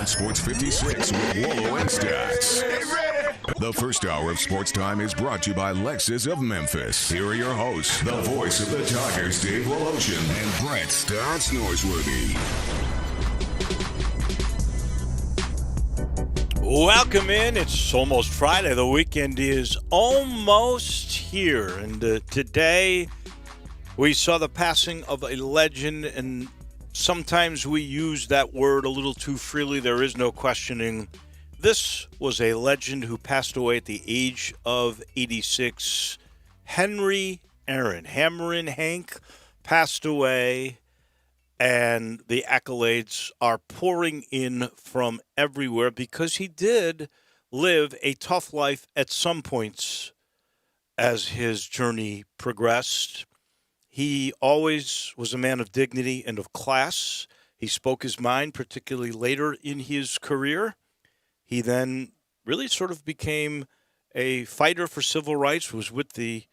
Sports 56 with Wolo and Stats. The first hour of Sports Time is brought to you by Lexus of Memphis. Here are your hosts, the voice of the Tigers, Dave Woloshin and Brett Stats Norsworthy. Welcome in. It's almost Friday. The weekend is almost here. And today we saw the passing of a legend, and sometimes we use that word a little too freely. There is no questioning. This was a legend who passed away at the age of 86. Henry Aaron, Hammerin' Hank, passed away, and the accolades are pouring in from everywhere because he did live a tough life at some points as his journey progressed. He always was a man of dignity and of class. He spoke his mind, particularly later in his career. He then really sort of became a fighter for civil rights, was with the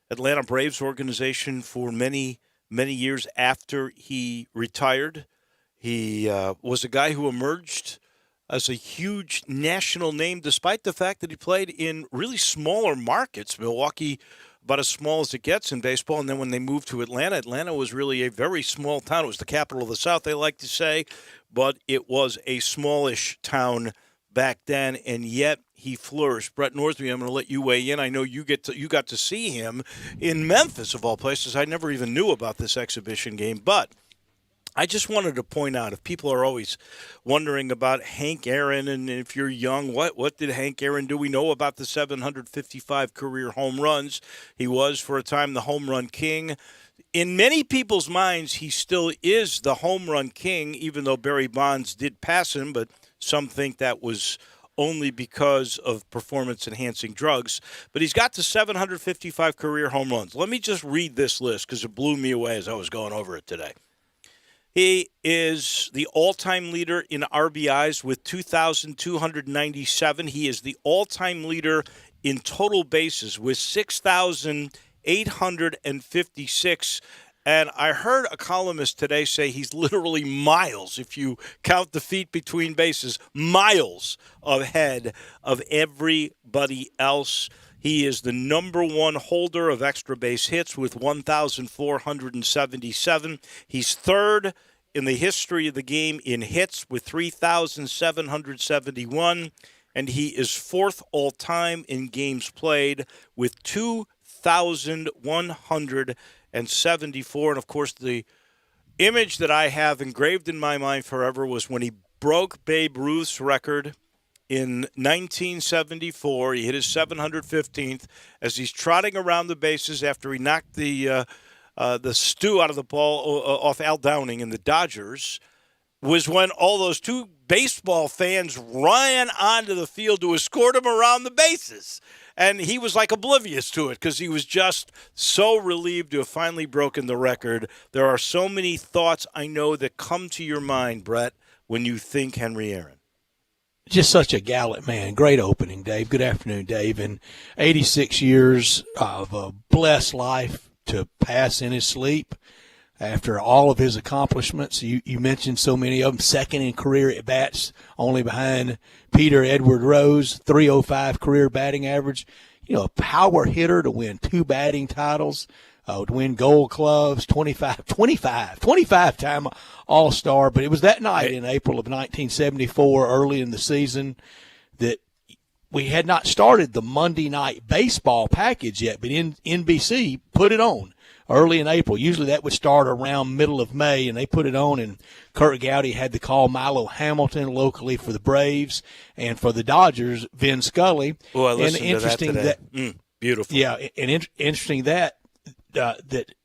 Atlanta Braves organization for many years after he retired. He was a guy who emerged as a huge national name, despite the fact that he played in really smaller markets. Milwaukee, about as small as it gets in baseball. And then when they moved to Atlanta, Atlanta was really a very small town. It was the capital of the South, they like to say, but it was a smallish town back then, and yet he flourished. Brett Norsby, I'm going to let you weigh in. I know you got to see him in Memphis, of all places. I never even knew about this exhibition game, but I just wanted to point out, if people are always wondering about Hank Aaron, and if you're young, what did Hank Aaron do? We know about the 755 career home runs. He was, for a time, the home run king. In many people's minds, he still is the home run king, even though Barry Bonds did pass him, but some think that was only because of performance-enhancing drugs. But he's got to 755 career home runs. Let me just read this list because it blew me away as I was going over it today. He is the all-time leader in RBIs with 2,297. He is the all-time leader in total bases with 6,856. And I heard a columnist today say he's literally miles, if you count the feet between bases, miles ahead of everybody else. He is the number one holder of extra base hits with 1,477. He's third in the history of the game in hits with 3,771. And he is fourth all-time in games played with 2,174. And, of course, the image that I have engraved in my mind forever was when he broke Babe Ruth's record in 1974. He hit his 715th as he's trotting around the bases after he knocked the stew out of the ball off Al Downing in the Dodgers, was when all those two baseball fans ran onto the field to escort him around the bases. And he was like oblivious to it because he was just so relieved to have finally broken the record. There are so many thoughts I know that come to your mind, Brett, when you think Henry Aaron. Just such a gallant man. Great opening, Dave. Good afternoon, Dave. And 86 years of a blessed life to pass in his sleep. After all of his accomplishments, you mentioned so many of them, second in career at bats, only behind Peter Edward Rose, 305 career batting average. You know, a power hitter to win 2 batting titles, to win gold gloves, 25-time All-Star. But it was that night in April of 1974, early in the season, that we had not started the Monday Night Baseball package yet, but NBC put it on early in April. Usually that would start around middle of May, and they put it on, and Kurt Gowdy had to call Milo Hamilton locally for the Braves, and for the Dodgers, Vin Scully. Oh, I listened to that today. Beautiful. Yeah, and interesting that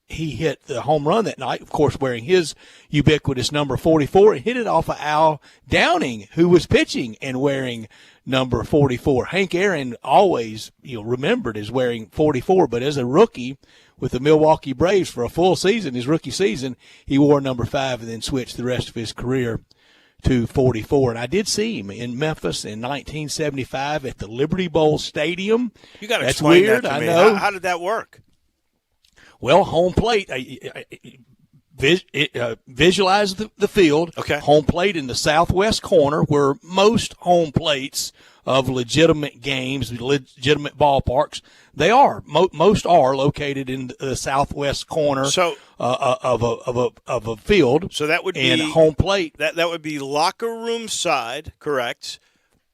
he hit the home run that night, of course, wearing his ubiquitous number 44, and hit it off of Al Downing, who was pitching and wearing number 44. Hank Aaron always, remembered as wearing 44, but as a rookie with the Milwaukee Braves for a full season, his rookie season, he wore number 5 and then switched the rest of his career to 44. And I did see him in Memphis in 1975 at the Liberty Bowl Stadium. You got to That's explain weird, that to me. I know. How did that work? Well, home plate, visualize the field. Okay. Home plate in the southwest corner, where most home plates of legitimate games, legitimate ballparks, they are. Most are located in the southwest corner of a field. So that would be and home plate. That would be locker room side, correct?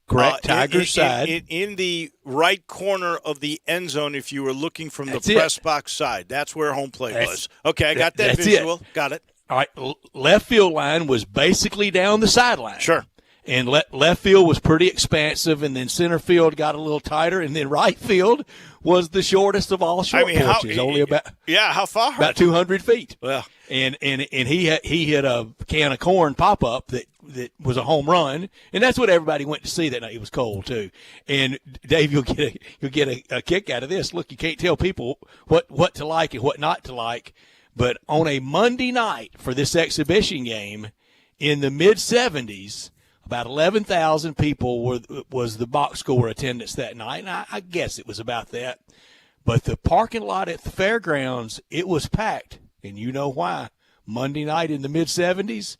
Correct, Tigers side. In the right corner of the end zone, if you were looking from the That's press it. box side. That's where home plate was. Okay, I got that That's visual. it. Got it. All right, left field line was basically down the sideline. Sure. And left field was pretty expansive, and then center field got a little tighter, and then right field was the shortest of all short porches, only about how far? About 200 feet. Well, and he hit a can of corn pop up that was a home run, and that's what everybody went to see that night. It was cold too. And Dave, you'll get a kick out of this. Look, you can't tell people what to like and what not to like, but on a Monday night for this exhibition game in the mid 70s. About 11,000 people was the box score attendance that night, and I guess it was about that. But the parking lot at the fairgrounds, it was packed, and you know why. Monday night in the mid-70s,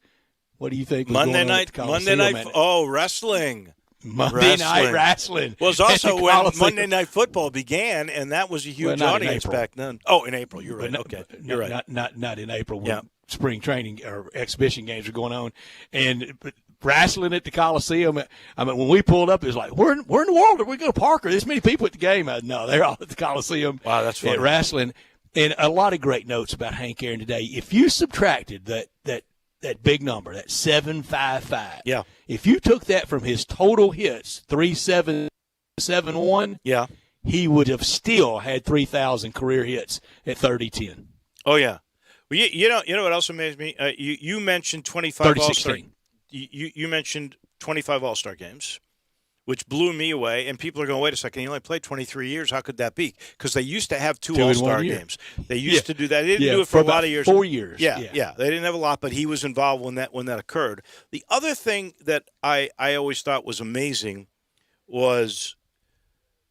what do you think was Monday going on night, at the Coliseum? Wrestling. Monday night wrestling. Well, it was also when Monday Night Football began, and that was a huge audience back then. Oh, in April, you're right. Okay, you're right. Not in April when spring training or exhibition games were going on, and wrestling at the Coliseum. I mean, when we pulled up, it was like, where in the world are we going to park? Are this many people at the game? No, they're all at the Coliseum. Wow, that's funny. At wrestling. And a lot of great notes about Hank Aaron today. If you subtracted that big number, that 755, if you took that from his total hits, 3,771, he would have still had 3,000 career hits at 30-10. Oh, yeah. Well, you know what else amazed me? You mentioned 25 All-Star. You mentioned 25 All-Star games, which blew me away. And people are going, wait a second, he only played 23 years. How could that be? Because they used to have two All-Star games. They used to do that. They didn't do it for a lot of years. 4 years. Yeah. They didn't have a lot, but he was involved when that occurred. The other thing that I always thought was amazing was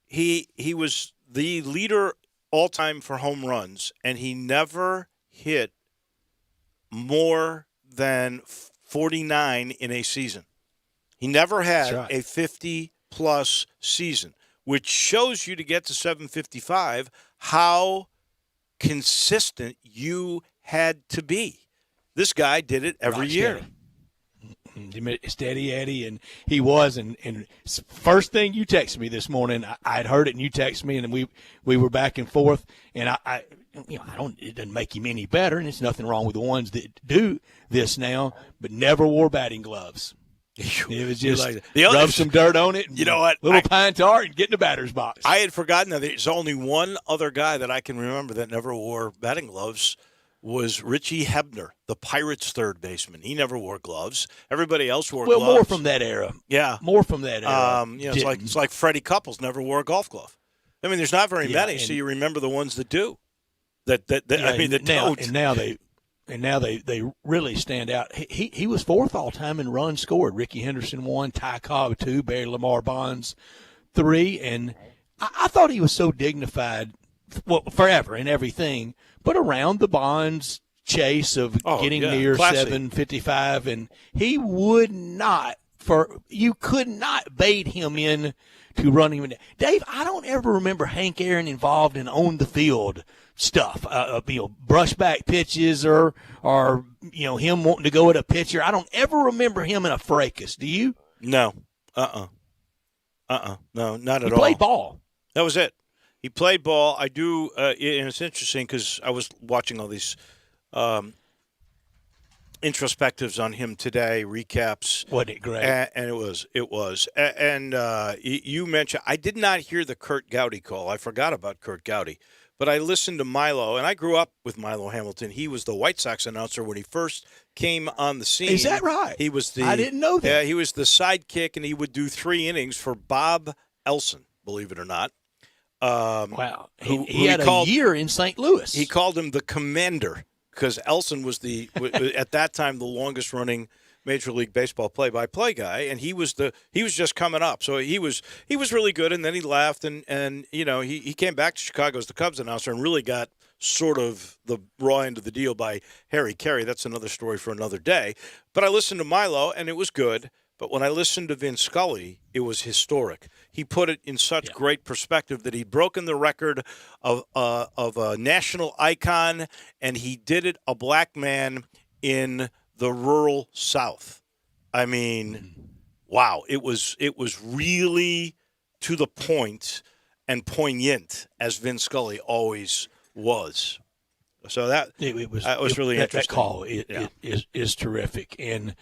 he was the leader all-time for home runs, and he never hit more than 49 in a season. He never had a 50-plus season, which shows you to get to 755 how consistent you had to be. This guy did it every year. Steady Eddie, and he was. And first thing you texted me this morning, I'd heard it, and you texted me, and we were back and forth. And it doesn't make him any better, and there's nothing wrong with the ones that do this now, but never wore batting gloves. It was just rub some dirt on it. And you know what? Little pine tar and get in the batter's box. I had forgotten that there's only one other guy that I can remember that never wore batting gloves was Richie Hebner, the Pirates' third baseman. He never wore gloves. Everybody else wore gloves. Well, more from that era. Yeah. More from that era. It's like Freddie Couples never wore a golf glove. I mean, there's not very many, so you remember the ones that do. That don't. And now they really stand out. He was fourth all time in runs scored. Ricky Henderson 1, Ty Cobb 2, Barry Lamar Bonds 3, and I thought he was so dignified, forever and everything, but around the Bonds chase of getting near classy. 755, and he would not. You could not bait him in to run him down. Dave, I don't ever remember Hank Aaron involved in on the field stuff, brush back pitches or him wanting to go at a pitcher. I don't ever remember him in a fracas. Do you? No. No, not at all. He played ball. That was it. He played ball. I do, and it's interesting because I was watching all these introspectives on him today, recaps. Wasn't it great? And it was. And you mentioned, I did not hear the Kurt Gowdy call. I forgot about Kurt Gowdy. But I listened to Milo, and I grew up with Milo Hamilton. He was the White Sox announcer when he first came on the scene. Is that right? He was I didn't know that. Yeah, he was the sidekick, and he would do 3 innings for Bob Elson, believe it or not. Wow. He had a year in St. Louis. He called him the commander because Elson was at that time the longest running Major League Baseball play-by-play guy, and he was just coming up. So he was really good, and then he left, and he came back to Chicago as the Cubs announcer and really got sort of the raw end of the deal by Harry Carey. That's another story for another day. But I listened to Milo, and it was good. But when I listened to Vin Scully, it was historic. He put it in such great perspective that he'd broken the record of a national icon, and he did it a black man in the rural South. I mean, wow! It was really to the point and poignant, as Vin Scully always was. So that was really interesting. That call is terrific, and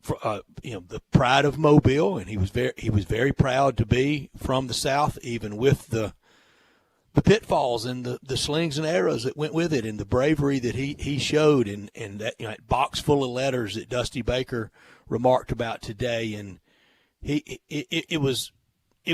for, the pride of Mobile, and he was very proud to be from the South, even with the pitfalls and the slings and arrows that went with it, and the bravery that he showed, and that box full of letters that Dusty Baker remarked about today, and it was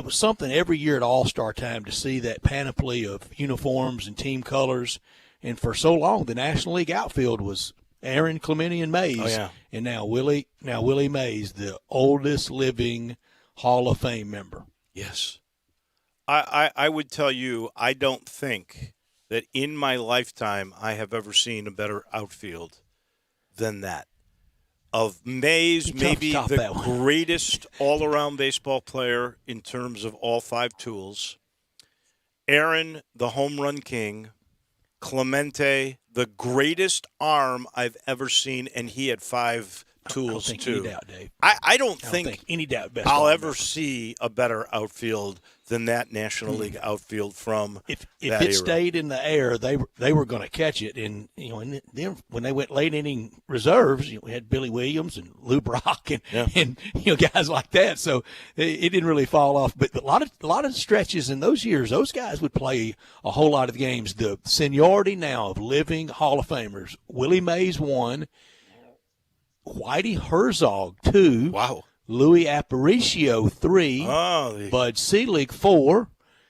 something every year at All-Star time to see that panoply of uniforms and team colors, and for so long the National League outfield was Aaron, Clemente, and Mays, and now Willie Mays, the oldest living Hall of Fame member. Yes. I would tell you, I don't think that in my lifetime I have ever seen a better outfield than that. Of Mays, maybe the greatest all-around baseball player in terms of all five tools. Aaron, the home run king. Clemente, the greatest arm I've ever seen, and he had five tools, too. Any doubt, Dave. I don't think any doubt I'll ever see a better outfield than that National League outfield from if that it era. stayed in the air, they were going to catch it. And and then when they went late inning reserves, we had Billy Williams and Lou Brock and guys like that. So it didn't really fall off. But a lot of stretches in those years, those guys would play a whole lot of games. The seniority now of living Hall of Famers: Willie Mays 1, Whitey Herzog 2. Wow. Louis Aparicio 3, Bud Selig 4,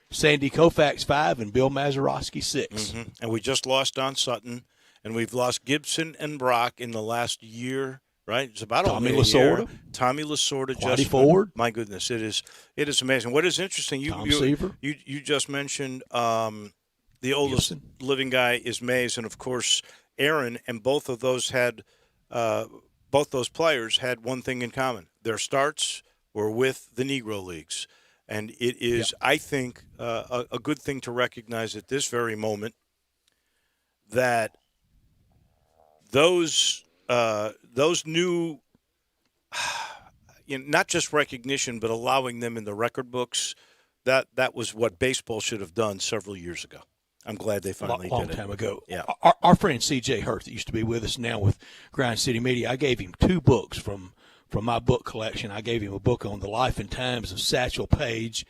Sandy Koufax 5, and Bill Mazeroski 6. Mm-hmm. And we just lost Don Sutton, and we've lost Gibson and Brock in the last year, right? It's about Tommy a Lasorda. year. Tommy Lasorda. Whitey Ford. My goodness, it is amazing. What is interesting, you just mentioned the oldest living guy is Mays, and, of course, Aaron, and both of those had both those players had one thing in common. Their starts were with the Negro Leagues. And it is, I think, a good thing to recognize at this very moment that those new, not just recognition, but allowing them in the record books, that was what baseball should have done several years ago. I'm glad they finally did it. Long time ago. Yeah. Our friend C.J. Hurth, that used to be with us now with Grind City Media, I gave him 2 books from my book collection. I gave him a book on the life and times of Satchel Paige,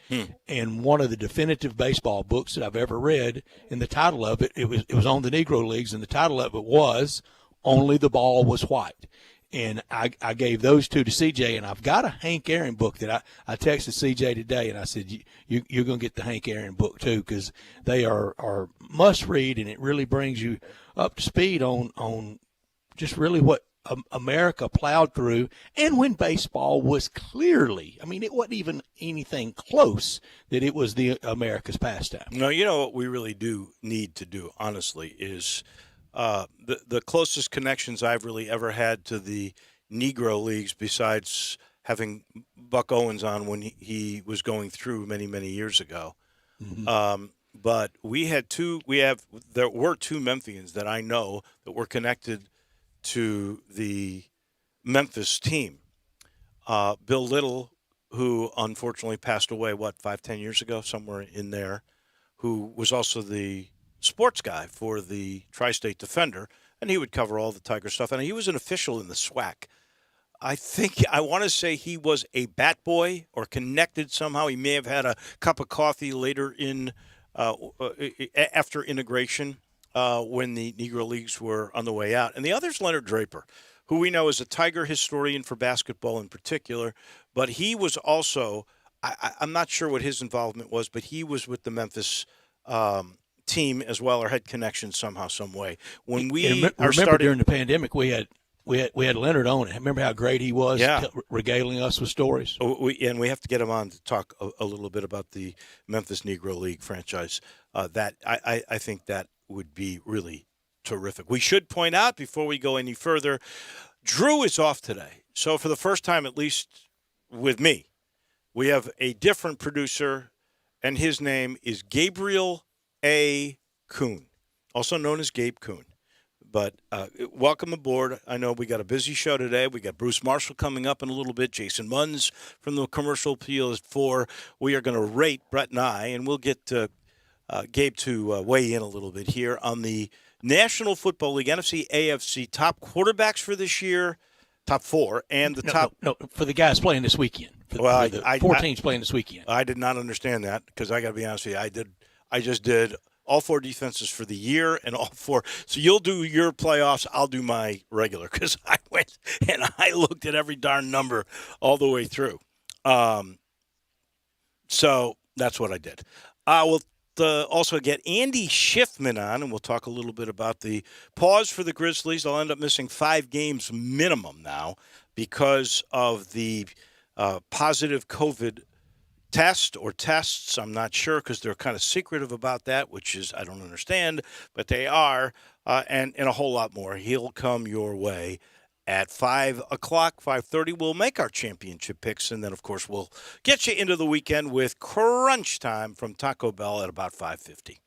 and one of the definitive baseball books that I've ever read. And the title of it was on the Negro Leagues, and the title of it was "Only the Ball Was White." And I gave those 2 to CJ, and I've got a Hank Aaron book that I texted CJ today, and I said, you're going to get the Hank Aaron book too, because they are must read, and it really brings you up to speed on just really what America plowed through, and when baseball was clearly, it wasn't even anything close that it was the America's pastime. No, what we really do need to do, honestly, is the closest connections I've really ever had to the Negro Leagues, besides having Buck Owens on when he was going through many, many years ago. Mm-hmm. But there were 2 Memphians that I know that were connected to the Memphis team. Bill Little, who unfortunately passed away, 5-10 years ago, somewhere in there, who was also the sports guy for the Tri-State Defender, and he would cover all the Tiger stuff. And he was an official in the SWAC. I want to say he was a bat boy or connected somehow. He may have had a cup of coffee later in after integration when the Negro Leagues were on the way out. And the other is Leonard Draper, who we know is a Tiger historian for basketball in particular, but he was also, I'm not sure what his involvement was, but he was with the Memphis team as well, or had connections somehow, some way. When remember during the pandemic, we had Leonard on it. Remember how great he was, regaling us with stories? And we have to get him on to talk a little bit about the Memphis Negro League franchise. That I think that would be really terrific. We should point out before we go any further, Drew is off today. So for the first time, at least with me, we have a different producer, and his name is Gabriel A. Kuhn, also known as Gabe Kuhn. But welcome aboard. I know we got a busy show today. We got Bruce Marshall coming up in a little bit. Jason Munns from the Commercial Appeal is 4. We are going to rate Brett and I, and we'll get Gabe to weigh in a little bit here on the National Football League, NFC, AFC top quarterbacks for this year, top 4, and the top. No, for the guys playing this weekend. For the 4 teams playing this weekend. I did not understand that because I got to be honest with you. I just did all 4 defenses for the year and all 4. So you'll do your playoffs. I'll do my regular because I went and I looked at every darn number all the way through. So that's what I did. We'll also get Andy Schiffman on, and we'll talk a little bit about the pause for the Grizzlies. They'll end up missing 5 games minimum now because of the positive COVID test or tests. I'm not sure because they're kind of secretive about that, which is I don't understand, but they are, and a whole lot more. He'll come your way at 5 o'clock, 5:30. We'll make our championship picks, and then, of course, we'll get you into the weekend with Crunch Time from Taco Bell at about 5:50.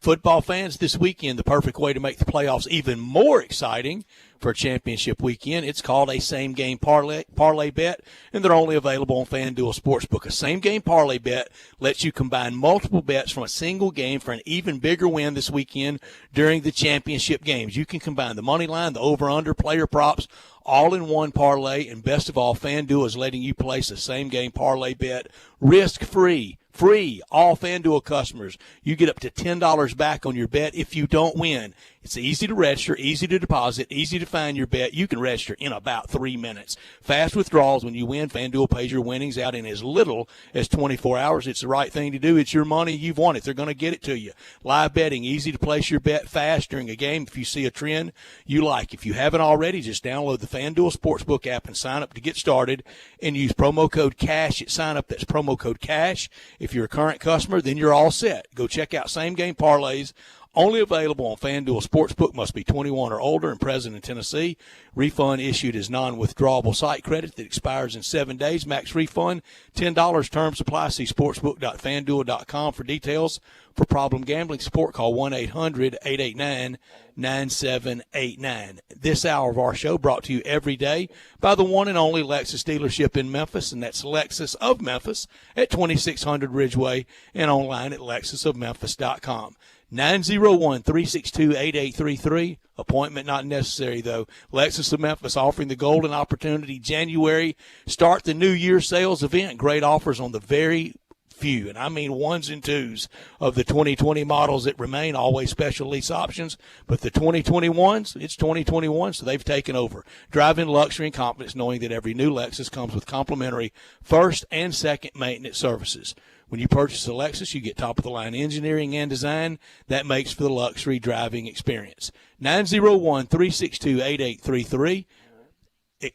Football fans, this weekend, the perfect way to make the playoffs even more exciting for a championship weekend. It's called a same-game parlay bet, and they're only available on FanDuel Sportsbook. A same-game parlay bet lets you combine multiple bets from a single game for an even bigger win this weekend during the championship games. You can combine the money line, the over-under, player props, all in one parlay, and best of all, FanDuel is letting you place a same-game parlay bet risk-free. Free, all FanDuel customers. You get up to $10 back on your bet if you don't win. It's easy to register, easy to deposit, easy to find your bet. You can register in about 3 minutes. Fast withdrawals. When you win, FanDuel pays your winnings out in as little as 24 hours. It's the right thing to do. It's your money. You've won it. They're going to get it to you. Live betting, easy to place your bet fast during a game if you see a trend you like. If you haven't already, just download the FanDuel Sportsbook app and sign up to get started and use promo code CASH at sign up. That's promo code CASH. If you're a current customer, then you're all set. Go check out Same Game Parlays. Only available on FanDuel Sportsbook. Must be 21 or older and present in Tennessee. Refund issued as non-withdrawable site credit that expires in 7 days. Max refund, $10. Terms apply. See sportsbook.fanduel.com for details. For problem gambling support, call 1-800-889-9789. This hour of our show brought to you every day by the one and only Lexus dealership in Memphis, and that's Lexus of Memphis at 2600 Ridgeway and online at lexusofmemphis.com. 901-362-8833. Appointment not necessary, though. Lexus of Memphis offering the golden opportunity January. Start the New Year sales event. Great offers on the very few, and I mean ones and twos, of the 2020 models that remain. Always special lease options, but the 2021s, it's 2021, so they've taken over. Drive in luxury and confidence knowing that every new Lexus comes with complimentary first and second maintenance services. When you purchase a Lexus, you get top-of-the-line engineering and design that makes for the luxury driving experience. 901-362-8833.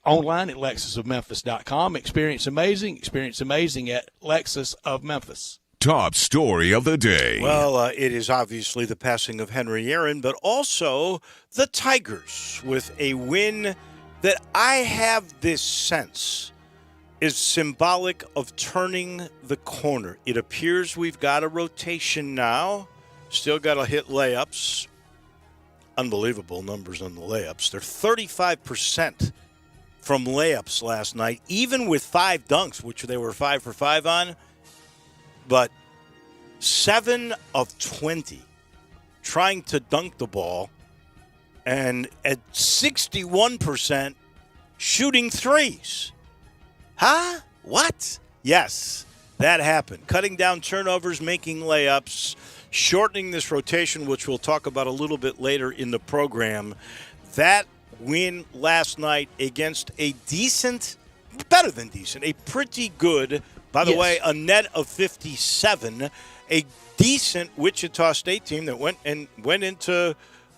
Online at lexusofmemphis.com. Experience amazing at Lexus of Memphis. Top story of the day. Well, it is obviously the passing of Henry Aaron, but also the Tigers with a win that I have this sense is symbolic of turning the corner. It appears we've got a rotation now. Still got to hit layups. Unbelievable numbers on the layups. They're 35% from layups last night, even with 5 dunks, which they were 5 for 5 on. But 7 of 20 trying to dunk the ball, and at 61% shooting threes. Huh? What? Yes, that happened. Cutting down turnovers, making layups, shortening this rotation, which we'll talk about a little bit later in the program. That win last night against a decent, better than decent, a pretty good, by the way, a net of 57, a decent Wichita State team that went into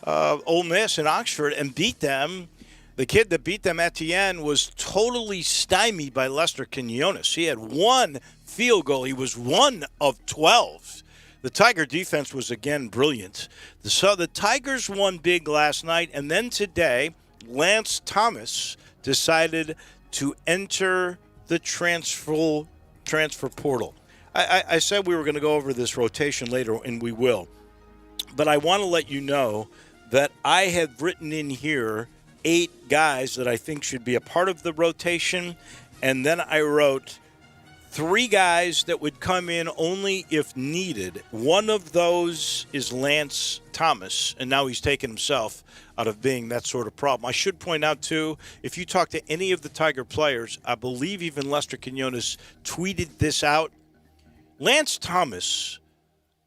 Ole Miss and Oxford and beat them. The kid that beat them, Etienne, was totally stymied by Lester Quinones. He had 1 field goal. He was 1 of 12. the Tiger defense was again brilliant. So the Tigers won big last night, and then today, Lance Thomas decided to enter the transfer portal. I said we were going to go over this rotation later, and we will. But I want to let you know that I have written in here 8 guys that I think should be a part of the rotation, and then I wrote 3 guys that would come in only if needed. One of those is Lance Thomas, and now he's taken himself out of being that sort of problem. I should point out, too, if you talk to any of the Tiger players, I believe even Lester Quinones tweeted this out, Lance Thomas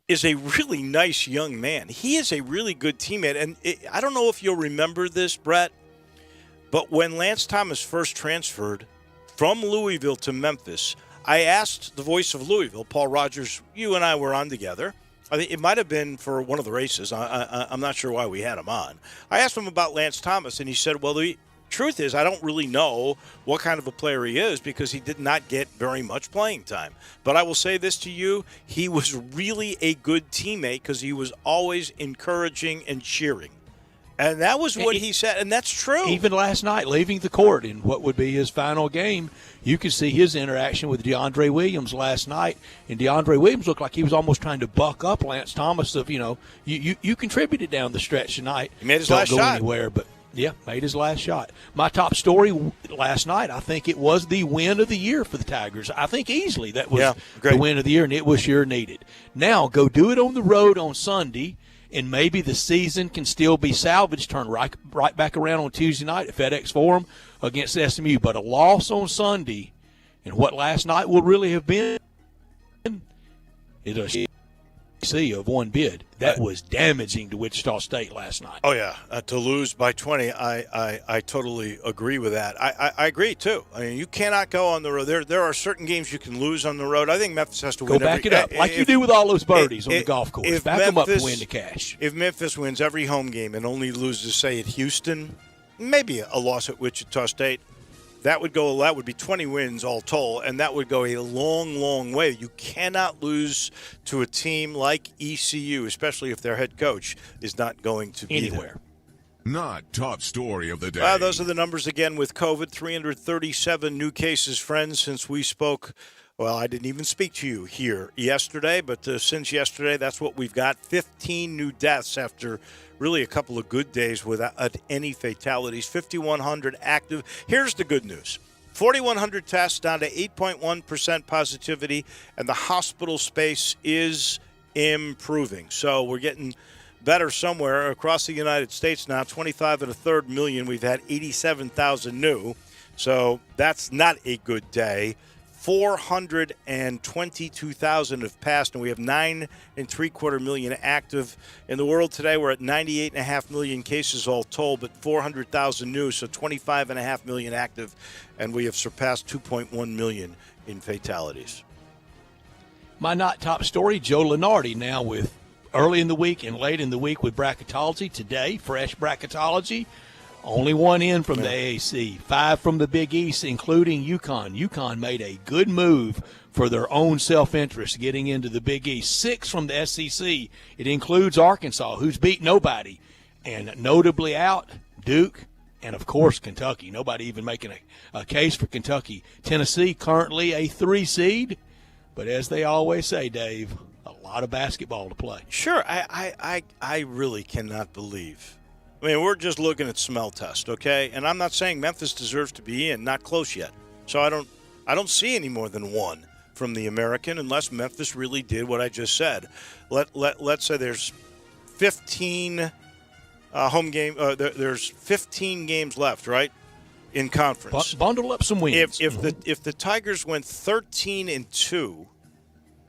is a really nice young man. He is a really good teammate. And I don't know if you'll remember this, Brett, but when Lance Thomas first transferred from Louisville to Memphis, I asked the voice of Louisville, Paul Rogers, you and I were on together. I think it might have been for one of the races. I'm not sure why we had him on. I asked him about Lance Thomas, and he said, well, the truth is I don't really know what kind of a player he is because he did not get very much playing time. But I will say this to you, he was really a good teammate because he was always encouraging and cheering. And that was what he said, and that's true. Even last night, leaving the court in what would be his final game, you could see his interaction with DeAndre Williams last night. And DeAndre Williams looked like he was almost trying to buck up Lance Thomas of, you contributed down the stretch tonight. He made his Don't last go shot. Anywhere, but yeah, made his last shot. My top story last night, I think it was the win of the year for the Tigers. I think easily that was the win of the year, and it was sure needed. Now, go do it on the road on Sunday, and maybe the season can still be salvaged, turn right back around on Tuesday night at FedEx Forum against SMU. But a loss on Sunday, and what last night will really have been, is a of one bid. That was damaging to Wichita State last night. Oh, yeah. To lose by 20, I totally agree with that. I agree, too. I mean, you cannot go on the road. There are certain games you can lose on the road. I think Memphis has to win. Go back it up, like you do with all those birdies on the golf course. Back them up and win the cash. If Memphis wins every home game and only loses, say, at Houston, maybe a loss at Wichita State, that would be 20 wins all told, and that would go a long, long way. You cannot lose to a team like ECU, especially if their head coach is not going to be anywhere. Not top story of the day. Those are the numbers again with COVID. 337 new cases, friends, since we spoke. Well, I didn't even speak to you here yesterday, but since yesterday, that's what we've got. 15 new deaths after really a couple of good days without any fatalities. 5,100 active. Here's the good news. 4,100 tests down to 8.1% positivity, and the hospital space is improving. So we're getting better somewhere across the United States now. 25 and a third million. We've had 87,000 new. So that's not a good day. 422,000 have passed, and we have 9.75 million active. In the world today, we're at 98.5 million cases all told, but 400,000 new, so 25.5 million active, and we have surpassed 2.1 million in fatalities. My not top story, Joe Lenardi now with early in the week and late in the week with bracketology. Today, fresh bracketology. Only one in from the AAC, 5 from the Big East, including UConn. UConn made a good move for their own self-interest getting into the Big East. 6 from the SEC. It includes Arkansas, who's beat nobody. And notably out, Duke, and, of course, Kentucky. Nobody even making a case for Kentucky. Tennessee, currently a 3 seed. But as they always say, Dave, a lot of basketball to play. Sure. I really cannot believe. I mean, we're just looking at smell test, okay? And I'm not saying Memphis deserves to be in, not close yet. So I don't see any more than 1 from the American unless Memphis really did what I just said. Let's say there's 15 home game. There's 15 games left, right, in conference. Bundle up some wins. If the Tigers went 13-2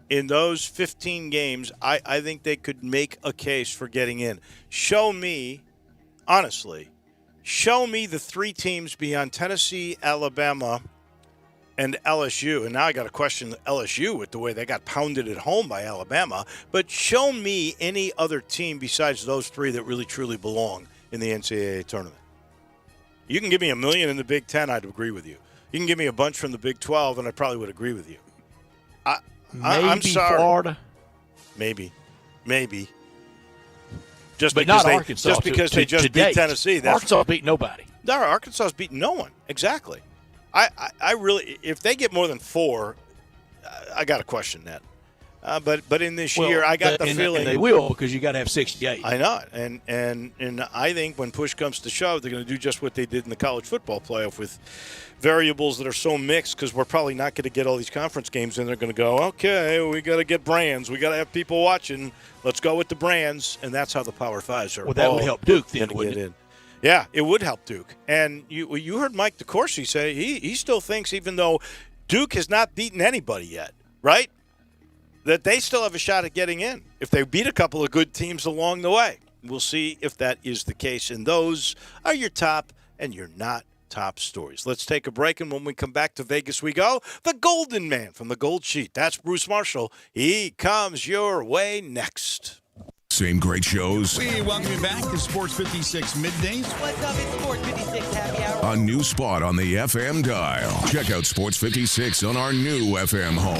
in those 15 games, I think they could make a case for getting in. Honestly, show me the 3 teams beyond Tennessee, Alabama, and LSU. And now I got to question LSU with the way they got pounded at home by Alabama. But show me any other team besides those 3 that really, truly belong in the NCAA tournament. You can give me $1 million in the Big Ten, I'd agree with you. You can give me a bunch from the Big 12, and I probably would agree with you. I'm sorry. Florida. Maybe. Just But because not Arkansas. Just because they just beat Tennessee. Arkansas beat nobody. No, Arkansas's beaten no one. Exactly. I really, if they get more than 4, I got to question that. But in this year, I got the feeling and they will, because you got to have 68. I know, and I think when push comes to shove, they're going to do just what they did in the college football playoff with variables that are so mixed, because we're probably not going to get all these conference games, and they're going to go, okay, we got to get brands, we got to have people watching. Let's go with the brands, and that's how the Power Fives are. Well, that would help Duke then, wouldn't it? Yeah, it would help Duke. And you heard Mike DeCourcy say he still thinks, even though Duke has not beaten anybody yet, right, that they still have a shot at getting in if they beat a couple of good teams along the way. We'll see if that is the case. And those are your top and your not top stories. Let's take a break, and when we come back to Vegas we go. The Golden Man from the Gold Sheet. That's Bruce Marshall. He comes your way next. Same great shows. We welcome you back to Sports 56 Middays. What's up? It's Sports 56 Happy Hour. A new spot on the FM dial. Check out Sports 56 on our new FM home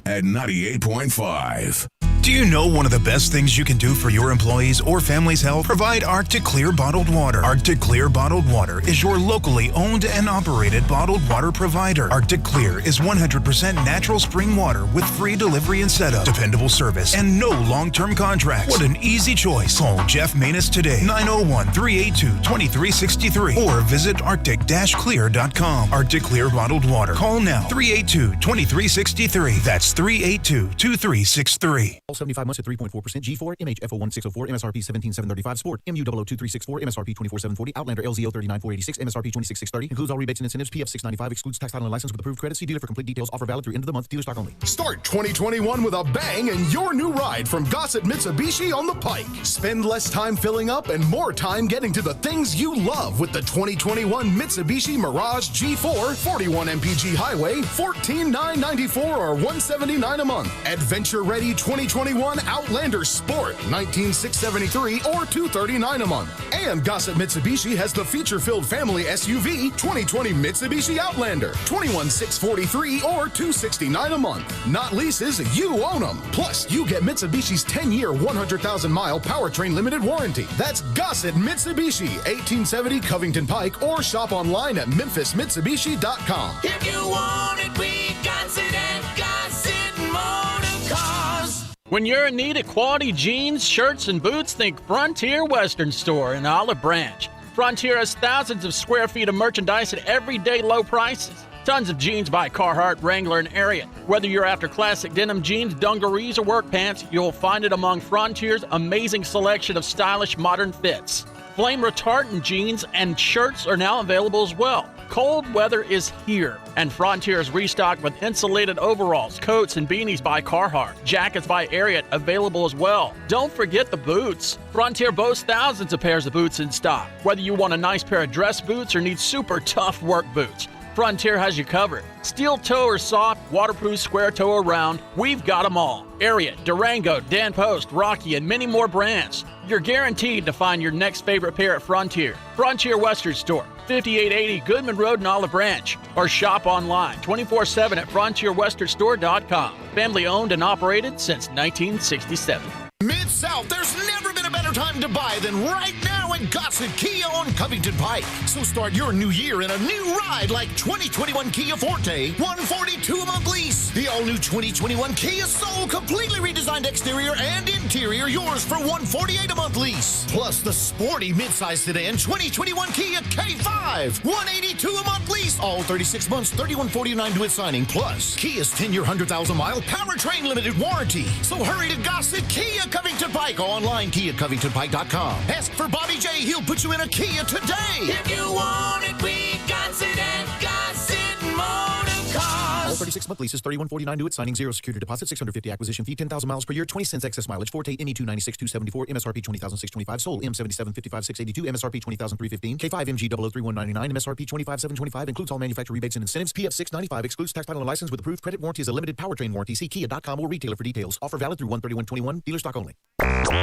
at 98.5. Do you know one of the best things you can do for your employees or family's health? Provide Arctic Clear bottled water. Arctic Clear bottled water is your locally owned and operated bottled water provider. Arctic Clear is 100% natural spring water with free delivery and setup, dependable service, and no long-term contracts. What an easy choice. Call Jeff Manus today, 901-382-2363, or visit arctic-clear.com. Arctic Clear bottled water. Call now, 382-2363. That's 382-2363. 75 months at 3.4%. G4, MHFO 1604, MSRP 17735. Sport, MU002-364, MSRP 24740. Outlander, LZO 39486, MSRP 26630. Includes all rebates and incentives. PF 695. Excludes tax title and license with approved credit. See dealer for complete details. Offer valid through end of the month. Dealer stock only. Start 2021 with a bang and your new ride from Gossett Mitsubishi on the Pike. Spend less time filling up and more time getting to the things you love with the 2021 Mitsubishi Mirage G4, 41 mpg highway, $14,994 or $179 a month. Adventure-ready 2021 Outlander Sport, $19,673 or $239 a month. And Gossett Mitsubishi has the feature-filled family SUV 2020 Mitsubishi Outlander, $21,643 or $269 a month. Not leases, you own them. Plus, you get Mitsubishi's 10-year, 100,000-mile powertrain limited warranty. That's Gossett Mitsubishi, 1870 Covington Pike, or shop online at memphismitsubishi.com. If you want it, we got it at Gossett Motor Cars. When you're in need of quality jeans, shirts, and boots, think Frontier Western Store in Olive Branch. Frontier has thousands of square feet of merchandise at everyday low prices. Tons of jeans by Carhartt, Wrangler, and Ariat. Whether you're after classic denim jeans, dungarees, or work pants, you'll find it among Frontier's amazing selection of stylish modern fits. Flame retardant jeans and shirts are now available as well. Cold weather is here, and Frontier is restocked with insulated overalls, coats, and beanies by Carhartt. Jackets by Ariat available as well. Don't forget the boots. Frontier boasts thousands of pairs of boots in stock. Whether you want a nice pair of dress boots or need super tough work boots, Frontier has you covered. Steel toe or soft, waterproof, square toe or round, we've got them all. Ariat, Durango, Dan Post, Rocky, and many more brands. You're guaranteed to find your next favorite pair at Frontier. Frontier Western Store, 5880 Goodman Road in Olive Branch. Or shop online 24/7 at frontierwesternstore.com. Family owned and operated since 1967. Mid-South, there's never been a better time to buy than right now at Gossett Kia on Covington Pike. So start your new year in a new ride like 2021 Kia Forte, $142 a month lease. The all-new 2021 Kia Soul, completely redesigned exterior and interior, yours for $148 a month lease. Plus the sporty midsize sedan 2021 Kia K5, $182 a month lease. All 36 months, $3149 due at signing. Plus Kia's 10-year, 100,000-mile powertrain limited warranty. So hurry to Gossett Kia Covington Pike. Online, KiaCovingtonPike.com. Ask for Bobby J. He'll put you in a Kia today. If you want it, we got it at Gossett Motor Cars. All 36-month leases, $3149 due at signing, 0 security deposit, $650 acquisition fee, 10,000 miles per year, 20 cents excess mileage, Forte ME2 96,274, MSRP 20,625, Soul M7755,682, MSRP 20,315, K5 MG 003199, MSRP 25,725, includes all manufacturer rebates and incentives, PF 695, excludes tax title and license with approved credit warranty, is a limited powertrain warranty. See Kia.com or retailer for details. Offer valid through 1/31/21, dealer stock only.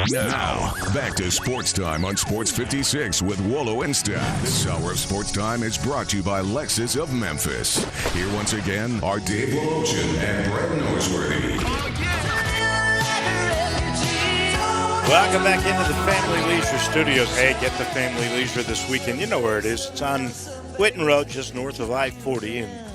Now, back to Sports Time on Sports 56 with Wolo and Stats. This hour of Sports Time is brought to you by Lexus of Memphis. Here once again are Dave Wolochen and Brett Norsworthy. Welcome back into the Family Leisure Studios. Hey, get the Family Leisure this weekend. You know where it is. It's on Whitten Road, just north of I-40, and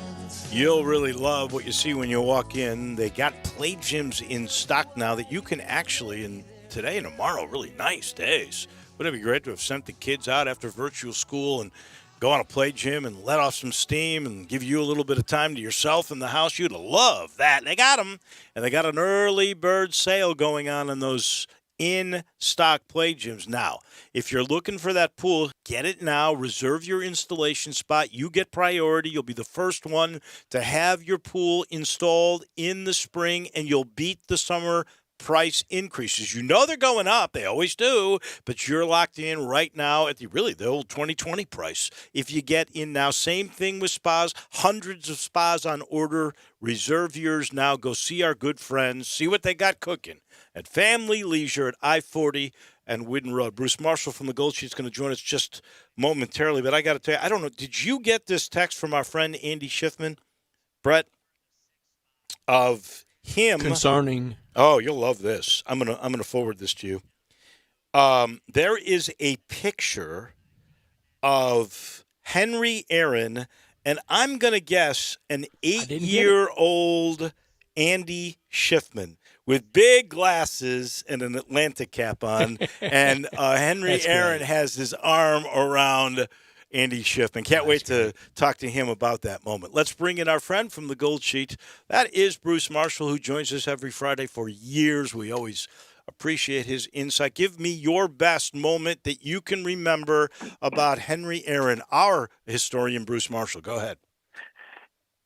you'll really love what you see when you walk in. They got play gyms in stock now that you can actually, and today and tomorrow, really nice days. Wouldn't it be great to have sent the kids out after virtual school and go on a play gym and let off some steam and give you a little bit of time to yourself in the house? You'd love that. They got them, and they got an early bird sale going on in those in-stock play gyms. Now, if you're looking for that pool, get it now. Reserve your installation spot. You get priority. You'll be the first one to have your pool installed in the spring, and you'll beat the summer price increases. You know they're going up. They always do. But you're locked in right now at the old 2020 price. If you get in now, same thing with spas. Hundreds of spas on order. Reserve yours now. Go see our good friends. See what they got cooking at Family Leisure at I-40 and Whitten Road. Bruce Marshall from the Gold Sheet's going to join us just momentarily. But I got to tell you, I don't know. Did you get this text from our friend Andy Schiffman, Brett, of him concerning? Oh, you'll love this. I'm gonna forward this to you. There is a picture of Henry Aaron, and I'm gonna guess an 8-year-old Andy Schiffman with big glasses and an Atlanta cap on, and Henry Aaron has his arm around Andy Schiffman. Can't wait to talk to him about that moment. Let's bring in our friend from the Gold Sheet. That is Bruce Marshall, who joins us every Friday for years. We always appreciate his insight. Give me your best moment that you can remember about Henry Aaron, our historian, Bruce Marshall. Go ahead.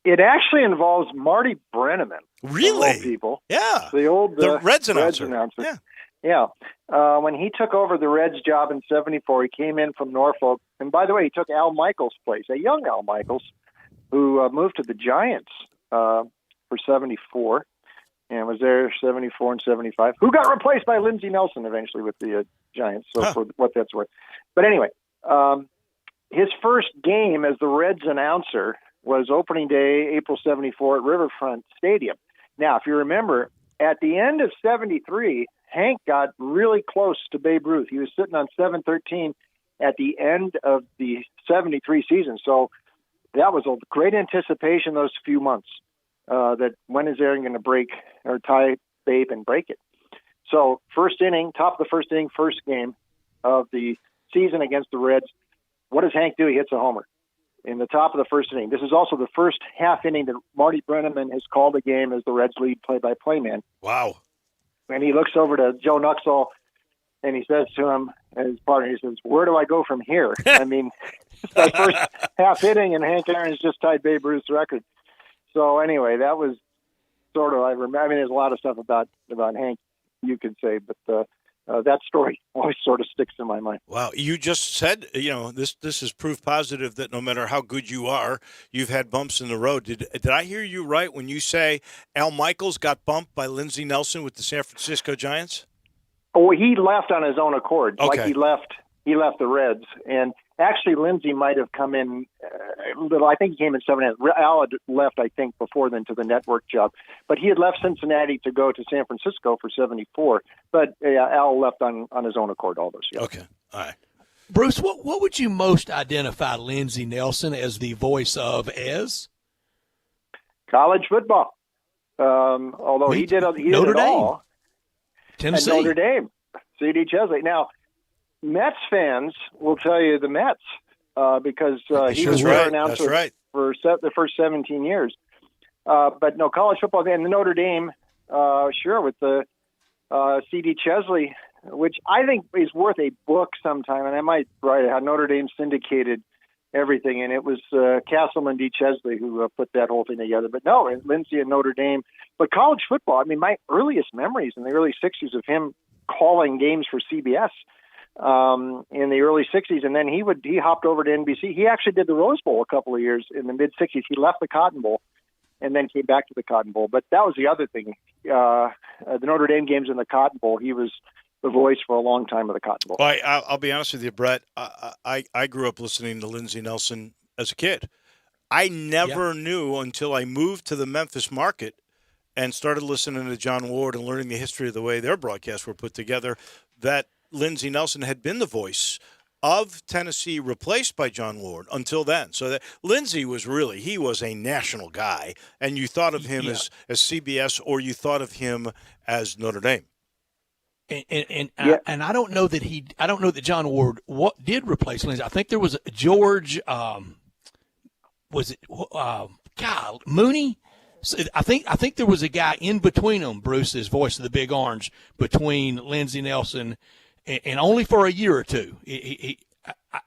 It actually involves Marty Brenneman. Really? Of all people. Yeah. The Reds announcer. Yeah. When he took over the Reds job in '74, he came in from Norfolk. And by the way, he took Al Michaels' place, a young Al Michaels, who moved to the Giants for '74 and was there '74 and '75, who got replaced by Lindsey Nelson eventually with the Giants, so for what that's worth. But anyway, his first game as the Reds announcer was opening day, April '74 at Riverfront Stadium. Now, if you remember, at the end of '73, Hank got really close to Babe Ruth. He was sitting on 713 at the end of the '73 season. So that was a great anticipation those few months that when is Aaron going to break or tie Babe and break it? So first inning, top of the first inning, first game of the season against the Reds. What does Hank do? He hits a homer in the top of the first inning. This is also the first half inning that Marty Brenneman has called a game as the Reds lead play-by-play man. Wow. And he looks over to Joe Nuxall, and he says to him, and his partner, he says, "Where do I go from here?" I mean, it's the first half inning, and Hank Aaron's just tied Babe Ruth's record. So anyway, that was sort of, I mean, there's a lot of stuff about Hank you could say, but that story always sort of sticks in my mind. Wow. You just said, this is proof positive that no matter how good you are, you've had bumps in the road. Did I hear you right when you say Al Michaels got bumped by Lindsey Nelson with the San Francisco Giants? Oh, he left on his own accord. Okay. Like he left the Reds. And actually, Lindsey might have come in a little. I think he came in 7. Al had left, I think, before then to the network job. But he had left Cincinnati to go to San Francisco for '74. But Al left on his own accord all those years. Okay. All right. Bruce, what would you most identify Lindsey Nelson as the voice of as? College football. Although he did it all. Tennessee. At Notre Dame. C.D. Chesley. Now, Mets fans will tell you the Mets because he was their announcer for the first 17 years. But no, college football and the Notre Dame, with the C.D. Chesley, which I think is worth a book sometime, and I might write it, how Notre Dame syndicated everything, and it was Castleman D. Chesley who put that whole thing together. But no, Lindsey and Notre Dame. But college football, I mean, my earliest memories in the early 60s of him calling games for CBS in the early 60s, and then he hopped over to NBC. He actually did the Rose Bowl a couple of years in the mid-60s. He left the Cotton Bowl and then came back to the Cotton Bowl. But that was the other thing. The Notre Dame games in the Cotton Bowl, he was the voice for a long time of the Cotton Bowl. Well, I'll be honest with you, Brett. I grew up listening to Lindsey Nelson as a kid. I never knew until I moved to the Memphis market and started listening to John Ward and learning the history of the way their broadcasts were put together, that Lindsey Nelson had been the voice of Tennessee, replaced by John Ward until then. So that Lindsey was he was a national guy, and you thought of him as CBS, or you thought of him as Notre Dame. And I don't know that John Ward did replace Lindsey. I think there was George, Mooney? So I think there was a guy in between them, Bruce, as voice of the Big Orange, between Lindsey Nelson and only for a year or two.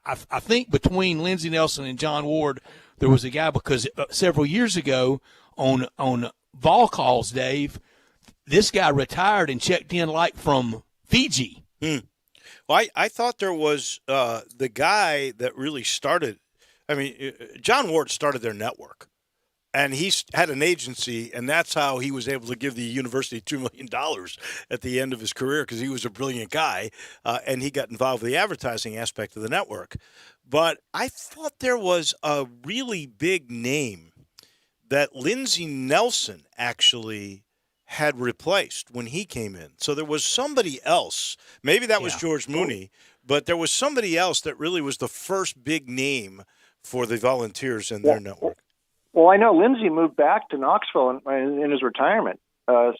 I think between Lindsey Nelson and John Ward, there was a guy, because several years ago on Vol Calls, Dave, this guy retired and checked in like from Fiji. Well, I thought there was the guy that really started. I mean, John Ward started their network. And he had an agency, and that's how he was able to give the university $2 million at the end of his career, because he was a brilliant guy, and he got involved with the advertising aspect of the network. But I thought there was a really big name that Lindsey Nelson actually had replaced when he came in. So there was somebody else. Maybe that was George Mooney, but there was somebody else that really was the first big name for the Volunteers in their network. Well, I know Lindsey moved back to Knoxville in his retirement.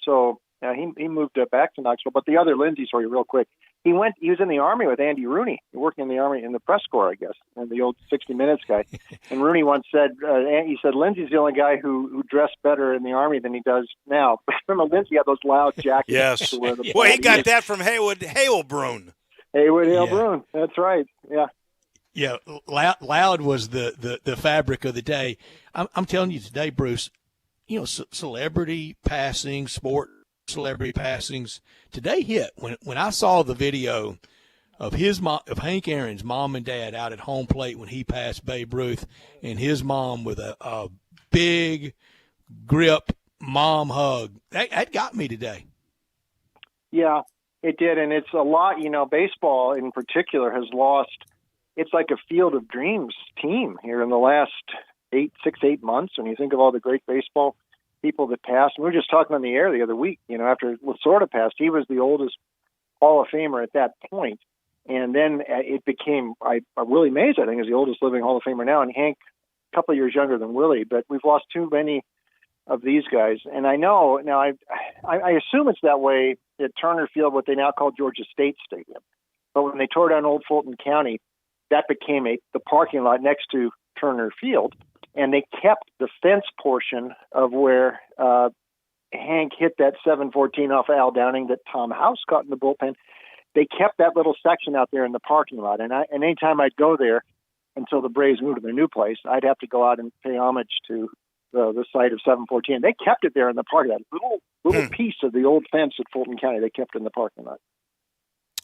So he moved back to Knoxville. But the other Lindsey story, real quick, he was in the Army with Andy Rooney, working in the Army in the press corps, I guess, and the old 60 Minutes guy. And Rooney once said, Lindsey's the only guy who dressed better in the Army than he does now. Remember, Lindsey had those loud jackets. Yes. Well, he got that from Haywood Hale-Broon. Hale-Broon. That's right. Yeah. Yeah, loud was the fabric of the day. I'm telling you today, Bruce, celebrity passings, sport celebrity passings, today hit. When I saw the video of Hank Aaron's mom and dad out at home plate when he passed Babe Ruth, and his mom with a big grip mom hug, that got me today. Yeah, it did, and it's a lot. Baseball in particular has lost. It's like a field of dreams team here in the last 8 months. When you think of all the great baseball people that passed, we were just talking on the air the other week, after Lasorda passed, he was the oldest Hall of Famer at that point. And then it became, Willie Mays, I think, is the oldest living Hall of Famer now. And Hank, a couple of years younger than Willie, but we've lost too many of these guys. And I know now, I assume it's that way at Turner Field, what they now call Georgia State Stadium. But when they tore down Old Fulton County, that became the parking lot next to Turner Field, and they kept the fence portion of where Hank hit that 714 off Al Downing that Tom House caught in the bullpen. They kept that little section out there in the parking lot, and anytime I'd go there until the Braves moved to their new place, I'd have to go out and pay homage to the site of 714. They kept it there in the parking lot, little piece of the old fence at Fulton County. They kept in the parking lot.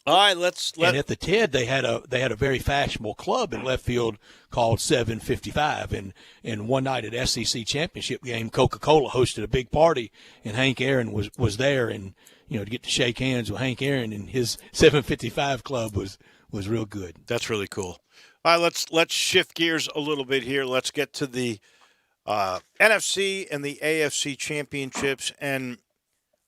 All right, And at the TED, they had a very fashionable club in left field called 755. And one night at SEC championship game, Coca-Cola hosted a big party, and Hank Aaron was there, and to get to shake hands with Hank Aaron and his 755 club was real good. That's really cool. All right, let's shift gears a little bit here. Let's get to the NFC and the AFC championships. And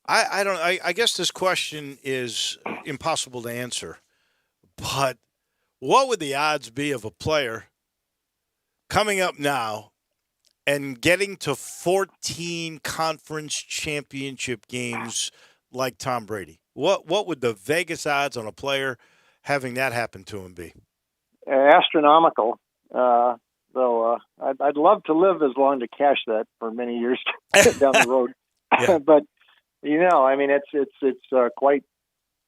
I guess this question is impossible to answer, but what would the odds be of a player coming up now and getting to 14 conference championship games like Tom Brady? What would the Vegas odds on a player having that happen to him be? Astronomical. Though I'd love to live as long to cash that for many years down the road. Yeah. But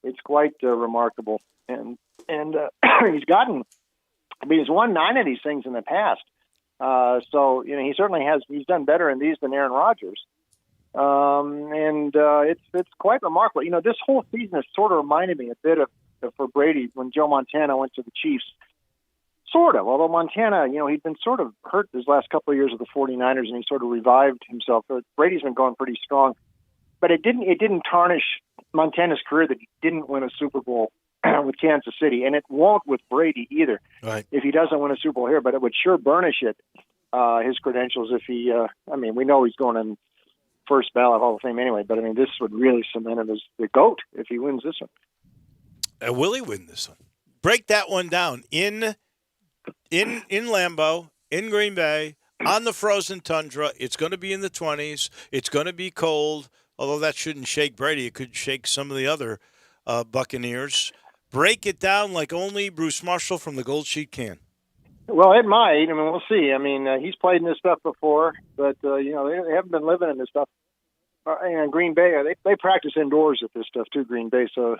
it's quite remarkable, and he's won 9 of these things in the past. So he certainly has. He's done better in these than Aaron Rodgers, and it's quite remarkable. This whole season has sort of reminded me a bit of for Brady when Joe Montana went to the Chiefs. Sort of, although Montana, he'd been sort of hurt his last couple of years with the 49ers, and he sort of revived himself. But Brady's been going pretty strong. But it didn't tarnish Montana's career that he didn't win a Super Bowl with Kansas City, and it won't with Brady either. Right. If he doesn't win a Super Bowl here, but it would sure burnish his credentials if he. We know he's going in first ballot Hall of Fame anyway. But I mean, this would really cement him as the GOAT if he wins this one. Will he win this one? Break that one down. In Lambeau, in Green Bay, on the frozen tundra, it's going to be in the 20s. It's going to be cold, although that shouldn't shake Brady. It could shake some of the other Buccaneers. Break it down like only Bruce Marshall from the Gold Sheet can. Well, it might. I mean, we'll see. I mean, he's played in this stuff before, but, you know, they haven't been living in this stuff. And Green Bay, they practice indoors at this stuff too, Green Bay. So,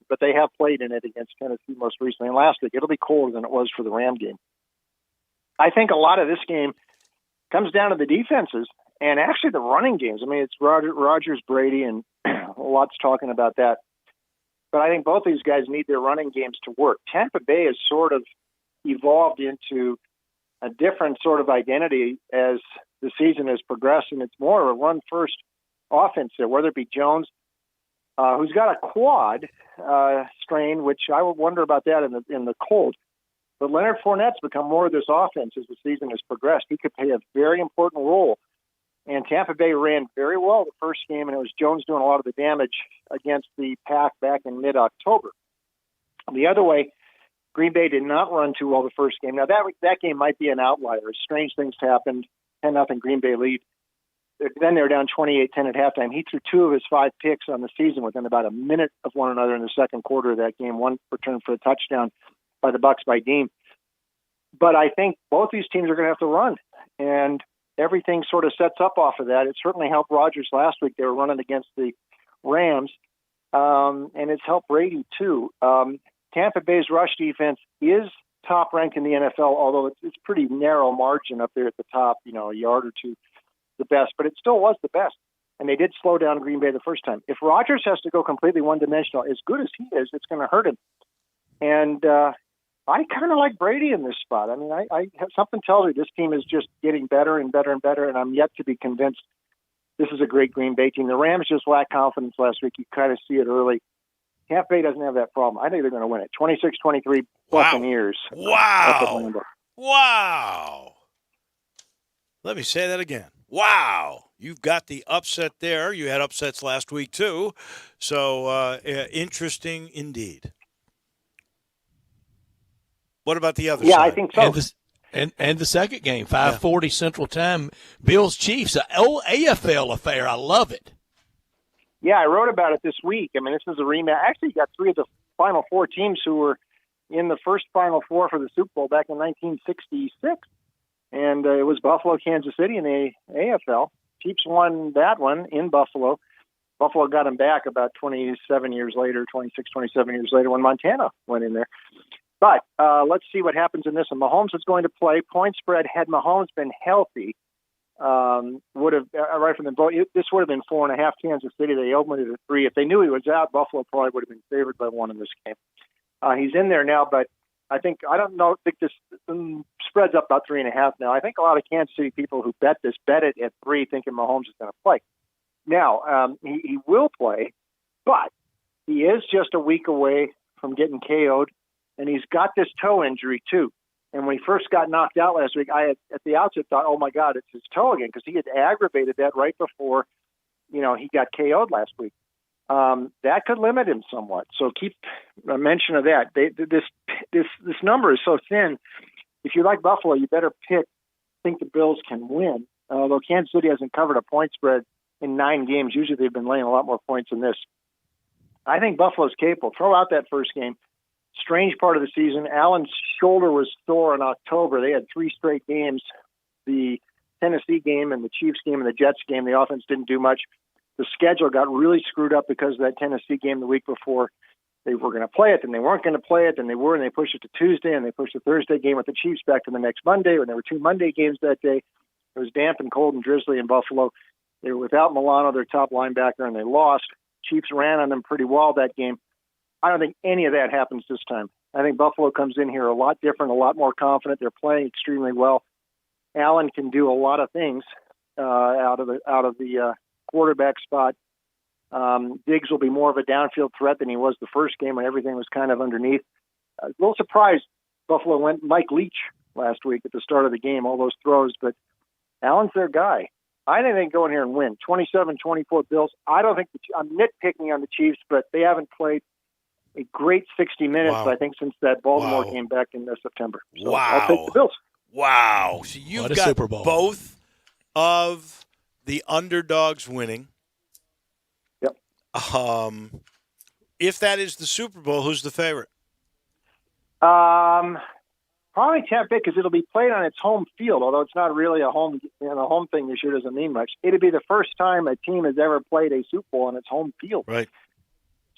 but they have played in it against Tennessee most recently. And last week, it'll be colder than it was for the Ram game. I think a lot of this game comes down to the defenses and actually the running games. I mean, it's Rodgers, Brady, and lots talking about that. But I think both these guys need their running games to work. Tampa Bay has sort of evolved into a different sort of identity as the season has progressed, and it's more of a run-first offense there, whether it be Jones, who's got a quad strain, which I would wonder about that in the cold. But Leonard Fournette's become more of this offense as the season has progressed. He could play a very important role. And Tampa Bay ran very well the first game, and it was Jones doing a lot of the damage against the Pack back in mid-October. The other way, Green Bay did not run too well the first game. Now, that game might be an outlier. Strange things happened. 10-0 Green Bay lead. Then they were down 28-10 at halftime. He threw 2 of his 5 picks on the season within about a minute of one another in the second quarter of that game. One returned for a touchdown by the Bucs by Dean. But I think both these teams are going to have to run. And everything sort of sets up off of that. It certainly helped Rodgers last week. They were running against the Rams. And it's helped Brady, too. Tampa Bay's rush defense is top ranked in the NFL, although it's pretty narrow margin up there at the top, you know, a yard or two the best, but it still was the best. And they did slow down Green Bay the first time. If Rodgers has to go completely one-dimensional, as good as he is, it's going to hurt him. And I kind of like Brady in this spot. I mean, I something tells me this team is just getting better and better and better, and I'm yet to be convinced this is a great Green Bay team. The Rams just lacked confidence last week. You kind of see it early. Tampa Bay doesn't have that problem. I think they're going to win it. 26-23 Buccaneers. Wow. Wow. Let me say that again. Wow. You've got the upset there. You had upsets last week, too. So interesting indeed. What about the other side? Yeah, I think so. And the second game, 5:40 Central Time, Bills Chiefs, an AFL affair. I love it. Yeah, I wrote about it this week. I mean, this is a rematch. Actually, you got 3 of the Final Four teams who were in the first Final Four for the Super Bowl back in 1966. And it was Buffalo, Kansas City in the AFL. Chiefs won that one in Buffalo. Buffalo got them back about 27 years later when Montana went in there. But let's see what happens in this one. Mahomes is going to play. Point spread, had Mahomes been healthy, would have, right from the boat, this would have been 4.5 Kansas City. They opened it at 3. If they knew he was out, Buffalo probably would have been favored by 1 in this game. He's in there now, but I think this spread's up about 3.5 now. I think a lot of Kansas City people who bet it at 3 thinking Mahomes is going to play. Now, he will play, but he is just a week away from getting KO'd, and he's got this toe injury too. And when he first got knocked out last week, I had, at the outset, thought, oh, my God, it's his toe again, because he had aggravated that right before, he got KO'd last week. That could limit him somewhat. So keep a mention of that. This number is so thin. If you like Buffalo, you better think the Bills can win. Although Kansas City hasn't covered a point spread in 9 games. Usually they've been laying a lot more points than this. I think Buffalo's capable. Throw out that first game. Strange part of the season. Allen's shoulder was sore in October. They had 3 straight games. The Tennessee game and the Chiefs game and the Jets game, the offense didn't do much. The schedule got really screwed up because of that Tennessee game the week before. They were going to play it, then they weren't going to play it, then they were, and they pushed it to Tuesday, and they pushed the Thursday game with the Chiefs back to the next Monday, when there were 2 Monday games that day. It was damp and cold and drizzly in Buffalo. They were without Milano, their top linebacker, and they lost. Chiefs ran on them pretty well that game. I don't think any of that happens this time. I think Buffalo comes in here a lot different, a lot more confident. They're playing extremely well. Allen can do a lot of things out of the quarterback spot. Diggs will be more of a downfield threat than he was the first game when everything was kind of underneath. A little surprised Buffalo went Mike Leach last week at the start of the game, all those throws, but Allen's their guy. I think they can go in here and win. 27-24 Bills. I don't think I'm nitpicking on the Chiefs, but they haven't played a great 60 minutes, I think, since that Baltimore game back in September. So I'll take the Bills. Wow. So you've got Super Bowl. Both of the underdogs winning. Yep. If that is the Super Bowl, who's the favorite? Probably Tampa Bay, because it'll be played on its home field, although it's not really a home thing this year doesn't mean much. It'll be the first time a team has ever played a Super Bowl on its home field. Right.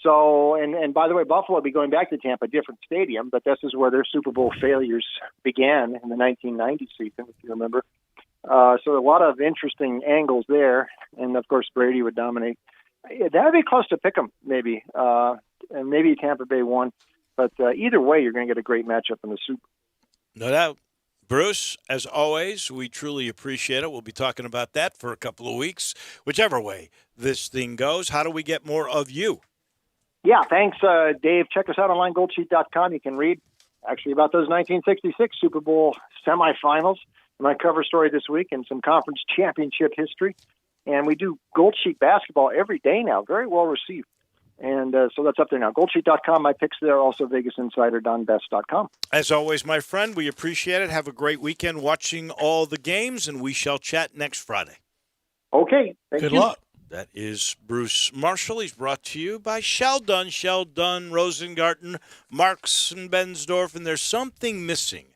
So, and by the way, Buffalo will be going back to Tampa, different stadium, but this is where their Super Bowl failures began in the 1990 season, if you remember. So a lot of interesting angles there, and of course Brady would dominate. That would be close to pick 'em, maybe, and maybe Tampa Bay won. But either way, you're going to get a great matchup in the Super. No doubt. Bruce, as always, we truly appreciate it. We'll be talking about that for a couple of weeks, whichever way this thing goes. How do we get more of you? Yeah, thanks, Dave. Check us out online, goldsheet.com. You can read actually about those 1966 Super Bowl semifinals, my cover story this week, and some conference championship history. And we do Gold Sheet basketball every day now, very well received. And so that's up there now. Goldsheet.com, my picks there, also VegasInsider.donbest.com. As always, my friend, we appreciate it. Have a great weekend watching all the games, and we shall chat next Friday. Okay. Good luck. That is Bruce Marshall. He's brought to you by Sheldon, Rosengarten, Marks and Bensdorf, and there's something missing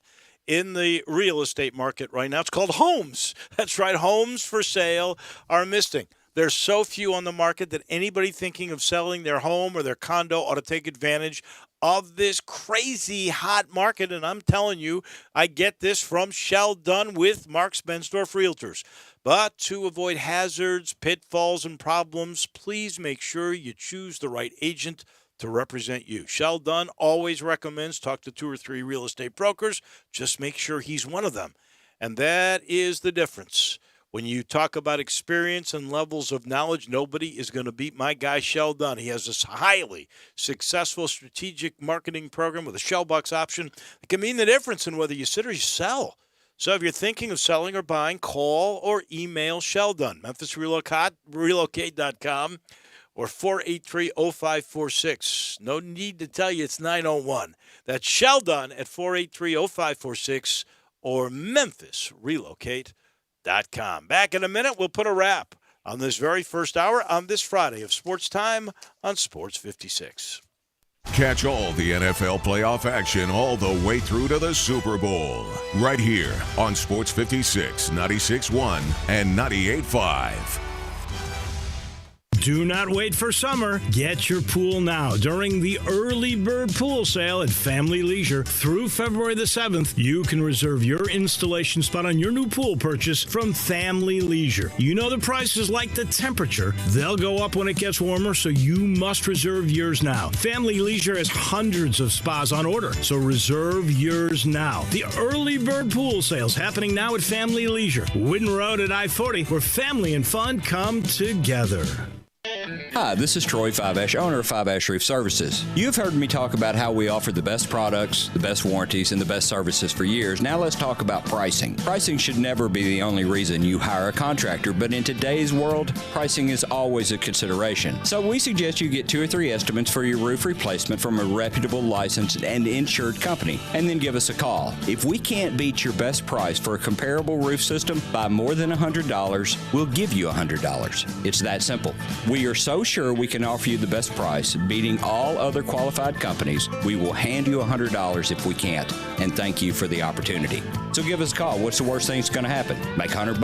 in the real estate market right now. It's called homes. That's right. Homes for sale are missing. There's so few on the market that anybody thinking of selling their home or their condo ought to take advantage of this crazy hot market. And I'm telling you, I get this from Sheldon with Marks Bensdorf Realtors. But to avoid hazards, pitfalls, and problems, please make sure you choose the right agent to represent you. Sheldon always recommends talk to 2 or 3 real estate brokers. Just make sure he's one of them. And that is the difference. When you talk about experience and levels of knowledge, nobody is going to beat my guy, Sheldon. He has this highly successful strategic marketing program with a Shellbox option. It can mean the difference in whether you sit or you sell. So if you're thinking of selling or buying, call or email Sheldon, MemphisRelocate.com or 483-0546. No need to tell you it's 901. That's Sheldon at 483-0546 or MemphisRelocate.com. Back in a minute, we'll put a wrap on this very first hour on this Friday of Sports Time on Sports 56. Catch all the NFL playoff action all the way through to the Super Bowl right here on Sports 56, 96.1, and 98.5. Do not wait for summer. Get your pool now during the early bird pool sale at Family Leisure through February the 7th. You can reserve your installation spot on your new pool purchase from Family Leisure. You know the prices like the temperature. They'll go up when it gets warmer, so you must reserve yours now. Family Leisure has hundreds of spas on order, so reserve yours now. The early bird pool sales happening now at Family Leisure, Whidden Road at I-40, where family and fun come together. Hi, this is Troy Fiveash, owner of Fiveash Roof Services. You've heard me talk about how we offer the best products, the best warranties, and the best services for years. Now let's talk about pricing. Pricing should never be the only reason you hire a contractor, but in today's world, pricing is always a consideration. So we suggest you get 2 or 3 estimates for your roof replacement from a reputable, licensed, and insured company, and then give us a call. If we can't beat your best price for a comparable roof system by more than $100, we'll give you $100. It's that simple. We are so sure we can offer you the best price, beating all other qualified companies. We will hand you $100 if we can't, and thank you for the opportunity. So give us a call. What's the worst thing that's going to happen? Make $100?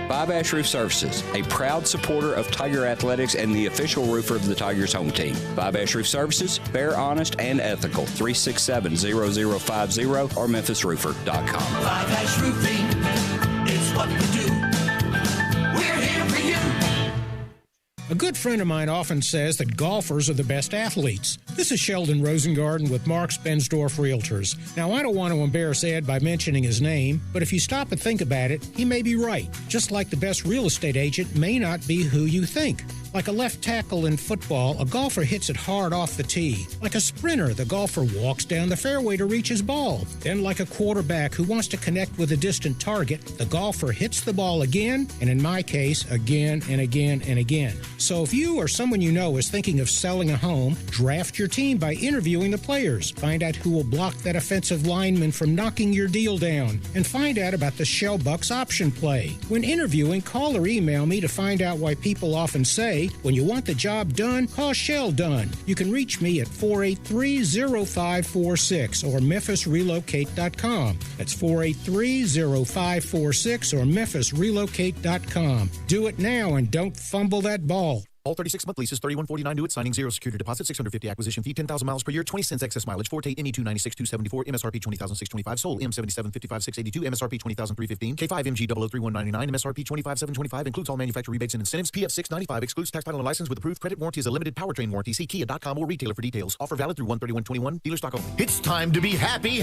Fiveash Roof Services, a proud supporter of Tiger Athletics and the official roofer of the Tigers home team. Fiveash Roof Services, fair, honest, and ethical. 367-0050 or memphisroofer.com. Fiveash Roofing is what we do. We're here for you. A good friend of mine often says that golfers are the best athletes. This is Sheldon Rosengarten with Marks Bensdorf Realtors. Now, I don't want to embarrass Ed by mentioning his name, but if you stop and think about it, he may be right. Just like the best real estate agent may not be who you think. Like a left tackle in football, a golfer hits it hard off the tee. Like a sprinter, the golfer walks down the fairway to reach his ball. Then like a quarterback who wants to connect with a distant target, the golfer hits the ball again, and in my case, again and again and again. So if you or someone you know is thinking of selling a home, draft your team by interviewing the players. Find out who will block that offensive lineman from knocking your deal down, and find out about the Shellbucks option play. When interviewing, call or email me to find out why people often say, when you want the job done, call Shell Done. You can reach me at 483-0546 or memphisrelocate.com. That's 483-0546 or memphisrelocate.com. Do it now and don't fumble that ball. All 36-month leases, $31.49 due at signing, 0 security deposit, $650 acquisition fee, 10,000 miles per year, 20 cents excess mileage, Forte NE296-274, MSRP $20,625, sold M77-55-682, MSRP $20,315, K5 MG 003199, MSRP $25,725, includes all manufacturer rebates and incentives, PF $695, excludes tax title and license with approved credit, warranty is a limited powertrain warranty. See Kia.com or retailer for details. Offer valid through 1/31/21, dealer stock only. It's time to be happy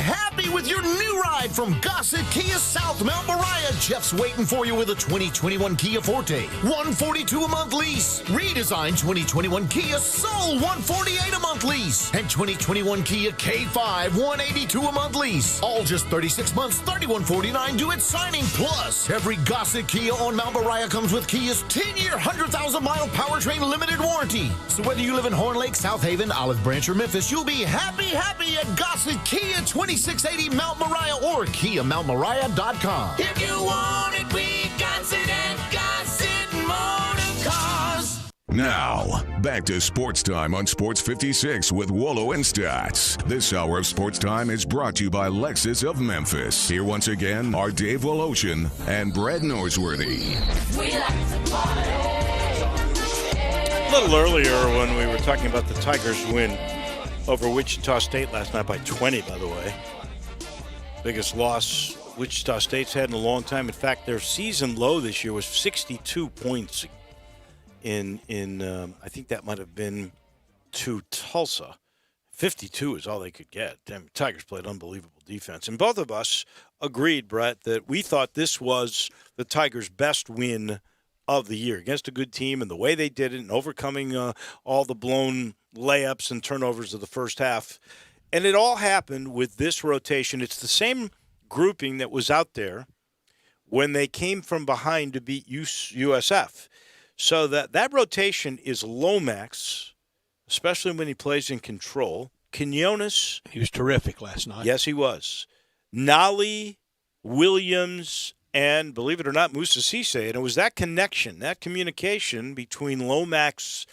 with your new ride from Gossett Kia South Mount Moriah. Jeff's waiting for you with a 2021 Kia Forte, $142 a month lease. Redesigned 2021 Kia Soul, $148 a month lease. And 2021 Kia K5, $182 a month lease. All just 36 months, $31.49 due at signing. Plus, every Gossett Kia on Mount Moriah comes with Kia's 10-year, 100,000-mile powertrain limited warranty. So whether you live in Horn Lake, South Haven, Olive Branch, or Memphis, you'll be happy at Gossett Kia, 2680 Mount Moriah or KiaMountMoriah.com. If you want it, we got it at Gossett Motor Cars. Now, back to Sports Time on Sports 56 with Wolo and Stats. This hour of Sports Time is brought to you by Lexus of Memphis. Here once again are Dave Woloshin and Brad Norsworthy. We like to party. A little earlier when we were talking about the Tigers' win over Wichita State last night by 20, by the way. Biggest loss Wichita State's had in a long time. In fact, their season low this year was 62 points in I think that might have been to Tulsa. 52 is all they could get. Damn, Tigers played unbelievable defense. And both of us agreed, Brett, that we thought this was the Tigers' best win of the year against a good team, and the way they did it and overcoming all the blown layups and turnovers of the first half. And it all happened with this rotation. It's the same grouping that was out there when they came from behind to beat USF. So that rotation is Lomax, especially when he plays in control. Quinones. He was terrific last night. Yes, he was. Nolly, Williams, and believe it or not, Musa Cisse. And it was that connection, that communication between Lomax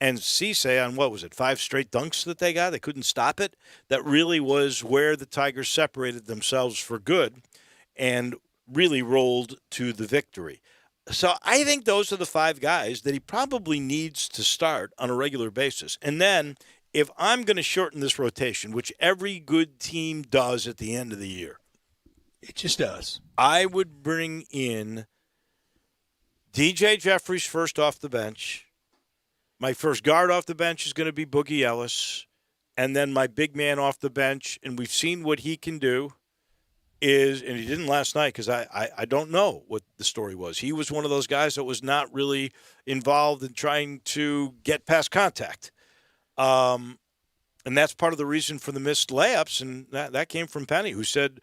and Cisse on, 5 straight dunks that they got? They couldn't stop it. That really was where the Tigers separated themselves for good and really rolled to the victory. So I think those are the 5 guys that he probably needs to start on a regular basis. And then if I'm going to shorten this rotation, which every good team does at the end of the year. It just does. I would bring in DJ Jeffries first off the bench. My first guard off the bench is going to be Boogie Ellis. And then my big man off the bench, and we've seen what he can do, and he didn't last night because I don't know what the story was. He was one of those guys that was not really involved in trying to get past contact. And that's part of the reason for the missed layups, and that came from Penny, who said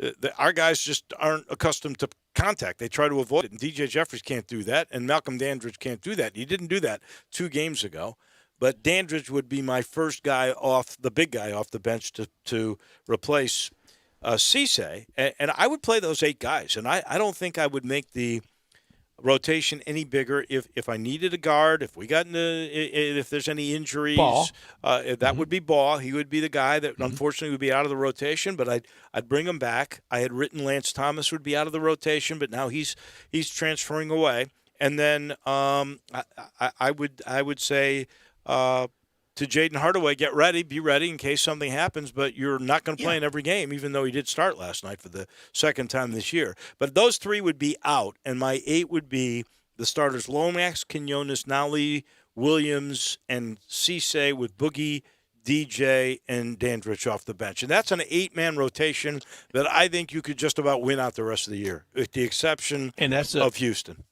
that our guys just aren't accustomed to contact. They try to avoid it, and DJ Jeffries can't do that, and Malcolm Dandridge can't do that. He didn't do that 2 games ago. But Dandridge would be my first guy the big guy off the bench to replace Cisse, and I would play those 8 guys, and I don't think I would make the rotation any bigger if I needed a guard, if there's any injuries. That would be Baugh. He would be the guy that unfortunately would be out of the rotation, but I'd bring him back. I had written Lance Thomas would be out of the rotation, but now he's transferring away. And then I would say to Jaden Hardaway, be ready in case something happens, but you're not going to play in every game, even though he did start last night for the second time this year. But those 3 would be out, and my 8 would be the starters Lomax, Quinones, Nolly, Williams, and Cisse with Boogie, DJ, and Dandridge off the bench. And that's an 8-man rotation that I think you could just about win out the rest of the year, with the exception of Houston.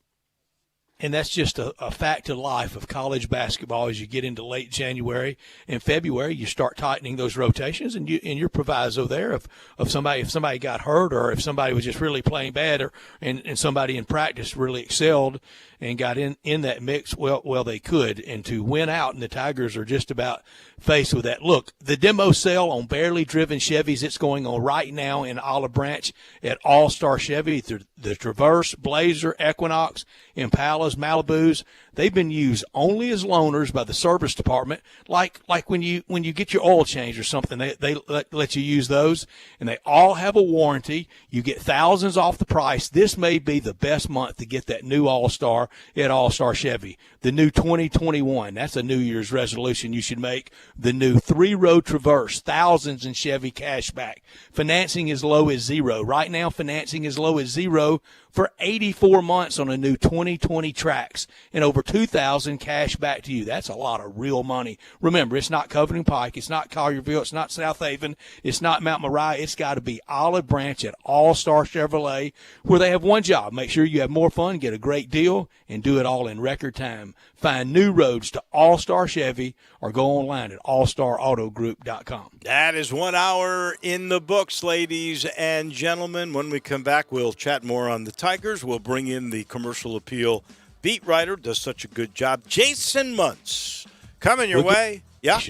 that's just a fact of life of college basketball. As you get into late January and February, you start tightening those rotations, and your proviso there if somebody got hurt, or if somebody was just really playing bad, and somebody in practice really excelled and got in that mix, well they could. And to win out, and the Tigers are just about faced with that. Look, the demo sale on barely driven Chevys, it's going on right now in Olive Branch at All-Star Chevy. The Traverse, Blazer, Equinox, Impalas, Malibus, they've been used only as loaners by the service department, like when you get your oil change or something, they let you use those, and they all have a warranty. You get thousands off the price. This may be the best month to get that new All-Star at All-Star Chevy. The new 2021, that's a New Year's resolution you should make. The new 3-row Traverse, thousands in Chevy cash back. Financing as low as $0. Right now, financing as low as $0 for 84 months on a new 2020 Trax, and over $2,000 cash back to you. That's a lot of real money. Remember, it's not Covington Pike, it's not Collierville, it's not South Haven, it's not Mount Moriah. It's got to be Olive Branch at All-Star Chevrolet, where they have one job: make sure you have more fun, get a great deal, and do it all in record time. Find new roads to All-Star Chevy, or go online at allstarautogroup.com. That is 1 hour in the books, ladies and gentlemen. When we come back, we'll chat more on the Tigers. We'll bring in the commercial appeal beat writer, does such a good job, Jason Muntz, coming your way. Yeah?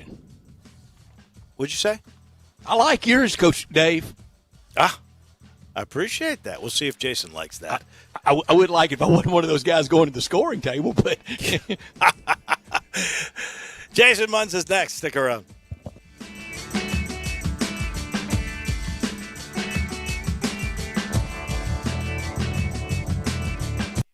What'd you say? I like yours, Coach Dave. I appreciate that. We'll see if Jason likes that. I would like it if I wasn't one of those guys going to the scoring table, but Jason Muntz is next. Stick around.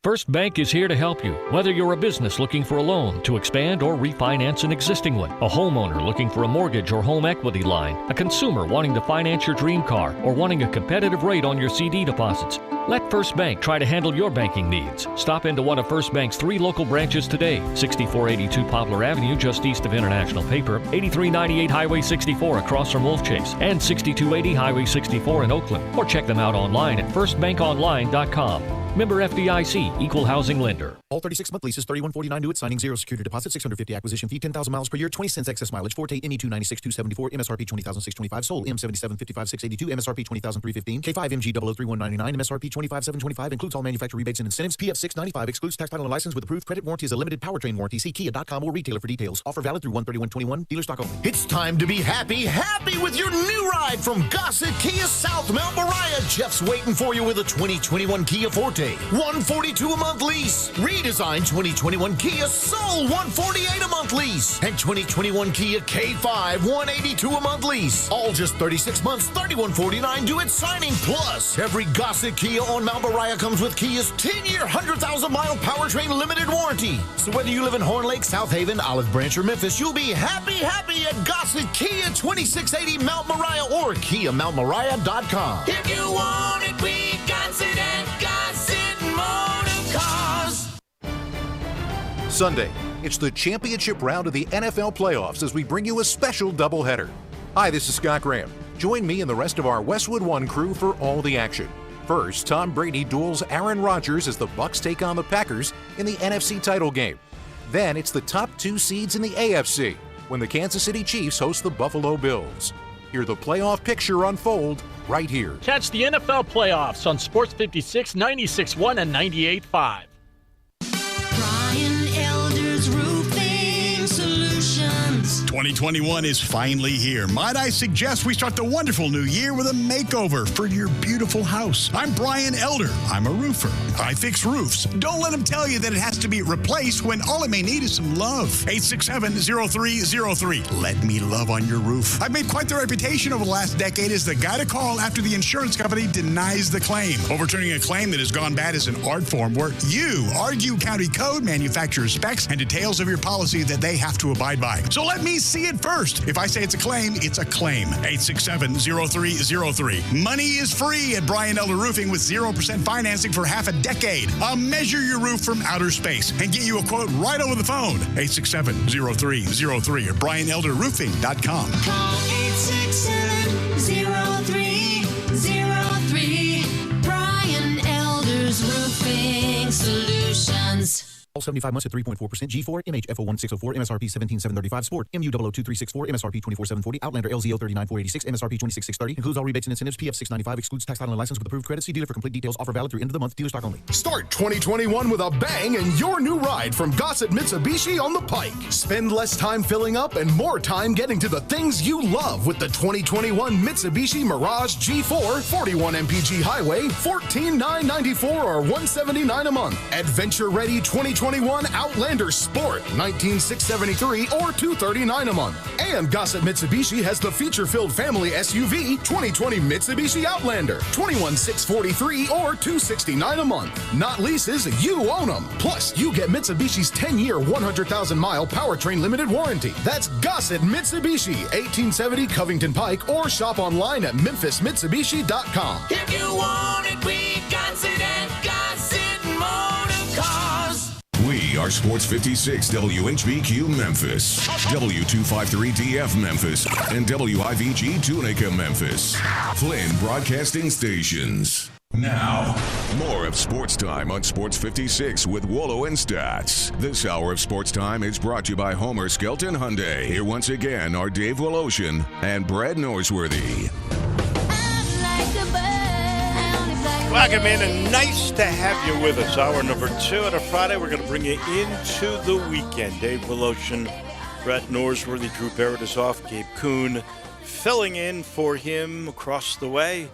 First Bank is here to help you. Whether you're a business looking for a loan to expand or refinance an existing one, a homeowner looking for a mortgage or home equity line, a consumer wanting to finance your dream car, or wanting a competitive rate on your CD deposits, let First Bank try to handle your banking needs. Stop into one of First Bank's 3 local branches today: 6482 Poplar Avenue, just east of International Paper, 8398 Highway 64 across from Wolf Chase, and 6280 Highway 64 in Oakland. Or check them out online at firstbankonline.com. Member FDIC, Equal Housing Lender. All 36-month leases, $31.49 due at signing, 0 security deposit, $650 acquisition fee, 10,000 miles per year, 20 cents excess mileage, Forte ME296-274, MSRP 20,625, sold M77-55-682, MSRP 20,315, K5 MG 003-199, MSRP 25,725, includes all manufacturer rebates and incentives, PF 695, excludes tax title and license with approved credit, warranty is a limited powertrain warranty. See Kia.com or retailer for details. Offer valid through 1/31/21, dealer stock only. It's time to be happy with your new ride from Gossett Kia South Mount Moriah. Jeff's waiting for you with a 2021 Kia Forte, $142 a month lease. Redesigned 2021 Kia Soul, $148 a month lease. And 2021 Kia K5, $182 a month lease. All just 36 months, $31.49 due at signing. Plus, every Gossett Kia on Mount Moriah comes with Kia's 10-year, 100,000-mile powertrain limited warranty. So whether you live in Horn Lake, South Haven, Olive Branch, or Memphis, you'll be happy at Gossett Kia, 2680 Mount Moriah, or KiaMountMoriah.com. If you want it, we got it at Gossett Motor Cars. Sunday, it's the championship round of the NFL playoffs as we bring you a special doubleheader. Hi, this is Scott Graham. Join me and the rest of our Westwood One crew for all the action. First, Tom Brady duels Aaron Rodgers as the Bucs take on the Packers in the NFC title game. Then it's the top 2 seeds in the AFC when the Kansas City Chiefs host the Buffalo Bills. Hear the playoff picture unfold right here. Catch the NFL playoffs on Sports 56, 96.1, and 98.5. Brian Elder's Roofing Solutions. 2021 is finally here. Might I suggest we start the wonderful new year with a makeover for your beautiful house. I'm Brian Elder. I'm a roofer. I fix roofs. Don't let them tell you that it has to be replaced when all it may need is some love. 867-0303. Let me love on your roof. I've made quite the reputation over the last decade as the guy to call after the insurance company denies the claim. Overturning a claim that has gone bad is an art form where you argue county code, manufacturer specs, and details of your policy that they have to abide by. So let me see it first. If I say it's a claim, it's a claim. 867-0303. Money is free at Brian Elder Roofing with 0% financing for half a decade. I'll measure your roof from outer space and get you a quote right over the phone. 867-0303 or BrianElderRoofing.com. Call 867-0303. Brian Elder's Roofing Solutions. All 75 months at 3.4%. G4, MHFO1604, MSRP 17735. Sport, MU002364, MSRP 24740. Outlander LZO 39486, MSRP 26630. Includes all rebates and incentives. PF 695. Excludes tax, title, and license with approved credit. See dealer for complete details. Offer valid through end of the month. Dealer stock only. Start 2021 with a bang and your new ride from Gossett Mitsubishi on the Pike. Spend less time filling up and more time getting to the things you love with the 2021 Mitsubishi Mirage G4, 41 mpg highway, $14,994 or $179 a month. Adventure-ready 2021 Outlander Sport, $19,673 or $239 a month. And Gossett Mitsubishi has the feature-filled family SUV 2020 Mitsubishi Outlander, $21,643 or $269 a month. Not leases, you own them. Plus, you get Mitsubishi's 10-year, 100,000-mile powertrain limited warranty. That's Gossett Mitsubishi, 1870 Covington Pike, or shop online at memphismitsubishi.com. If you want it, we got it at Gossett Motor Cars. We are Sports 56 WHBQ Memphis, W253DF Memphis, and WIVG Tunica Memphis. Flynn Broadcasting Stations. Now, more of Sports Time on Sports 56 with Wolo and Stats. This hour of Sports Time is brought to you by Homer Skelton Hyundai. Here once again are Dave Woloshin and Brad Norsworthy. Welcome in, and nice to have you with us. Hour number 2 on a Friday. We're going to bring you into the weekend. Dave Woloshin, Brett Norsworthy, Drew Barrett is off, Gabe Kuhn filling in for him across the way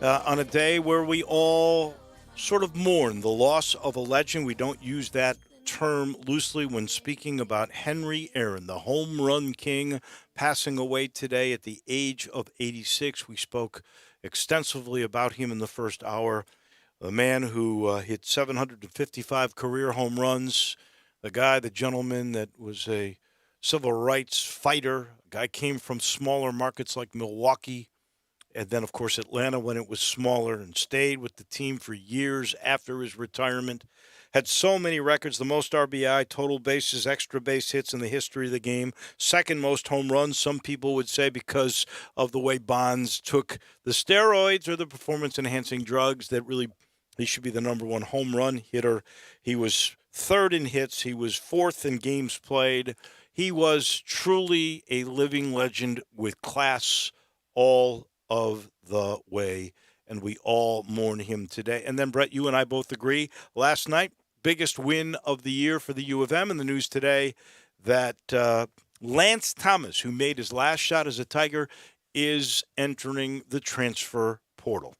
on a day where we all sort of mourn the loss of a legend. We don't use that term loosely when speaking about Henry Aaron, the home run king, passing away today at the age of 86. We spoke extensively about him in the first hour. The man who hit 755 career home runs, the gentleman that was a civil rights fighter. A guy came from smaller markets like Milwaukee, and then, of course, Atlanta when it was smaller, and stayed with the team for years after his retirement. Had so many records, the most RBI, total bases, extra base hits in the history of the game. Second most home runs, some people would say, because of the way Bonds took the steroids or the performance-enhancing drugs, that really he should be the number one home run hitter. He was third in hits. He was fourth in games played. He was truly a living legend with class all of the way, and we all mourn him today. And then, Brett, you and I both agree, last night, biggest win of the year for the U of M. In the news today that Lance Thomas, who made his last shot as a Tiger, is entering the transfer portal.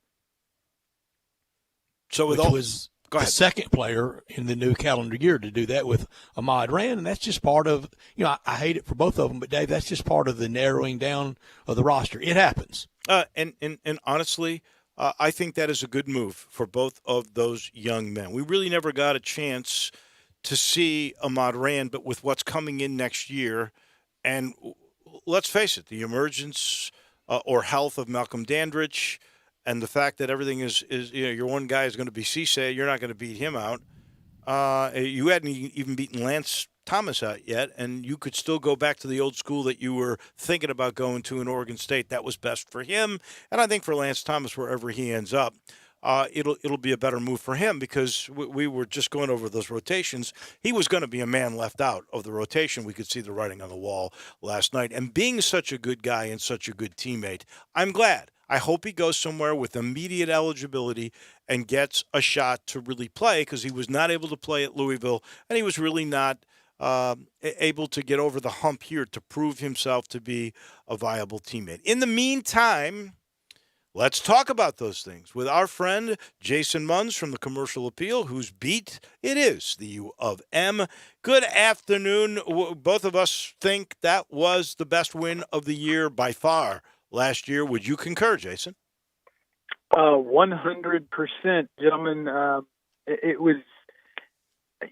So with all, was the second player in the new calendar year to do that with Ahmad Rand, and that's just part of, I hate it for both of them, but Dave, that's just part of the narrowing down of the roster. It happens. And honestly, I think that is a good move for both of those young men. We really never got a chance to see Ahmad Rand, but with what's coming in next year, and let's face it, the emergence or health of Malcolm Dandridge, and the fact that everything is your one guy is going to be Cisse, you're not going to beat him out. You hadn't even beaten Lance Thomas out yet, and you could still go back to the old school that you were thinking about going to in Oregon State. That was best for him, and I think for Lance Thomas, wherever he ends up, it'll be a better move for him, because we were just going over those rotations. He was going to be a man left out of the rotation. We could see the writing on the wall last night. And being such a good guy and such a good teammate, I'm glad. I hope he goes somewhere with immediate eligibility and gets a shot to really play, because he was not able to play at Louisville, and he was really not able to get over the hump here to prove himself to be a viable teammate. In the meantime, let's talk about those things with our friend Jason Munz from the Commercial Appeal, whose beat it is the U of M. Good afternoon. Both of us think that was the best win of the year by far last year. Would you concur, Jason? 100%, gentlemen. It was.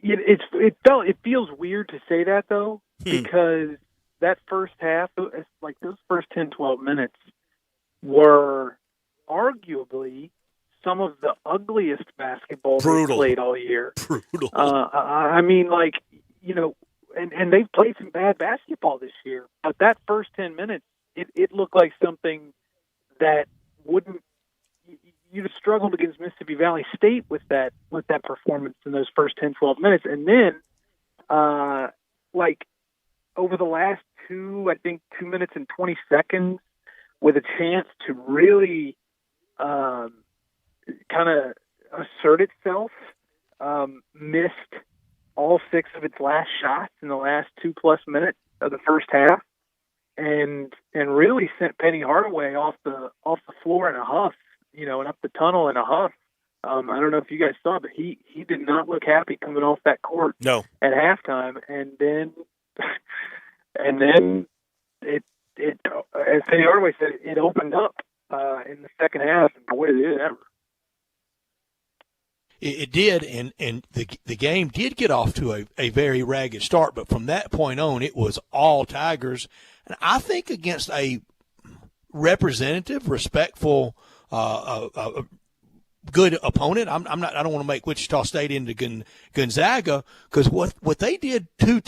It feels weird to say that, though, because that first half, like those first 10, 12 minutes, were arguably some of the ugliest basketball they've played all year. Brutal. I mean, and they've played some bad basketball this year, but that first 10 minutes, it looked like something that you'd struggled against Mississippi Valley State with that performance in those first 10, 12 minutes. And then, over the last 2 minutes and 20 seconds, with a chance to really kind of assert itself, missed all 6 of its last shots in the last 2+ minutes of the first half, and really sent Penny Hardaway off the floor in a huff, and up the tunnel in a huff. I don't know if you guys saw, but he did not look happy coming off that court. No. At halftime, and then it as Penny Hardaway said, it opened up in the second half, and boy, did it ever. It did, and the game did get off to a very ragged start, but from that point on, it was all Tigers. And I think against a representative, respectful, good opponent. I don't want to make Wichita State into Gonzaga, because what they did 2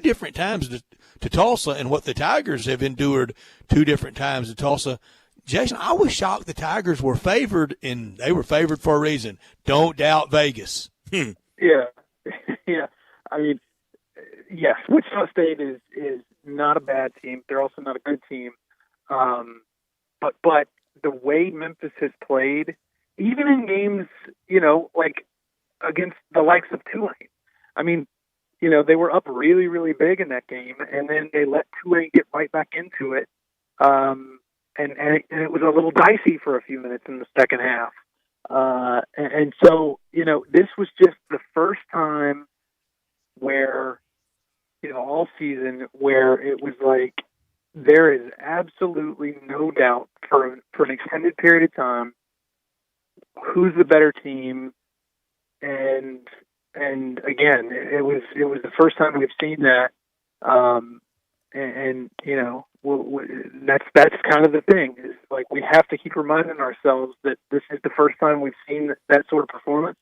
different times to Tulsa, and what the Tigers have endured 2 different times to Tulsa. Jason, I was shocked the Tigers were favored, and they were favored for a reason. Don't doubt Vegas. Yeah. Yeah. I mean, yes, Wichita State is not a bad team. They're also not a good team. But the way Memphis has played, even in games, like against the likes of Tulane, I mean, they were up really, really big in that game, and then they let Tulane get right back into it. And it was a little dicey for a few minutes in the second half. And so, this was just the first time where, all season, where it was like, there is absolutely no doubt for an extended period of time who's the better team. And again, it was the first time we've seen that. That's kind of the thing, is like, we have to keep reminding ourselves that this is the first time we've seen that sort of performance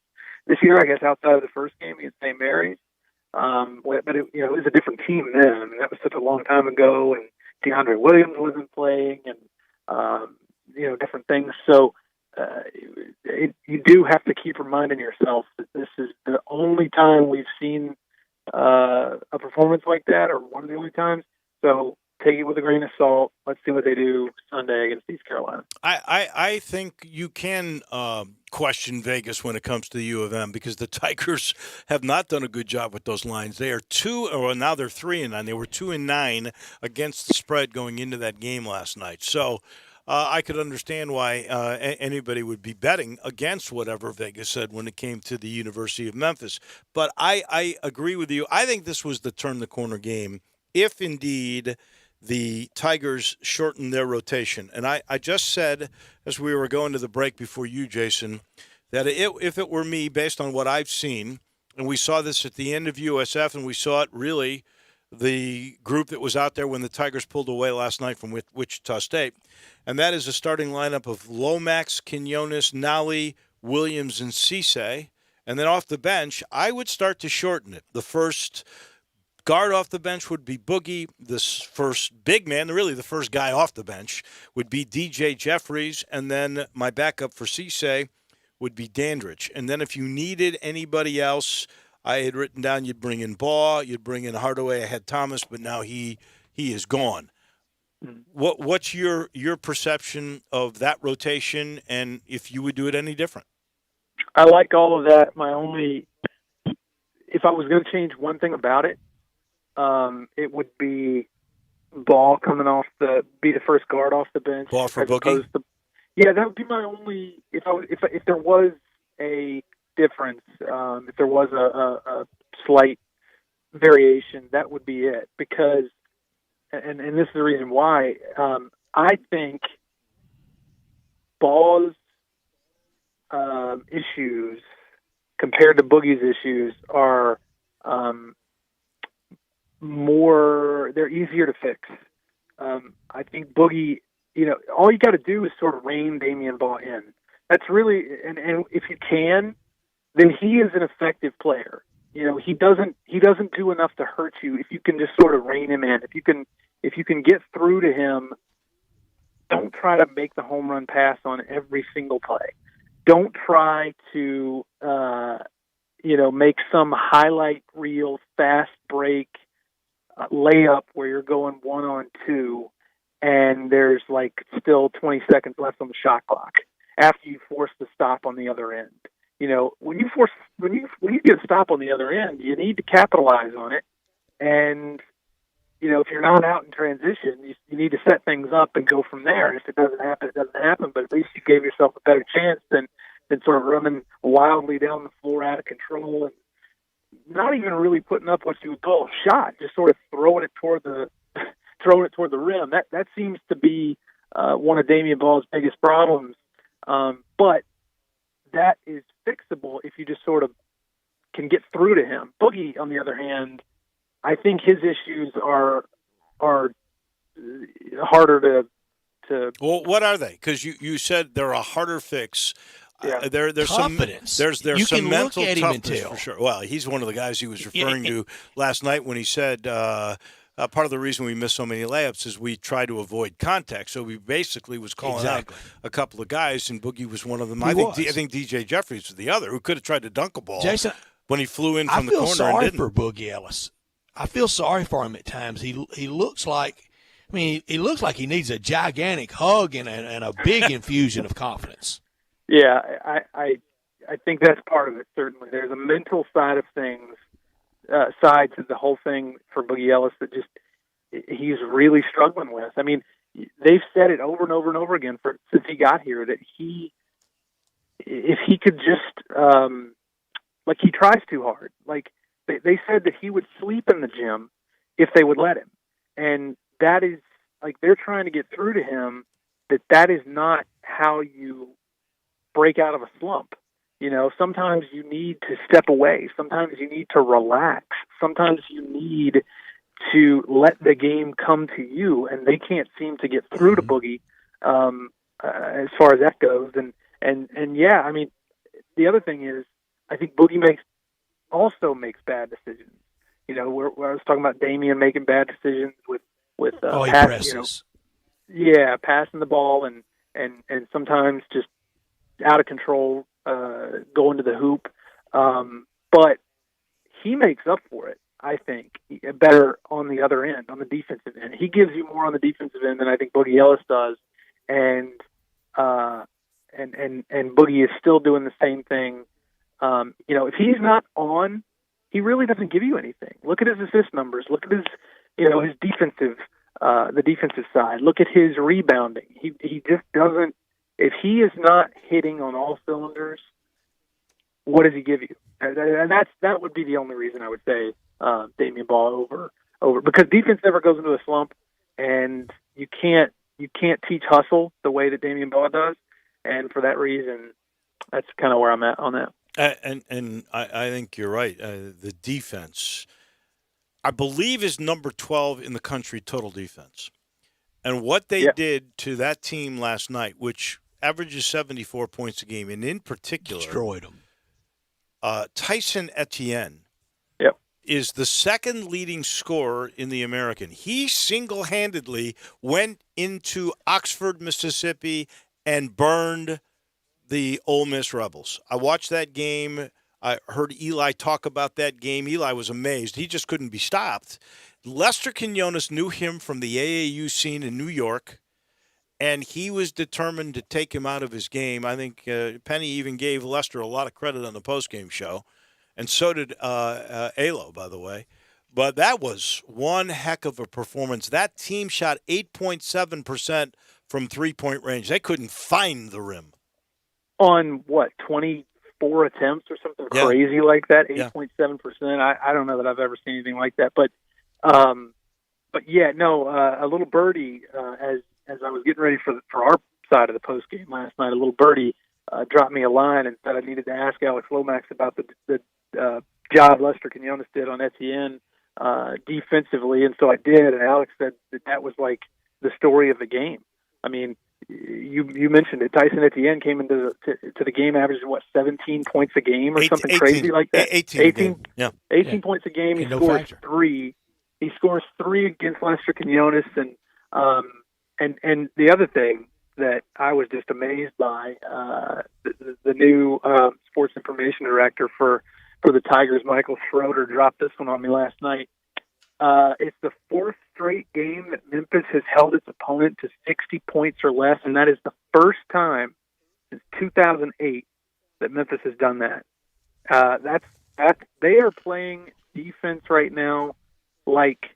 this year, I guess, outside of the first game against St. Mary's. But it was a different team then. I mean, that was such a long time ago, and DeAndre Williams wasn't playing, and different things. So you do have to keep reminding yourself that this is the only time we've seen a performance like that, or one of the only times. So take it with a grain of salt. Let's see what they do Sunday against East Carolina. I think you can question Vegas when it comes to the U of M, because the Tigers have not done a good job with those lines. They are 2, now they're 3-9. They were 2-9 against the spread going into that game last night. So I could understand why anybody would be betting against whatever Vegas said when it came to the University of Memphis. But I agree with you. I think this was the turn-the-corner game, if indeed the Tigers shorten their rotation. And I just said, as we were going to the break before you, Jason, that if it were me, based on what I've seen, and we saw this at the end of USF, and we saw it really, the group that was out there when the Tigers pulled away last night from Wichita State, and that is a starting lineup of Lomax, Quinones, Nally, Williams, and Cisse. And then off the bench, I would start to shorten it. The first guard off the bench would be Boogie. This first big man, really the first guy off the bench, would be DJ Jeffries. And then my backup for Cisse would be Dandridge. And then if you needed anybody else, I had written down you'd bring in Baugh, you'd bring in Hardaway. I had Thomas, but now he is gone. What's your perception of that rotation, and if you would do it any different? I like all of that. If I was going to change one thing about it, it would be Baugh coming be the first guard off the bench. Baugh for Boogie? Yeah, that would be my only. If there was a difference, if there was a slight variation, that would be it. Because, and this is the reason why, I think Baugh's issues compared to Boogie's issues are they're easier to fix. I think Boogie, all you got to do is sort of rein Damian Baugh in. That's really, and if you can, then he is an effective player. He doesn't do enough to hurt you if you can just sort of rein him in. If you can get through to him, don't try to make the home run pass on every single play. don't try to, make some highlight reel, fast break layup where you're going 1-on-2 and there's like still 20 seconds left on the shot clock after you force the stop on the other end. When you get a stop on the other end, you need to capitalize on it. And, if you're not out in transition, you need to set things up and go from there. If it doesn't happen, it doesn't happen. But at least you gave yourself a better chance than sort of running wildly down the floor out of control and not even really putting up what you would call a shot, just sort of throwing it toward the rim. That seems to be one of Damian Ball's biggest problems. But that is fixable if you just sort of can get through to him. Boogie, on the other hand, I think his issues are harder to. Well, what are they? Because you said they're a harder fix. Yeah. There's confidence. There's you some can mental look at him and toughness tell. for sure. Well, he's one of the guys he was referring to last night when he said part of the reason we miss so many layups is we try to avoid contact. So we basically was calling out a couple of guys, and Boogie was one of them. I think DJ Jeffries was the other who could have tried to dunk a ball. Jason, when he flew in from the corner and didn't. I feel sorry for Boogie Ellis. I feel sorry for him at times. He looks like, he looks like he needs a gigantic hug and a big infusion of confidence. Yeah, I think that's part of it, certainly. There's a mental side of things, side to the whole thing for Boogie Ellis that just he's really struggling with. I mean, they've said it over and over and over again since he got here that if he could just, he tries too hard. Like, they said that he would sleep in the gym if they would let him. And that is, they're trying to get through to him that is not how you break out of a slump. Sometimes you need to step away. Sometimes you need to relax. Sometimes you need to let the game come to you, and they can't seem to get through to Boogie as far as that goes. And yeah, I mean, the other thing is, I think Boogie also makes bad decisions. Where I was talking about Damian making bad decisions with presses. Passing the ball and sometimes just out of control, going to the hoop. But he makes up for it, I think, better on the other end, on the defensive end. He gives you more on the defensive end than I think Boogie Ellis does. And Boogie is still doing the same thing. If he's not on, he really doesn't give you anything. Look at his assist numbers. Look at his defensive, the defensive side. Look at his rebounding. He just doesn't. If he is not hitting on all cylinders, what does he give you? And that would be the only reason I would say Damian Ball over because defense never goes into a slump, and you can't teach hustle the way that Damian Ball does, and for that reason, that's kind of where I'm at on that. And I think you're right. The defense, I believe, is number 12 in the country total defense. And what they did to that team last night, which averages 74 points a game, and in particular, destroyed them. Tyson Etienne is the second leading scorer in the American. He single-handedly went into Oxford, Mississippi, and burned the Ole Miss Rebels. I watched that game. I heard Eli talk about that game. Eli was amazed. He just couldn't be stopped. Lester Quinones knew him from the AAU scene in New York, and he was determined to take him out of his game. I think Penny even gave Lester a lot of credit on the postgame show, and so did Alo, by the way. But that was one heck of a performance. That team shot 8.7% from three-point range. They couldn't find the rim. On what, 24 attempts or something crazy like that, 8.7%. I don't know that I've ever seen anything like that. But yeah, no, a little birdie, as I was getting ready for our side of the post game last night, a little birdie dropped me a line and said I needed to ask Alex Lomax about the job Lester Quinones did on Etienne defensively, and so I did. And Alex said that was like the story of the game. I mean, you mentioned it. Tyson Etienne came into the game averaging 17 points a game or something 18, crazy like that. 18 points a game. He scores 3. He scores 3 against Lester Quinones, and the other thing that I was just amazed by. The new sports information director for the Tigers, Michael Schroeder, dropped this one on me last night. It's the fourth straight game that Memphis has held its opponent to 60 points or less, and that is the first time since 2008 that Memphis has done that. They are playing defense right now like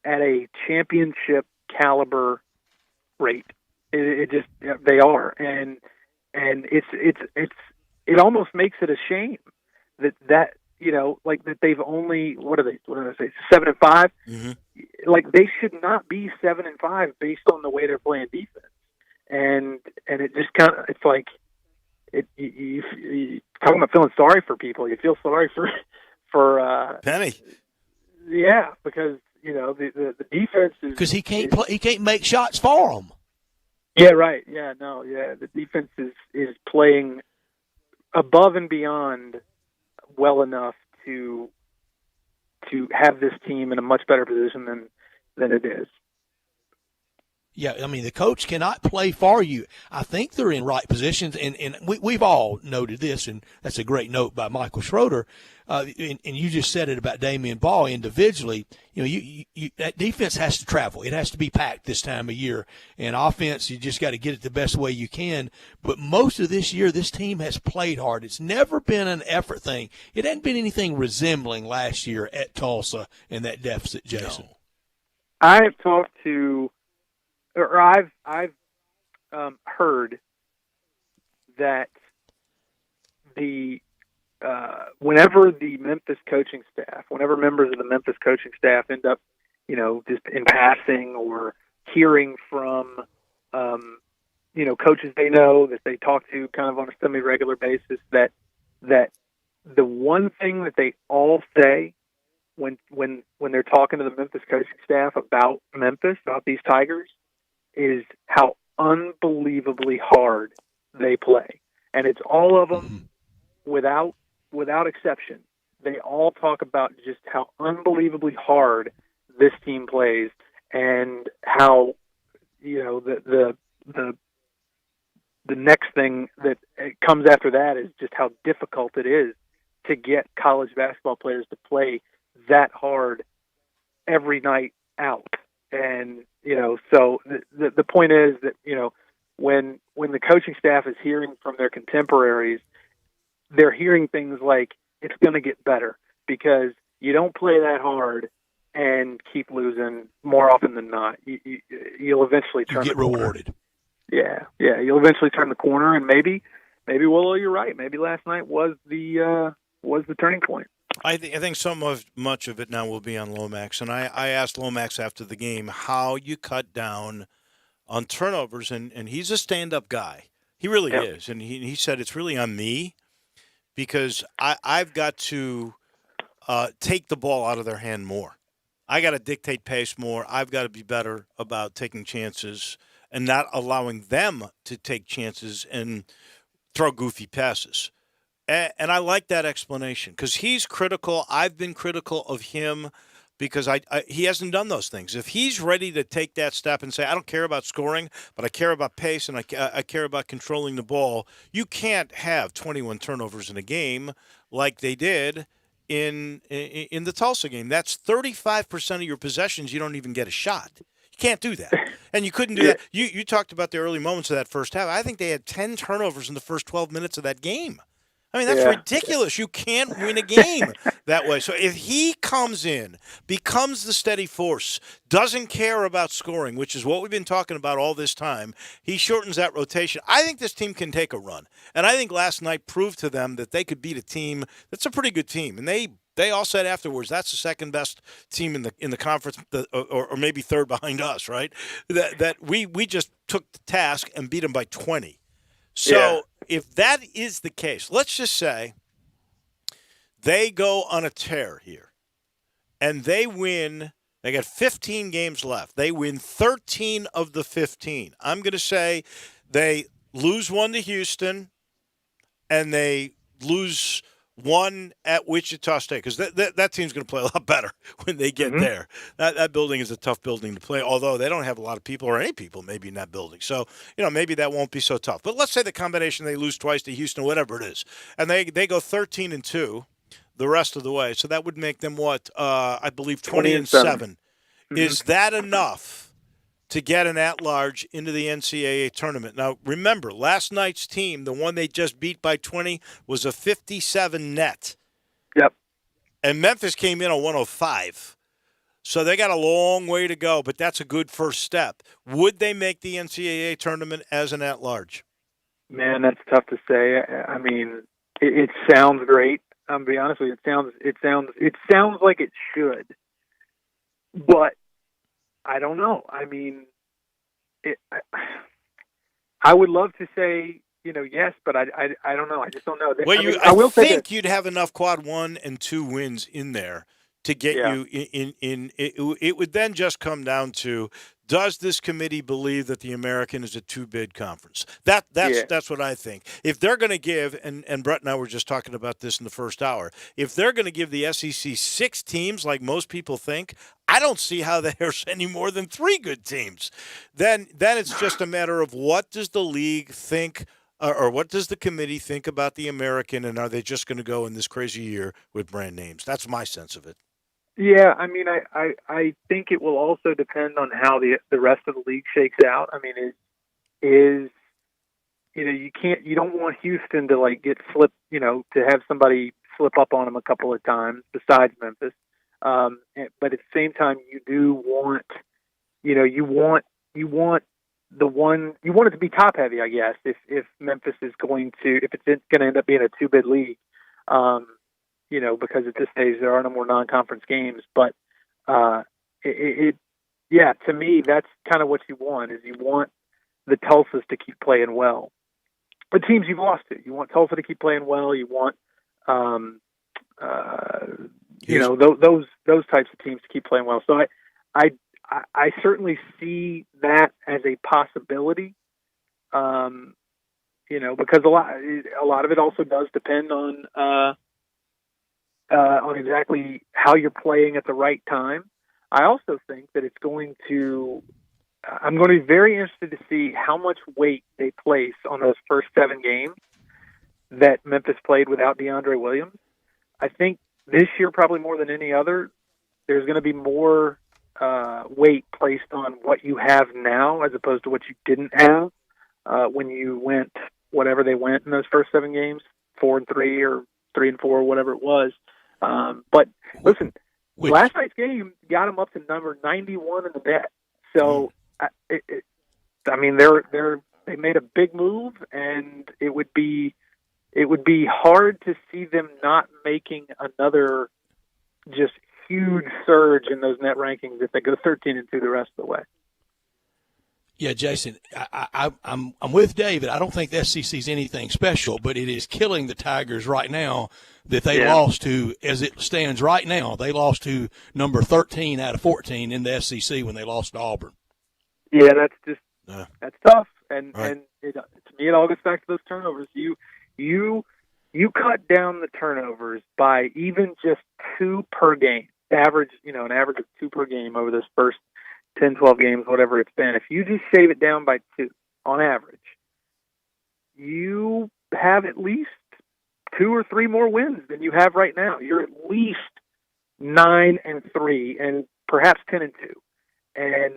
at a championship caliber rate. They are, and it almost makes it a shame that like that they've only what did I say 7-5? Mm-hmm. Like they should not be 7-5 based on the way they're playing defense, and it just kind of it's like you talking about feeling sorry for people. You feel sorry for Penny. Yeah, because the defense is because he can't make shots for them. Yeah, right. Yeah, no, yeah. The defense is playing above and beyond well enough to have this team in a much better position than it is. Yeah, I mean, the coach cannot play for you. I think they're in right positions, and we've all noted this, and that's a great note by Michael Schroeder. And you just said it about Damian Ball individually. You that defense has to travel. It has to be packed this time of year. And offense, you just got to get it the best way you can. But most of this year, this team has played hard. It's never been an effort thing. It hadn't been anything resembling last year at Tulsa in that deficit, Jason. No. I have talked to, or I've heard that whenever the Memphis coaching staff, whenever members of the Memphis coaching staff end up, just in passing or hearing from, coaches they know that they talk to kind of on a semi-regular basis, that the one thing that they all say when they're talking to the Memphis coaching staff about Memphis, about these Tigers, is how unbelievably hard they play. And it's all of them without exception. They all talk about just how unbelievably hard this team plays and how, the next thing that comes after that is just how difficult it is to get college basketball players to play that hard every night out. And, so the point is that, when the coaching staff is hearing from their contemporaries, they're hearing things like it's going to get better because you don't play that hard and keep losing more often than not. You'll eventually turn get the corner. rewarded. Yeah, you'll eventually turn the corner, and maybe Willow, you're right. Maybe last night was the turning point. I think so much of it now will be on Lomax, and I asked Lomax after the game how you cut down on turnovers, and he's a stand-up guy. He really is, and he said it's really on me because I've got to take the ball out of their hand more. I got to dictate pace more. I've got to be better about taking chances and not allowing them to take chances and throw goofy passes. And I like that explanation because he's critical. I've been critical of him because he hasn't done those things. If he's ready to take that step and say, I don't care about scoring, but I care about pace and I care about controlling the ball, you can't have 21 turnovers in a game like they did in the Tulsa game. That's 35% of your possessions. You don't even get a shot. You can't do that. And you couldn't do that. You talked about the early moments of that first half. I think they had 10 turnovers in the first 12 minutes of that game. I mean, that's ridiculous. You can't win a game that way. So if he comes in, becomes the steady force, doesn't care about scoring, which is what we've been talking about all this time, he shortens that rotation. I think this team can take a run. And I think last night proved to them that they could beat a team that's a pretty good team. And they all said afterwards, that's the second best team in the conference, or maybe third behind us, right? That we just took the task and beat them by 20. So if that is the case, let's just say they go on a tear here and they win. They got 15 games left. They win 13 of the 15. I'm going to say they lose one to Houston and they lose one at Wichita State, because that team's going to play a lot better when they get there. That building is a tough building to play, although they don't have a lot of people or any people maybe in that building. So, maybe that won't be so tough. But let's say the combination, they lose twice to Houston, whatever it is, and they go 13-2 the rest of the way. So that would make them what? I believe 20-7. Is that enough to get an at-large into the NCAA tournament? Now, remember, last night's team, the one they just beat by 20, was a 57 net. Yep. And Memphis came in a 105. So they got a long way to go, but that's a good first step. Would they make the NCAA tournament as an at-large? Man, that's tough to say. I mean, it sounds great. I'm be honest with you. It sounds like it should, but I don't know. I mean, I would love to say, yes, but I don't know. I just don't know. Well, I think you'd have enough quad 1 and 2 wins in there to get you in. It would then just come down to, does this committee believe that the American is a two-bid conference? That's what I think. If they're going to give, and Brett and I were just talking about this in the first hour, if they're going to give the SEC 6 teams like most people think, I don't see how there's any more than 3 good teams. Then it's just a matter of, what does the league think, or what does the committee think about the American, and are they just going to go in this crazy year with brand names? That's my sense of it. Yeah, I mean, I think it will also depend on how the rest of the league shakes out. I mean, you don't want Houston to get slipped, to have somebody slip up on them a couple of times besides Memphis. But at the same time, you do want, you want it to be top heavy, I guess, if Memphis is going to, if it's going to end up being a 2-bid league. Because at this stage there are no more non-conference games. But to me, that's kind of what you want, is you want the Tulsas to keep playing well. The teams you've lost to. You want Tulsa to keep playing well. You want, those types of teams to keep playing well. So I certainly see that as a possibility. Because a lot of it also does depend on exactly how you're playing at the right time. I also think that I'm going to be very interested to see how much weight they place on those first 7 games that Memphis played without DeAndre Williams. I think this year, probably more than any other, there's going to be more weight placed on what you have now as opposed to what you didn't have when you went whatever they went in those first 7 games, 4-3 or 3-4, whatever it was. But listen, last night's game got them up to number 91 in the bet. So, they made a big move, and it would be hard to see them not making another just huge surge in those net rankings if they go 13-2 the rest of the way. Yeah, Jason, I'm with David. I don't think the SEC is anything special, but it is killing the Tigers right now that they lost to, as it stands right now, they lost to number 13 out of 14 in the SEC when they lost to Auburn. Yeah, that's tough. And to me, it all gets back to those turnovers. You cut down the turnovers by even just 2 per game, an average of 2 per game over this first 10, 12 games, whatever it's been. If you just shave it down by 2 on average, you have at least 2 or 3 more wins than you have right now. You're at least 9-3 and perhaps 10-2. And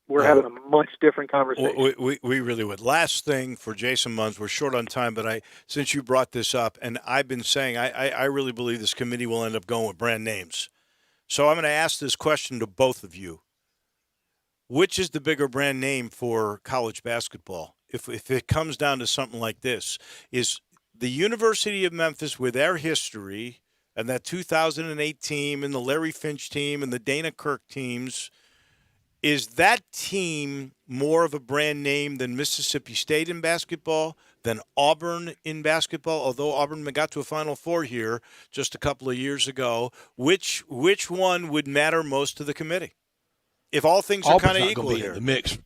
we're having a much different conversation. We really would. Last thing for Jason Munz, we're short on time, but since you brought this up, and I've been saying I really believe this committee will end up going with brand names. So I'm going to ask this question to both of you. Which is the bigger brand name for college basketball? If it comes down to something like this, is the University of Memphis, with their history and that 2008 team and the Larry Finch team and the Dana Kirk teams, is that team more of a brand name than Mississippi State in basketball, than Auburn in basketball? Although Auburn got to a Final Four here just a couple of years ago, which one would matter most to the committee? If all things are kind of equal here, the mix.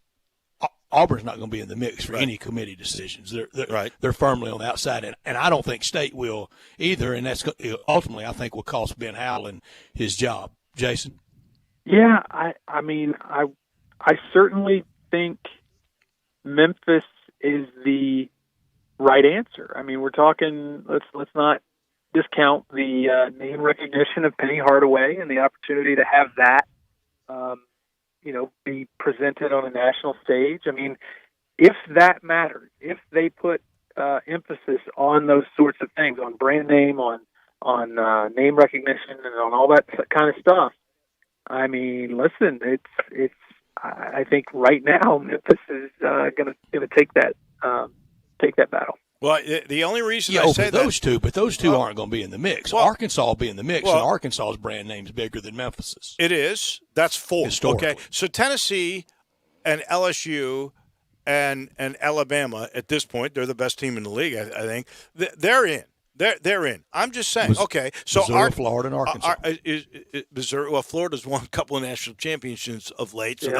Auburn's not going to be in the mix for any committee decisions. They're firmly on the outside, and I don't think State will either. And that's ultimately, I think, will cost Ben Howland his job. Jason? Yeah, I mean, I certainly think Memphis is the right answer. I mean, we're talking. Let's not discount the name recognition of Penny Hardaway and the opportunity to have that, be presented on a national stage. I mean, if that matters, if they put emphasis on those sorts of things, on brand name, on name recognition, and on all that kind of stuff. I mean, listen, it's. I think right now Memphis is going to take that battle. Well, the only reason I say those two aren't going to be in the mix. Well, Arkansas will be in the mix, and Arkansas's brand name's bigger than Memphis's. It is. That's 4. Okay, so Tennessee and LSU and Alabama at this point, they're the best team in the league. I think they're in. They're in. I'm just saying. Okay, so Missouri, Florida, and Arkansas. Missouri. Well, Florida's won a couple of national championships of late, so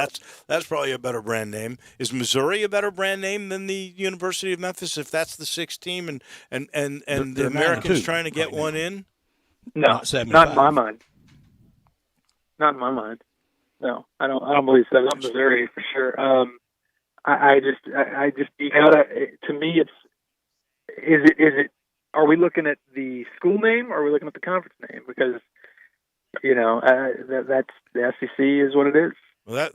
that's probably a better brand name. Is Missouri a better brand name than the University of Memphis? If that's the 6th team, and the Americans trying to get one in? No, not in my mind. Not in my mind. No, I don't believe so. Not Missouri for sure. I just you gotta. To me, is it. Are we looking at the school name or are we looking at the conference name? Because, that's the SEC is what it is. Well,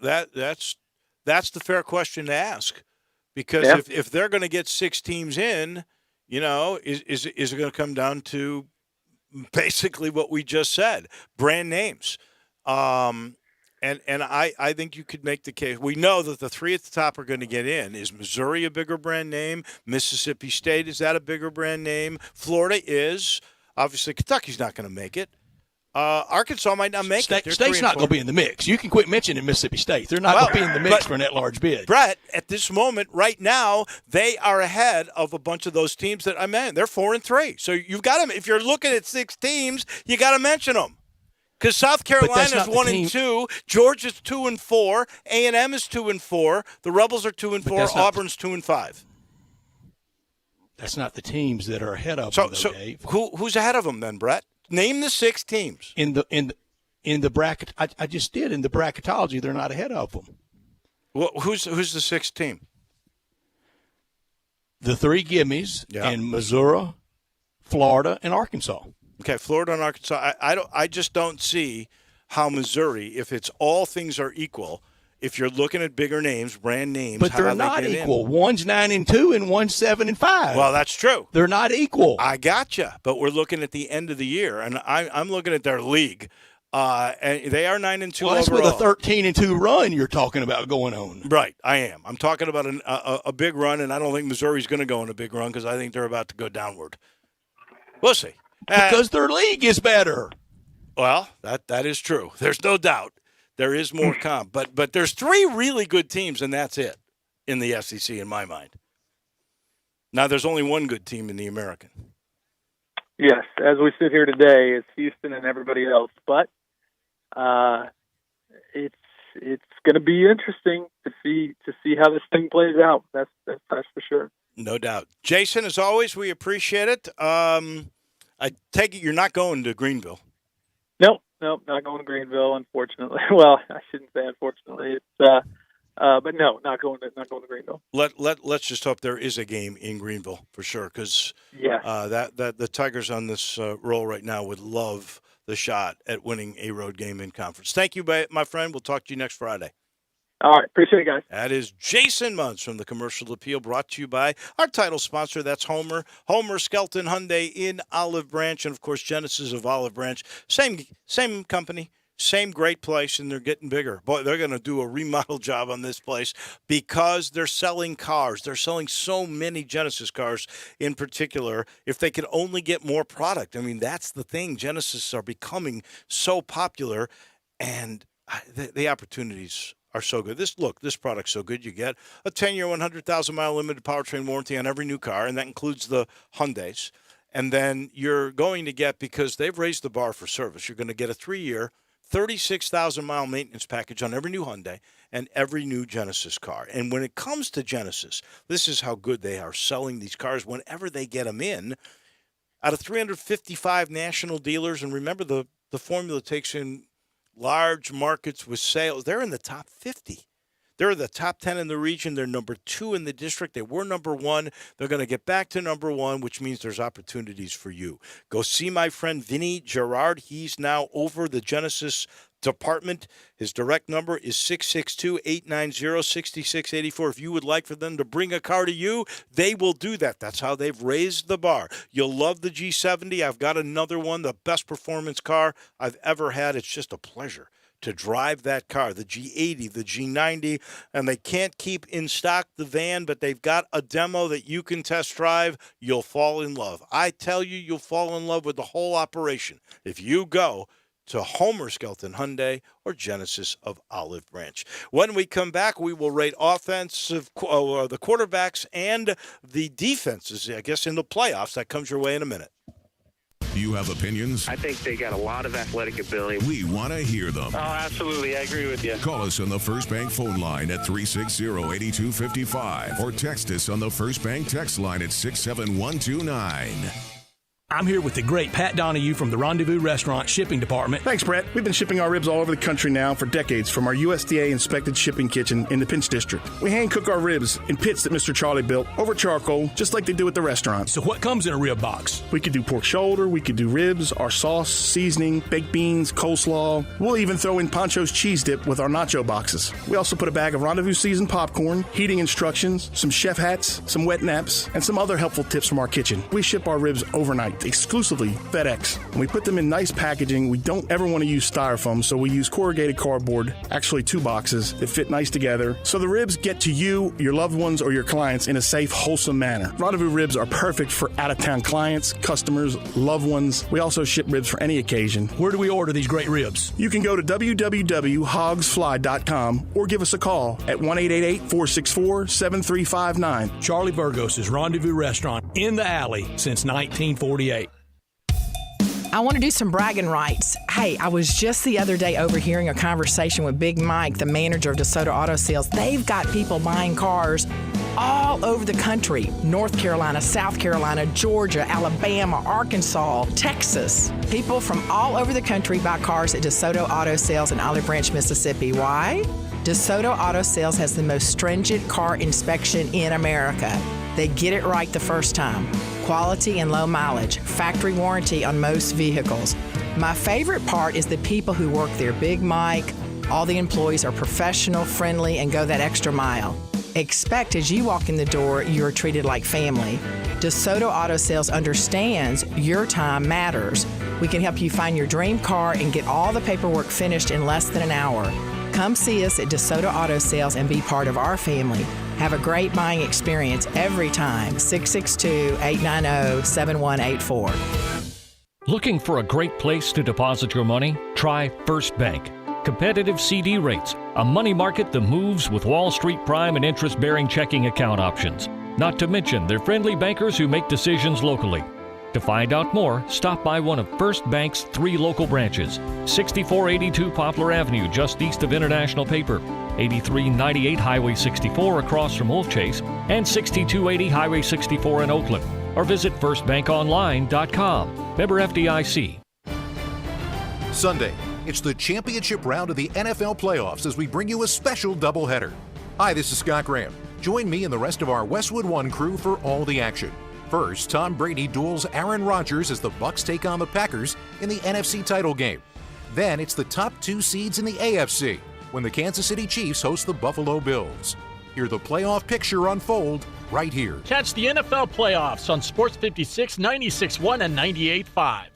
that's the fair question to ask. Because if they're going to get 6 teams in, is it going to come down to basically what we just said, brand names? And I think you could make the case. We know that the 3 at the top are going to get in. Is Missouri a bigger brand name? Mississippi State, is that a bigger brand name? Florida is. Obviously, Kentucky's not going to make it. Arkansas might not make it. State's not going to be in the mix. You can quit mentioning Mississippi State. They're not going to be in the mix for an at-large bid. Brett, at this moment, right now, they are ahead of a bunch of those teams that I mentioned. They're 4-3. So you've got them. If you're looking at 6 teams, you got to mention them. Because South Carolina's 1-2, Georgia's 2-4, A&M is 2-4, the Rebels are 2-4, Auburn's 2-5. That's not the teams that are ahead of them, Dave. Who's ahead of them then, Brett? Name the 6 teams in the bracket. I just did in the bracketology. They're not ahead of them. Well, who's the 6th team? The 3 gimmies and Missouri, Florida, and Arkansas. Okay, Florida and Arkansas. I just don't see how Missouri, if it's all things are equal, if you're looking at bigger names, brand names, but they're not equal. One's 9-2 and one's 7-5. Well, that's true. They're not equal. I gotcha. But we're looking at the end of the year, and I'm looking at their league, and they are 9-2 well, that's overall. with a 13-2 run you're talking about going on. Right, I am. I'm talking about a big run, and I don't think Missouri's going to go on a big run because I think they're about to go downward. We'll see. Because their league is better. Well, that is true. There's no doubt. There is more comp. But there's 3 really good teams, and that's it in the SEC in my mind. Now, there's only one good team in the American. Yes, as we sit here today, it's Houston and everybody else. But it's going to be interesting to see how this thing plays out. That's for sure. No doubt. Jason, as always, we appreciate it. I take it you're not going to Greenville. Nope, not going to Greenville, unfortunately. Well, I shouldn't say unfortunately. It's but no, not going to Greenville. Let's just hope there is a game in Greenville for sure, because that the Tigers on this roll right now would love the shot at winning a road game in conference. Thank you, my friend. We'll talk to you next Friday. All right. Appreciate it, guys. That is Jason Munz from the Commercial Appeal, brought to you by our title sponsor. That's Homer Skelton Hyundai in Olive Branch. And, of course, Genesis of Olive Branch. Same company, same great place, and they're getting bigger. Boy, they're going to do a remodel job on this place because they're selling cars. They're selling so many Genesis cars in particular. If they could only get more product. I mean, that's the thing. Genesis are becoming so popular, and the opportunities are so good. This product's so good. You get a 10-year, 100,000-mile limited powertrain warranty on every new car, and that includes the Hyundais. And then you're going to get, because they've raised the bar for service, you're going to get a 3-year, 36,000-mile maintenance package on every new Hyundai and every new Genesis car. And when it comes to Genesis, this is how good they are selling these cars whenever they get them in. Out of 355 national dealers, and remember the formula takes in large markets with sales, they're in the top 50. They're the top 10 in the region. They're number 2 in the district. They were number 1. They're going to get back to number 1, which means there's opportunities for you. Go see my friend Vinny Gerard. He's now over the Genesis department. His direct number is 662-890-6684. If you would like for them to bring a car to you, they will do that. That's how they've raised the bar. You'll love the G70. I've got another one, the best performance car I've ever had. It's just a pleasure to drive that car, the G80, the G90, and they can't keep in stock the van, but they've got a demo that you can test drive. You'll fall in love. I tell you, you'll fall in love with the whole operation if you go to Homer Skelton Hyundai or Genesis of Olive Branch. When we come back, we will rate offensive, the quarterbacks and the defenses, I guess, in the playoffs. That comes your way in a minute. You have opinions? I think they got a lot of athletic ability. We want to hear them. Oh, absolutely. I agree with you. Call us on the First Bank phone line at 360-8255 or text us on the First Bank text line at 67129. I'm here with the great Pat Donahue from the Rendezvous Restaurant Shipping Department. Thanks, Brett. We've been shipping our ribs all over the country now for decades from our USDA-inspected shipping kitchen in the Pinch District. We hand-cook our ribs in pits that Mr. Charlie built over charcoal, just like they do at the restaurant. So what comes in a rib box? We could do pork shoulder, we could do ribs, our sauce, seasoning, baked beans, coleslaw. We'll even throw in Pancho's cheese dip with our nacho boxes. We also put a bag of Rendezvous seasoned popcorn, heating instructions, some chef hats, some wet naps, and some other helpful tips from our kitchen. We ship our ribs overnight, exclusively FedEx. And we put them in nice packaging. We don't ever want to use styrofoam, so we use corrugated cardboard, actually 2 boxes that fit nice together, so the ribs get to you, your loved ones, or your clients in a safe, wholesome manner. Rendezvous ribs are perfect for out-of-town clients, customers, loved ones. We also ship ribs for any occasion. Where do we order these great ribs? You can go to www.hogsfly.com or give us a call at 1-888-464-7359. Charlie Burgos' Rendezvous Restaurant in the alley since 1948. I want to do some bragging rights. Hey, I was just the other day overhearing a conversation with Big Mike, the manager of DeSoto Auto Sales. They've got people buying cars all over the country. North Carolina, South Carolina, Georgia, Alabama, Arkansas, Texas. People from all over the country buy cars at DeSoto Auto Sales in Olive Branch, Mississippi. Why? DeSoto Auto Sales has the most stringent car inspection in America. They get it right the first time. Quality and low mileage, factory warranty on most vehicles. My favorite part is the people who work there. Big Mike, all the employees are professional, friendly, and go that extra mile. Expect as you walk in the door, you're treated like family. DeSoto Auto Sales understands your time matters. We can help you find your dream car and get all the paperwork finished in less than an hour. Come see us at DeSoto Auto Sales and be part of our family. Have a great buying experience every time. 662-890-7184. Looking for a great place to deposit your money? Try First Bank. Competitive CD rates, a money market that moves with Wall Street prime and interest-bearing checking account options. Not to mention their friendly bankers who make decisions locally. To find out more, stop by one of First Bank's 3 local branches. 6482 Poplar Avenue, just east of International Paper. 8398 Highway 64 across from Wolf Chase. And 6280 Highway 64 in Oakland. Or visit firstbankonline.com. Member FDIC. Sunday, it's the championship round of the NFL playoffs as we bring you a special doubleheader. Hi, this is Scott Graham. Join me and the rest of our Westwood One crew for all the action. First, Tom Brady duels Aaron Rodgers as the Bucs take on the Packers in the NFC title game. Then it's the top 2 seeds in the AFC when the Kansas City Chiefs host the Buffalo Bills. Hear the playoff picture unfold right here. Catch the NFL playoffs on Sports 56, 96.1, and 98.5.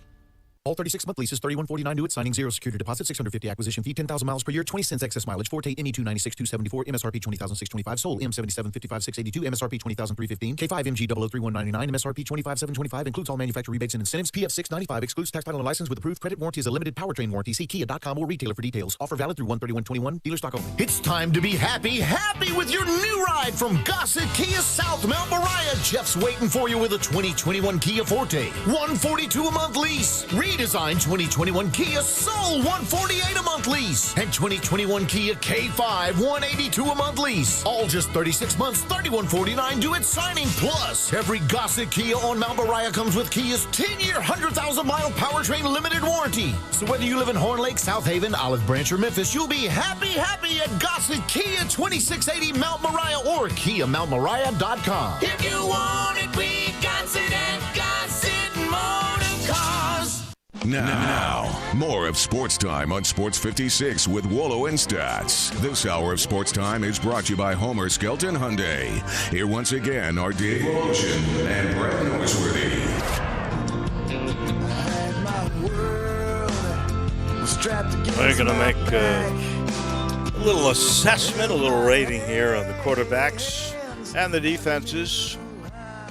All 36-month leases, $31.49 due at signing, 0 security deposit, $650 acquisition fee, 10,000 miles per year, 20 cents excess mileage, Forte ME2 96,274, MSRP 20,625, sold M77 55,682, MSRP 20,315, K5 MG 003199, MSRP 25,725, includes all manufacturer rebates and incentives, PF 695, excludes tax title and license with approved credit warranty is a limited powertrain warranty. See Kia.com or retailer for details. Offer valid through 1/31/21, dealer stock only. It's time to be happy with your new ride from Gossett Kia South Mount Moriah. Jeff's waiting for you with a 2021 Kia Forte. $142 a month lease. redesigned 2021 Kia Soul $148 a month lease and 2021 Kia K5 $182 a month lease. All just 36 months, $3149 due at signing. Plus, every Gossett Kia on Mount Moriah comes with Kia's 10-year, 100,000-mile powertrain limited warranty. So whether you live in Horn Lake, South Haven, Olive Branch, or Memphis, you'll be happy at Gossett Kia 2680 Mount Moriah or KiaMountMoriah.com. If you want it, we got it at Gossett Motor Cars. Now, more of Sports Time on Sports 56 with Wolo and Stats. This hour of Sports Time is brought to you by Homer Skelton Hyundai. Here once again are Dave Ocean and Brett Norsworthy. We're going to make a little assessment, a little rating here on the quarterbacks and the defenses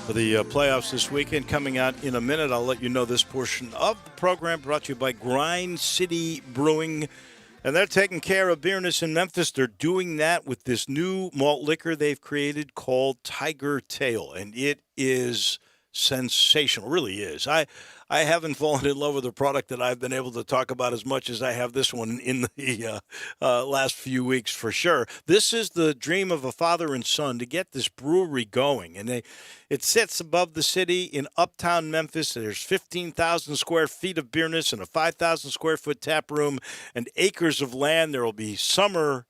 for the playoffs this weekend. Coming out in a minute, I'll let you know this portion of the program brought to you by Grind City Brewing. And they're taking care of beerness in Memphis. They're doing that with this new malt liquor they've created called Tiger Tail. And it is sensational, really is. I haven't fallen in love with a product that I've been able to talk about as much as I have this one in the last few weeks for sure. This is the dream of a father and son to get this brewery going. And it sits above the city in uptown Memphis. There's 15,000 square feet of beerness and a 5,000 square foot tap room and acres of land. There will be summer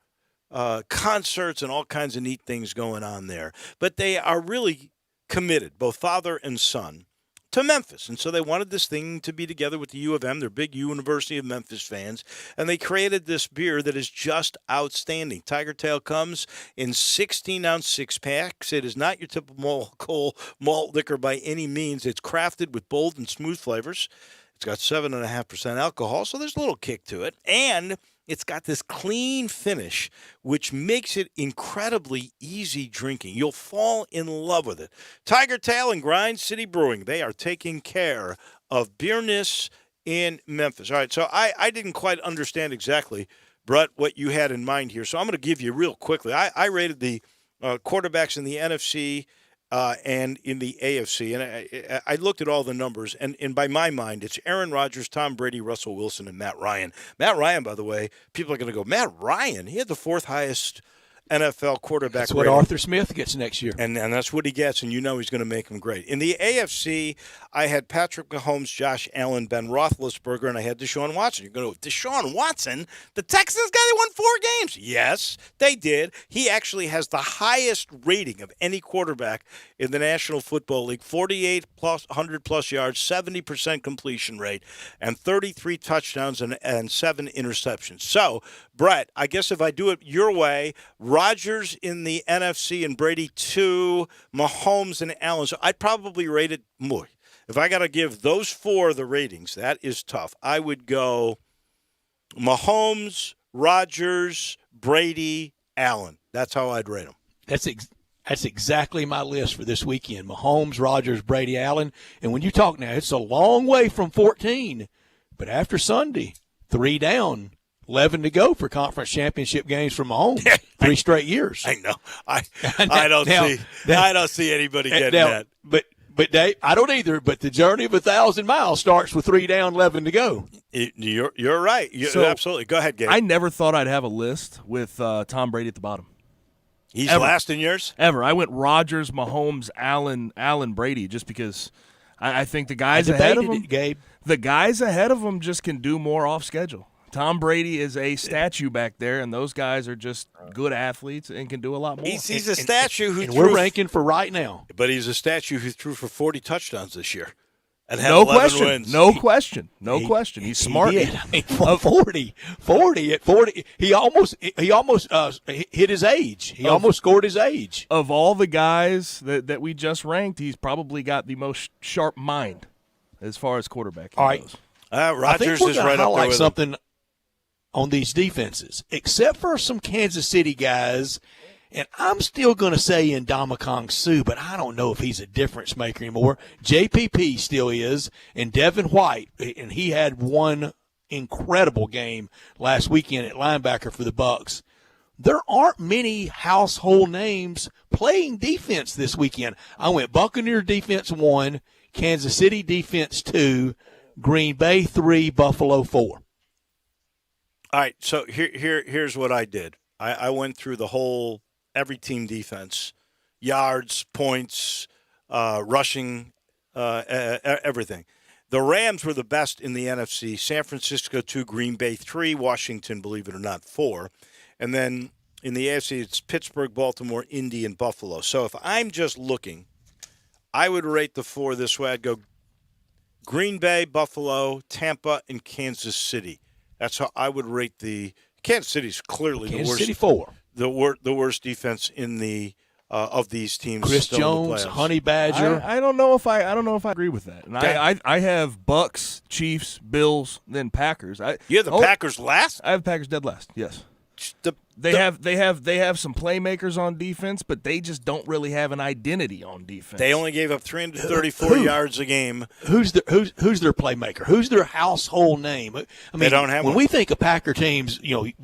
concerts and all kinds of neat things going on there. But they are really committed, both father and son, to Memphis. And so they wanted this thing to be together with the U of M. They're big University of Memphis fans. And they created this beer that is just outstanding. Tiger Tail comes in 16-ounce six-packs. It is not your typical malt liquor by any means. It's crafted with bold and smooth flavors. It's got 7.5% alcohol, so there's a little kick to it. And it's got this clean finish, which makes it incredibly easy drinking. You'll fall in love with it. Tiger Tail and Grind City Brewing, they are taking care of beerness in Memphis. All right, so I didn't quite understand exactly, Brett, what you had in mind here. So I'm going to give you real quickly. I rated the quarterbacks in the NFC and in the AFC, and I looked at all the numbers, and by my mind, it's Aaron Rodgers, Tom Brady, Russell Wilson, and Matt Ryan. Matt Ryan, by the way, people are going to go, Matt Ryan, he had the fourth highest NFL quarterback That's what rating. Arthur Smith gets next year. And that's what he gets, and you know he's going to make him great. In the AFC, I had Patrick Mahomes, Josh Allen, Ben Roethlisberger, and I had Deshaun Watson. You're going to go, Deshaun Watson? The Texans guy that won 4 games? Yes, they did. He actually has the highest rating of any quarterback in the National Football League, 48 plus 100-plus yards, 70% completion rate, and 33 touchdowns and 7 interceptions. So, Brett, I guess if I do it your way, Rodgers in the NFC and Brady 2, Mahomes and Allen. So I'd probably rate it more. If I got to give those 4 the ratings, that is tough. I would go Mahomes, Rodgers, Brady, Allen. That's how I'd rate them. That's exactly my list for this weekend. Mahomes, Rodgers, Brady, Allen. And when you talk now, it's a long way from 14. But after Sunday, 3 down. 11 to go for conference championship games for Mahomes. 3 straight years. I know. I don't see anybody getting that. But Dave, I don't either. But the journey of 1,000 miles starts with 3 down, 11 to go. You're right. Absolutely. Go ahead, Gabe. I never thought I'd have a list with Tom Brady at the bottom. He's last in yours? Ever. I went Rodgers, Mahomes, Allen, Brady, just because I think the guys ahead of him, Gabe. The guys ahead of him just can do more off schedule. Tom Brady is a statue back there, and those guys are just good athletes and can do a lot more. He's a statue who threw. We're ranking for right now. But he's a statue who threw for 40 touchdowms this year. And had no 11 question. wins. No question. He's smart. He did. I mean, 40 at 40. He almost hit his age. He almost scored his age. Of all the guys that we just ranked, he's probably got the most sharp mind as far as quarterbacking goes. Rodgers is right up there with something him. On these defenses, except for some Kansas City guys, and I'm still going to say Ndamukong Suh, but I don't know if he's a difference maker anymore. JPP still is, and Devin White, and he had one incredible game last weekend at linebacker for the Bucs. There aren't many household names playing defense this weekend. I went Buccaneer defense 1, Kansas City defense 2, Green Bay 3, Buffalo 4. All right, so here's what I did. I went through every team defense, yards, points, rushing, everything. The Rams were the best in the NFC. San Francisco 2, Green Bay 3, Washington, believe it or not, 4. And then in the AFC, it's Pittsburgh, Baltimore, Indy, and Buffalo. So if I'm just looking, I would rate the 4 this way. I'd go Green Bay, Buffalo, Tampa, and Kansas City. That's how I would rate the Kansas City's clearly the worst. Kansas City 4. The worst defense in the of these teams. Chris still Jones, in the playoffs. Honey Badger. I don't know if I agree with that. And I have Bucks, Chiefs, Bills, then Packers. You have the Packers last? I have Packers dead last. Yes. They have some playmakers on defense, but they just don't really have an identity on defense. They only gave up 334 yards a game. Who's their playmaker? Who's their household name? I mean, They don't have when one. we think of Packer teams,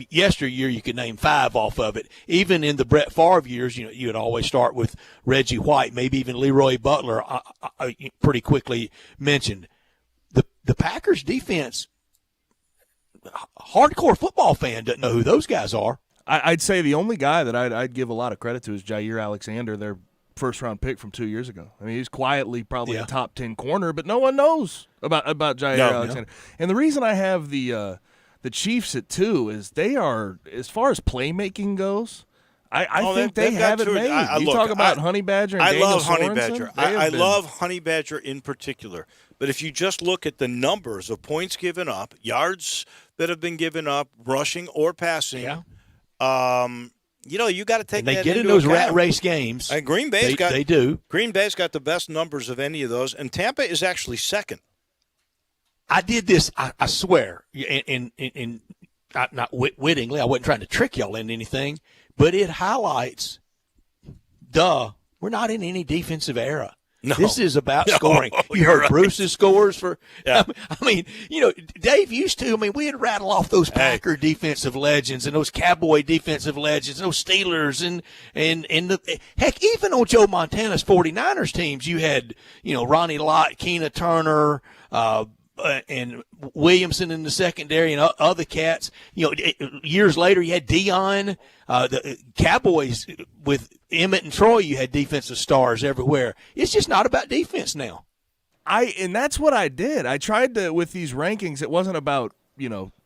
yesteryear you could name 5 off of it. Even in the Brett Favre years, you would always start with Reggie White, maybe even Leroy Butler. I pretty quickly mentioned the Packers defense. Hardcore football fan doesn't know who those guys are. I'd say the only guy that I'd give a lot of credit to is Jair Alexander, their first-round pick from 2 years ago. I mean, he's quietly probably a top 10 corner, but no one knows about Jair Alexander. No. And the reason I have the Chiefs at 2 is they are, as far as playmaking goes, I think they have it made. You talk about Honey Badger and Daniel love Honey Sorensen, Badger. I love Honey Badger in particular. But if you just look at the numbers of points given up, yards that have been given up, rushing or passing, you got to take that into account. They get in those rat race games. And they do. Green Bay's got the best numbers of any of those, and Tampa is actually second. I did this, I swear, in not wittingly. I wasn't trying to trick y'all into anything, but it highlights, we're not in any defensive era. No. This is about scoring. You heard Bruce's scores for. Yeah. I mean, Dave used to. I mean, we'd rattle off those Packer defensive legends and those Cowboy defensive legends, and those Steelers, and heck, even on Joe Montana's 49ers teams, you had Ronnie Lott, Keena Turner, and Williamson in the secondary, and other cats. Years later, you had Dion. The Cowboys with Emmett and Troy, you had defensive stars everywhere. It's just not about defense now. And that's what I did. I tried to, with these rankings, it wasn't about,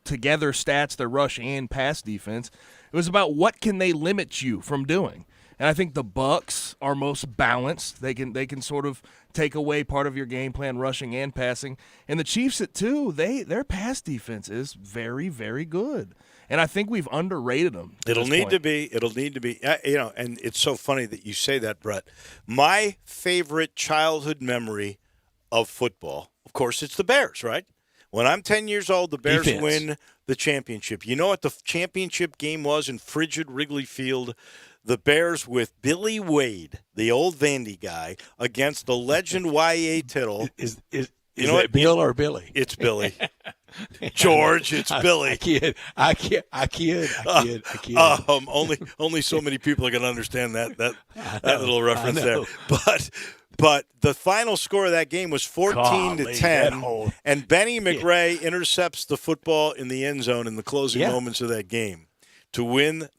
together stats, their rush and pass defense. It was about what can they limit you from doing. And I think the Bucks are most balanced. They can sort of take away part of your game plan, rushing and passing. And the Chiefs at 2, their pass defense is very, very good. And I think we've underrated them. It'll need to be. And it's so funny that you say that, Brett. My favorite childhood memory of football, of course, it's the Bears, right? When I'm 10 years old, the Bears win the championship. You know what the championship game was in frigid Wrigley Field? The Bears with Billy Wade, the old Vandy guy, against the legend Y.A. Tittle. Is it Bill or Billy? It's Billy. George, it's Billy. I kid. Only so many people are going to understand that little reference there. But the final score of that game was 14-10, and Benny McRae intercepts the football in the end zone in the closing moments of that game to win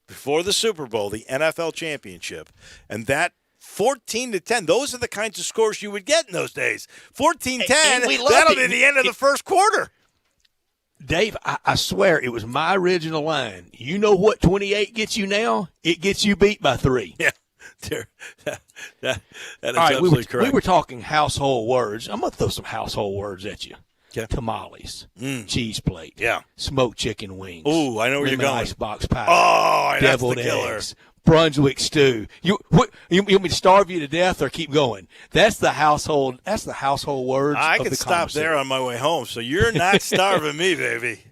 before the Super Bowl, the NFL championship. And that 14-10, those are the kinds of scores you would get in those days. 14-10, that'll be the end of the first quarter. Dave, I swear it was my original line. You know what 28 gets you now? It gets you beat by 3. Yeah. That is absolutely correct. We were talking household words. I'm going to throw some household words at you. Okay. Tamales, cheese plate, smoked chicken wings. Ooh, I know where you're going. Icebox pie. Oh, deviled that's the killer. eggs, Brunswick stew. You want me to starve you to death or keep going? That's the household. That's the household words. I of could the stop there on my way home. So you're not starving me, baby.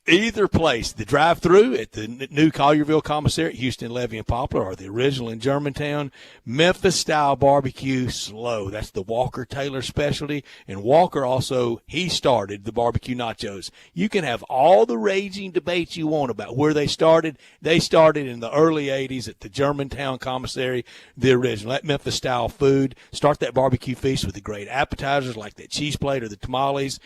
Either place, the drive-through at the new Collierville Commissary, Houston, Levy, and Poplar, or the original in Germantown, Memphis-style barbecue, slow. That's the Walker Taylor specialty. And Walker also, he started the barbecue nachos. You can have all the raging debates you want about where they started. They started in the early 80s at the Germantown Commissary, the original. That Memphis-style food. Start that barbecue feast with the great appetizers like that cheese plate or the tamales.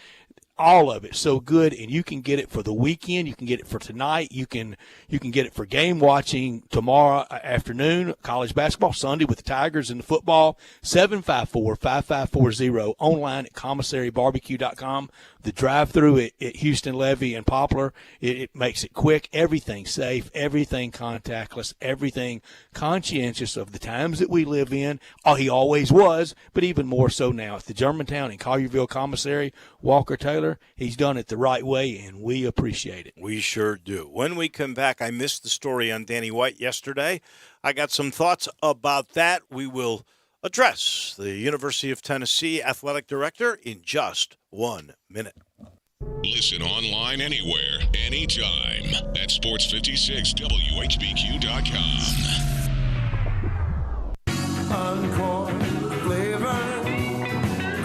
All of it so good, and you can get it for the weekend. You can get it for tonight. You can get it for game watching tomorrow afternoon, college basketball, Sunday with the Tigers and the football. 754-5540, online at commissarybarbecue.com. The drive-through at Houston, Levy, and Poplar, it makes it quick. Everything safe, everything contactless, everything conscientious of the times that we live in. Oh, he always was, but even more so now. At the Germantown and Collierville Commissary, Walker Taylor, he's done it the right way, and we appreciate it. We sure do. When we come back, I missed the story on Danny White yesterday. I got some thoughts about that. We will address the University of Tennessee athletic director in just 1 minute. Listen online anywhere, anytime at sports56whq.com. Encore flavor,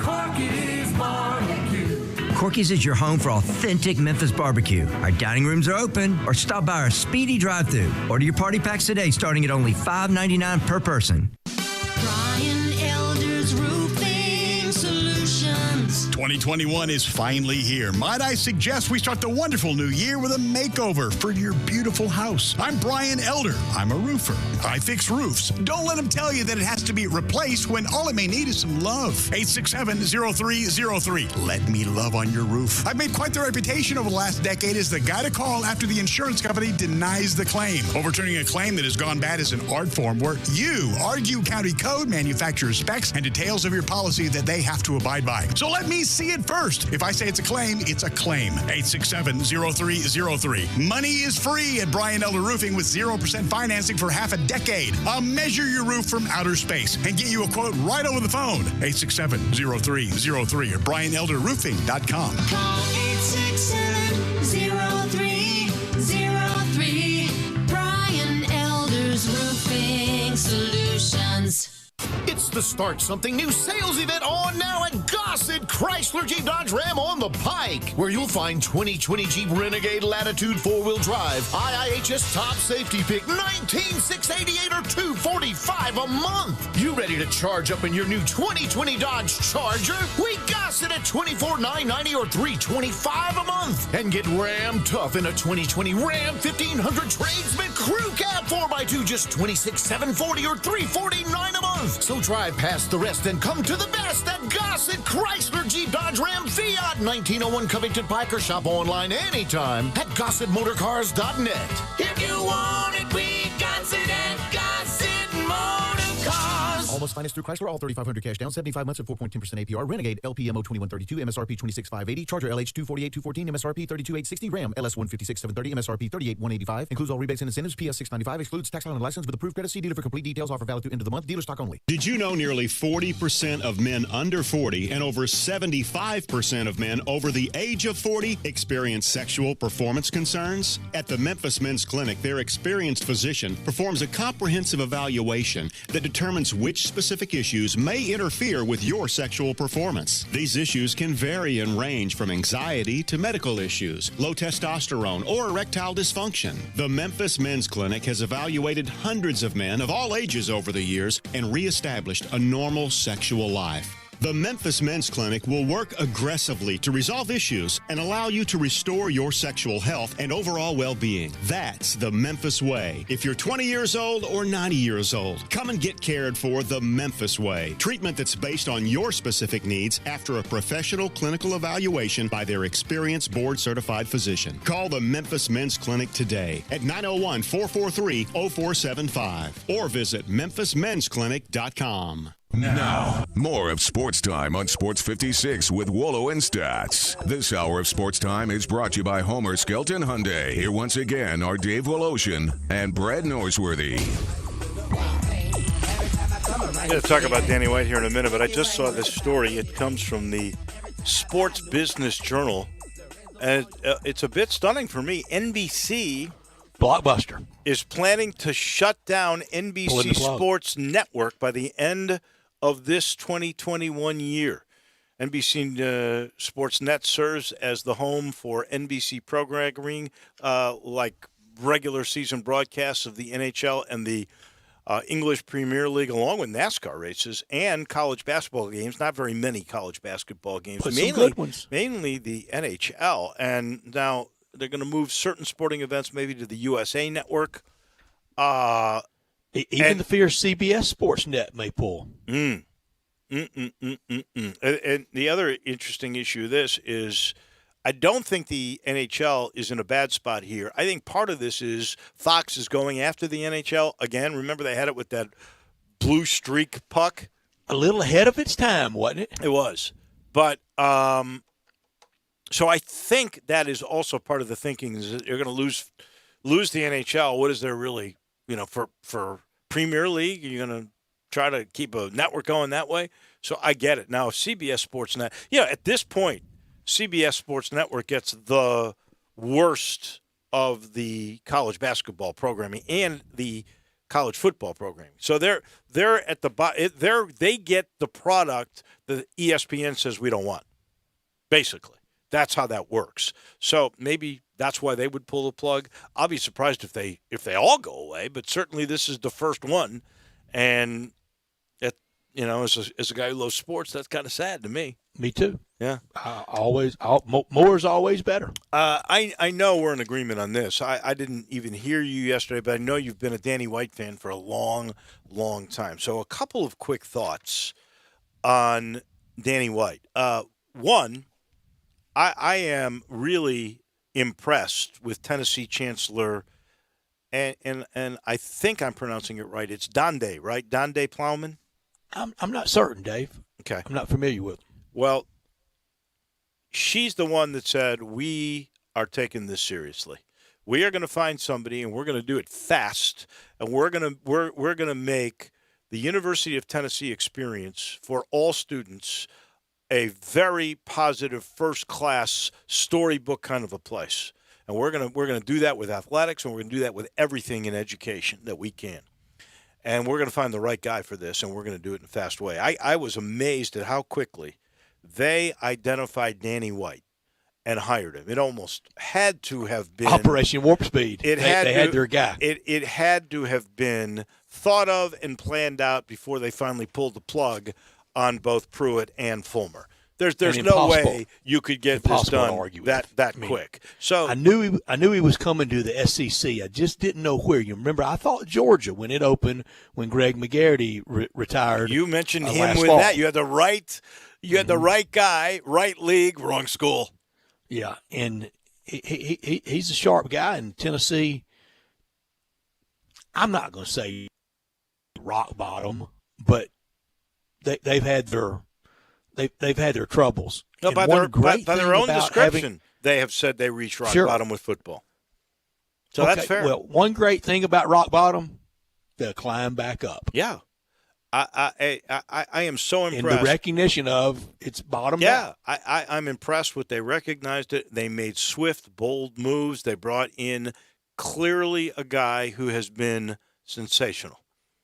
Corky's barbecue. Corky's is your home for authentic Memphis barbecue. Our dining rooms are open, or stop by our speedy drive-thru. Order your party packs today, starting at only $5.99 per person. Brian Elder's Roofing Solutions. 2021 is finally here. Might I suggest we start the wonderful new year with a makeover for your beautiful house. I'm Brian Elder. I'm a roofer. I fix roofs. Don't let them tell you that it has to be replaced when all it may need is some love. 867-0303. Let me love on your roof. I've made quite the reputation over the last decade as the guy to call after the insurance company denies the claim. Overturning a claim that has gone bad is an art form where you argue county code, manufacturer specs, and details of your policy that they have to abide by. So let me see it first. If I say it's a claim, it's a claim. 867-0303. Money is free at Brian Elder Roofing with 0% financing for half a decade. I'll measure your roof from outer space and get you a quote right over the phone. 867-0303 or brianelderroofing.com. Call 867-0303. Brian Elder's Roofing Solutions. It's the Start Something New sales event on now at Gossett Chrysler Jeep Dodge Ram on the Pike, where you'll find 2020 Jeep Renegade Latitude 4-wheel drive, IIHS top safety pick, $19,688 or $245 a month. You ready to charge up in your new 2020 Dodge Charger? We Gossett at $24,990 or $325 a month. And get Ram tough in a 2020 Ram 1500 Tradesman Crew Cab 4x2, just $26,740 or $349 a month. So drive past the rest and come to the best at Gossett Chrysler Jeep Dodge Ram Fiat 1901 Covington Pike, or shop online anytime at GossettMotorCars.net. If you want it, we got it at Gossett Motor Cars. Almost finance through Chrysler, all 3,500 cash down, 75 months at 4.10% APR. Renegade LPMO 2132, MSRP 26,580. Charger LH 248,214, MSRP 32,860. Ram LS 156,730, MSRP 38,185. Includes all rebates and incentives. PS 695. Excludes tax and license with approved credit. See dealer for complete details. Offer valid through end of the month. Dealer stock only. Did you know nearly 40% of men under 40 and over 75% of men over the age of 40 experience sexual performance concerns? At the Memphis Men's Clinic, their experienced physician performs a comprehensive evaluation that determines which specific issues may interfere with your sexual performance. These issues can vary and range from anxiety to medical issues, low testosterone, or erectile dysfunction. The Memphis Men's Clinic has evaluated hundreds of men of all ages over the years and reestablished a normal sexual life. The Memphis Men's Clinic will work aggressively to resolve issues and allow you to restore your sexual health and overall well-being. That's the Memphis way. If you're 20 years old or 90 years old, come and get cared for the Memphis way. Treatment that's based on your specific needs after a professional clinical evaluation by their experienced board-certified physician. Call the Memphis Men's Clinic today at 901-443-0475 or visit memphismensclinic.com. Now, more of Sports Time on Sports 56 with Wolo and Stats. This hour of Sports Time is brought to you by Homer Skelton Hyundai. Here once again are Dave Woloshin and Brad Norsworthy. I'm going to talk about Danny White here in a minute, but I just saw this story. It comes from the Sports Business Journal. And it's a bit stunning for me. NBC blockbuster is planning to shut down NBC Sports Network by the end of this 2021 year. NBC Sports Net serves as the home for NBC programming, like regular season broadcasts of the NHL and the English Premier League, along with NASCAR races and college basketball games. Not very many college basketball games, but some good ones. Mainly the NHL. And now they're going to move certain sporting events maybe to the USA Network. Even the fierce CBS Sports Net may pull. And the other interesting issue of this is I don't think the NHL is in a bad spot here. I think part of this is Fox is going after the NHL. Again, remember they had it with that blue streak puck? A little ahead of its time, wasn't it? It was. But so I think that is also part of the thinking is that you're going to lose the NHL. What is there really, for Premier League? You're going to try to keep a network going that way? So I get it. Now, if CBS Sports Net, at this point, CBS Sports Network gets the worst of the college basketball programming and the college football programming. So they're at the they get the product that ESPN says we don't want. Basically, that's how that works. So maybe that's why they would pull the plug. I'll be surprised if they all go away, but certainly this is the first one, and as a guy who loves sports, that's kind of sad to me. Me too. Yeah. More is always better. I know we're in agreement on this. I didn't even hear you yesterday, but I know you've been a Danny White fan for a long, long time. So a couple of quick thoughts on Danny White. One, I am really impressed with Tennessee Chancellor, and I think I'm pronouncing it right. It's Donde, right? Donde Plowman? I'm not certain, Dave. Okay. I'm not familiar with him. Well, she's the one that said, we are taking this seriously. We are going to find somebody, and we're going to do it fast, and we're going to make the University of Tennessee experience for all students a very positive, first-class storybook kind of a place. And we're going to do that with athletics, and we're going to do that with everything in education that we can. And we're going to find the right guy for this, and we're going to do it in a fast way. I was amazed at how quickly they identified Danny White and hired him. It almost had to have been Operation Warp Speed. They had their guy. It had to have been thought of and planned out before they finally pulled the plug on both Pruitt and Fulmer. There's no way you could get this done that quick. So I knew he was coming to the SEC. I just didn't know where. You remember, I thought Georgia when it opened, when Greg McGarity retired. You mentioned him with that. You had the right. You had the right guy, right league, wrong school. Yeah, and he's a sharp guy in Tennessee. I'm not going to say rock bottom, but they've had their troubles. No, by their own description, they have said they reached rock bottom with football. So that's fair. Well, one great thing about rock bottom, they'll climb back up. Yeah. I am so impressed. In the recognition of its bottom. Yeah, I'm impressed with they recognized it. They made swift, bold moves. They brought in clearly a guy who has been sensational.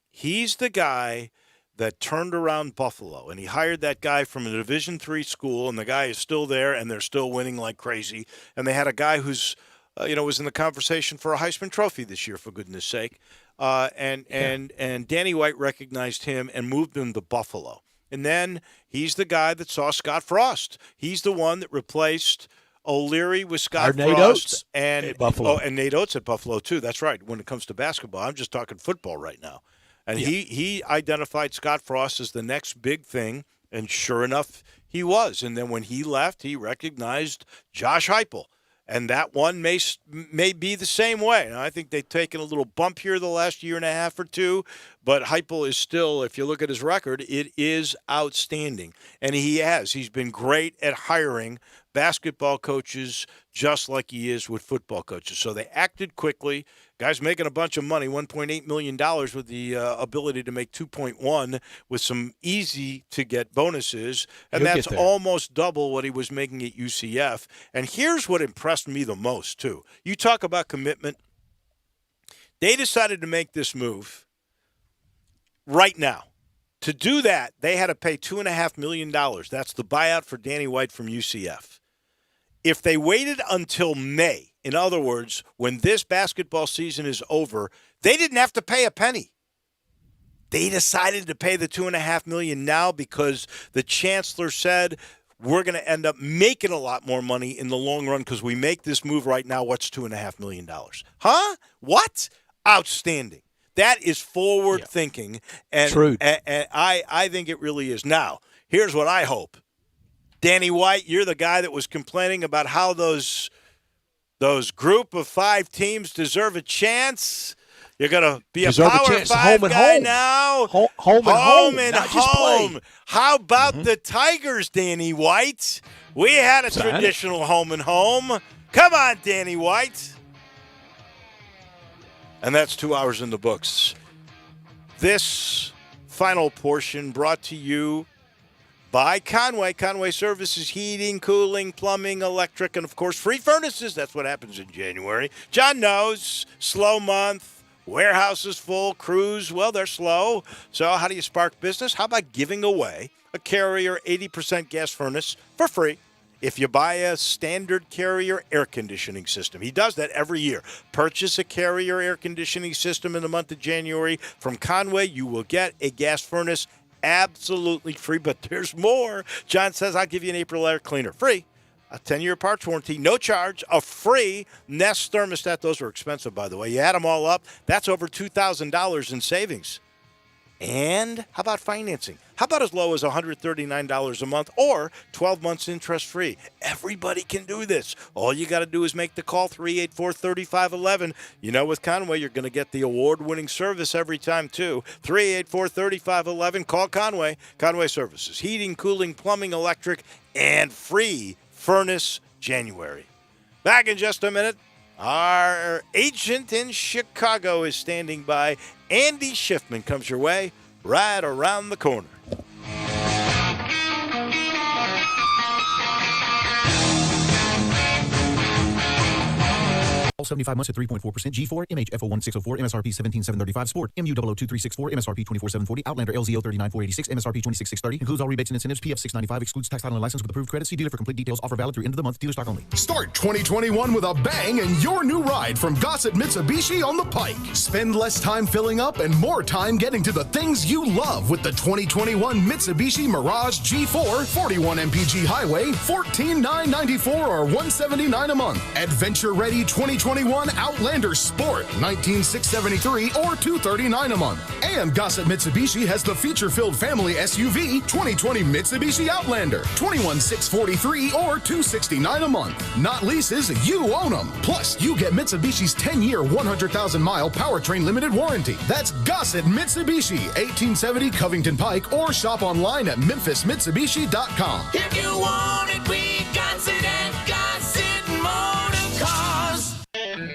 He's the guy that turned around Buffalo, and he hired that guy from a Division III school, and the guy is still there, and they're still winning like crazy. And they had a guy who's, was in the conversation for a Heisman Trophy this year, for goodness sake. And Danny White recognized him and moved him to Buffalo. And then he's the guy that saw Scott Frost. He's the one that replaced O'Leary with Scott Frost. Nate Oates at Buffalo. Oh, and Nate Oates at Buffalo, too. That's right. When it comes to basketball, I'm just talking football right now. And he identified Scott Frost as the next big thing, and sure enough, he was. And then when he left, he recognized Josh Heupel. And that one may be the same way. Now, I think they've taken a little bump here the last year and a half or two, but Heupel is still, if you look at his record, it is outstanding. And he's been great at hiring basketball coaches just like he is with football coaches. So they acted quickly, Guy's making a bunch of money, $1.8 million with the ability to make 2.1 with some easy-to-get bonuses, and He'll that's get there. almost double what he was making at UCF. And here's what impressed me the most, too. You talk about commitment. They decided to make this move right now. To do that, they had to pay $2.5 million. That's the buyout for Danny White from UCF. If they waited until May, in other words, when this basketball season is over, they didn't have to pay a penny. They decided to pay the $2.5 million now because the chancellor said we're going to end up making a lot more money in the long run because we make this move right now. What's $2.5 million? Huh? What? Outstanding. That is forward thinking, and, True. and I think it really is. Now, here's what I hope. Danny White, you're the guy that was complaining about how those group of 5 teams deserve a chance. You're going to be Deserve a Power chance. 5 Home and guy home. now. Home and not just play. home. How about the Tigers, Danny White? We had a Sign it. traditional home and home. Come on, Danny White. And that's 2 hours in the books. This final portion brought to you by Conway. Conway Services, heating, cooling, plumbing, electric, and, of course, free furnaces. That's what happens in January. John knows. Slow month. Warehouse is full. Crews, well, they're slow. So how do you spark business? How about giving away a Carrier 80% gas furnace for free if you buy a standard Carrier air conditioning system? He does that every year. Purchase a Carrier air conditioning system in the month of January from Conway. You will get a gas furnace absolutely free, but there's more. John says, I'll give you an April air cleaner. Free. A 10-year parts warranty, no charge, a free Nest thermostat. Those are expensive, by the way. You add them all up, that's over $2,000 in savings. And how about financing? How about as low as $139 a month or 12 months interest-free? Everybody can do this. All you got to do is make the call, 384-3511. You know, with Conway, you're going to get the award-winning service every time, too. 384-3511. Call Conway. Conway Services. Heating, cooling, plumbing, electric, and free furnace January. Back in just a minute. Our agent in Chicago is standing by. Andy Schiffman comes your way right around the corner. 75 months at 3.4%. G4, MHFO1604, MSRP 17735. Sport, MU002364, MSRP 24740. Outlander, LZO 39486, MSRP 26630. Includes all rebates and incentives. PF 695 excludes tax, title, and license with approved credit. See dealer for complete details. Offer valid through end of the month. Dealer stock only. Start 2021 with a bang and your new ride from Gossett Mitsubishi on the Pike. Spend less time filling up and more time getting to the things you love with the 2021 Mitsubishi Mirage G4, 41 mpg highway, $14,994 or $179 a month. Adventure-ready 2021 Outlander Sport, $19,673 or $239 a month. And Gossett Mitsubishi has the feature-filled family SUV 2020 Mitsubishi Outlander, $21,643 or $269 a month. Not leases, you own them. Plus, you get Mitsubishi's 10-year, 100,000-mile powertrain limited warranty. That's Gossett Mitsubishi, 1870 Covington Pike, or shop online at memphismitsubishi.com. If you want it, we got it at Gossett Motor Cars.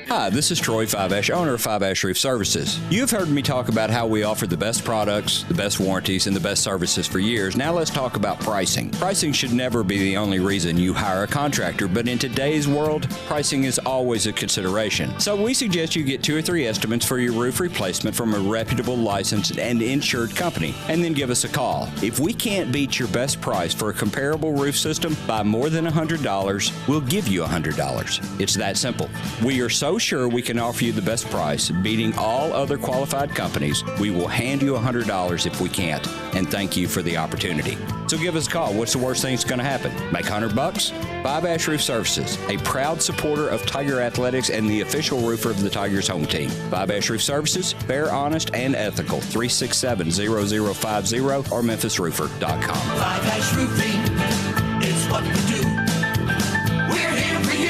Hi, this is Troy 5 owner of 5 Roof Services. You've heard me talk about how we offer the best products, the best warranties, and the best services for years. Now let's talk about pricing. Pricing should never be the only reason you hire a contractor, but in today's world, pricing is always a consideration. So we suggest you get 2 or 3 estimates for your roof replacement from a reputable, licensed, and insured company, and then give us a call. If we can't beat your best price for a comparable roof system by more than $100, we'll give you $100. It's that simple. We are so sure we can offer you the best price, beating all other qualified companies. We will hand you $100 if we can't, and thank you for the opportunity. So give us a call. What's the worst thing that's going to happen? Make $100? 5 Roof Services, a proud supporter of Tiger Athletics and the official roofer of the Tigers home team. 5 Roof Services, fair, honest, and ethical. 367-0050 or memphisroofer.com. 5 Roofing is what we do. We're here for you.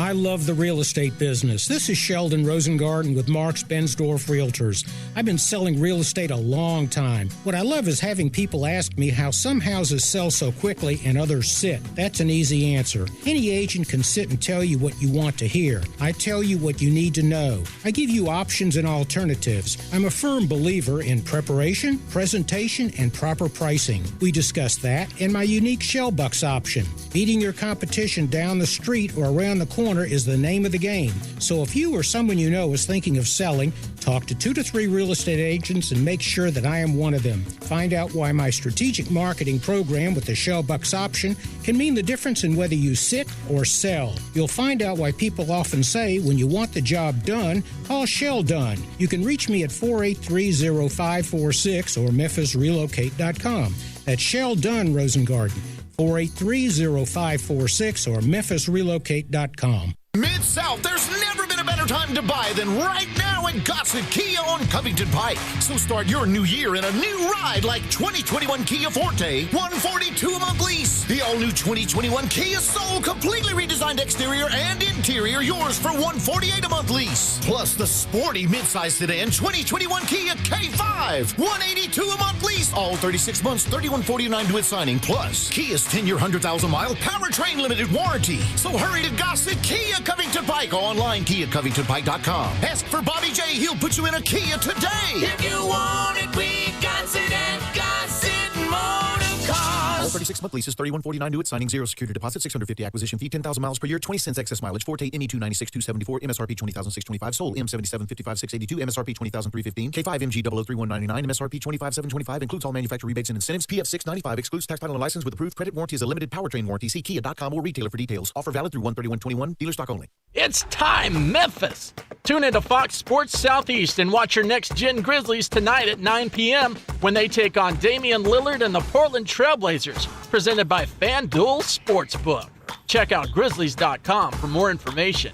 I love the real estate business. This is Sheldon Rosengarten with Marks Bensdorf Realtors. I've been selling real estate a long time. What I love is having people ask me how some houses sell so quickly and others sit. That's an easy answer. Any agent can sit and tell you what you want to hear. I tell you what you need to know. I give you options and alternatives. I'm a firm believer in preparation, presentation, and proper pricing. We discuss that and my unique Shell Bucks option. Beating your competition down the street or around the corner is the name of the game. So if you or someone you know is thinking of selling, talk to 2 to 3 real estate agents and make sure that I am one of them. Find out why my strategic marketing program with the Shell Bucks option can mean the difference in whether you sit or sell. You'll find out why people often say when you want the job done, call Shell Done. You can reach me at 483-0546 or memphisrelocate.com. That's Shell Done Rosengarten. 483-0546 or memphisrelocate.com. Mid-South, there's never been a better time to buy than right now at Gossett Kia on Covington Pike. So start your new year in a new ride like 2021 Kia Forte, $142 a month lease. The all-new 2021 Kia Soul, completely redesigned exterior and interior, yours for $148 a month lease. Plus the sporty midsize sedan 2021 Kia K5, $182 a month lease. All 36 months, $31.49 due at signing. Plus Kia's 10-year, 100,000-mile powertrain limited warranty. So hurry to Gossett Kia Covington Pike. Online, KiaCovingtonPike.com. Ask for Bobby J. He'll put you in a Kia today. If you want it, we got it at Gossett Motor Cars. All 36-month leases, $31.49 due at signing, 0 security deposit, $650 acquisition fee, 10,000 miles per year, 20 cents excess mileage, Forte ME296-274, MSRP $20,625, sold M77-55-682, MSRP $20,315, K5 MG 003-199, MSRP $25,725, includes all manufacturer rebates and incentives, PF $695, excludes tax title and license with approved credit warranty is a limited powertrain warranty. See Kia.com or retailer for details. Offer valid through 1/31/21, dealer stock only. It's time, Memphis! Tune into Fox Sports Southeast and watch your next-gen Grizzlies tonight at 9 p.m. when they take on Damian Lillard and the Portland Trailblazers, presented by FanDuel Sportsbook. Check out Grizzlies.com for more information.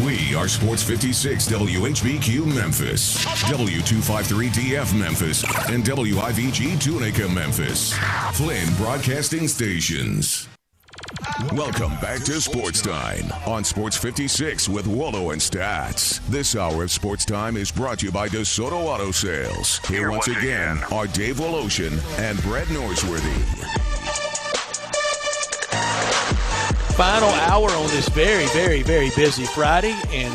We are Sports 56 WHBQ Memphis, W253DF Memphis, and WIVG Tunica Memphis. Flynn Broadcasting Stations. Welcome back to Sportstime on Sports 56 with Wallo and Stats. This hour of Sportstime is brought to you by DeSoto Auto Sales. Here once again are Dave Woloshin and Brett Norsworthy. Final hour on this very, very, very busy Friday, and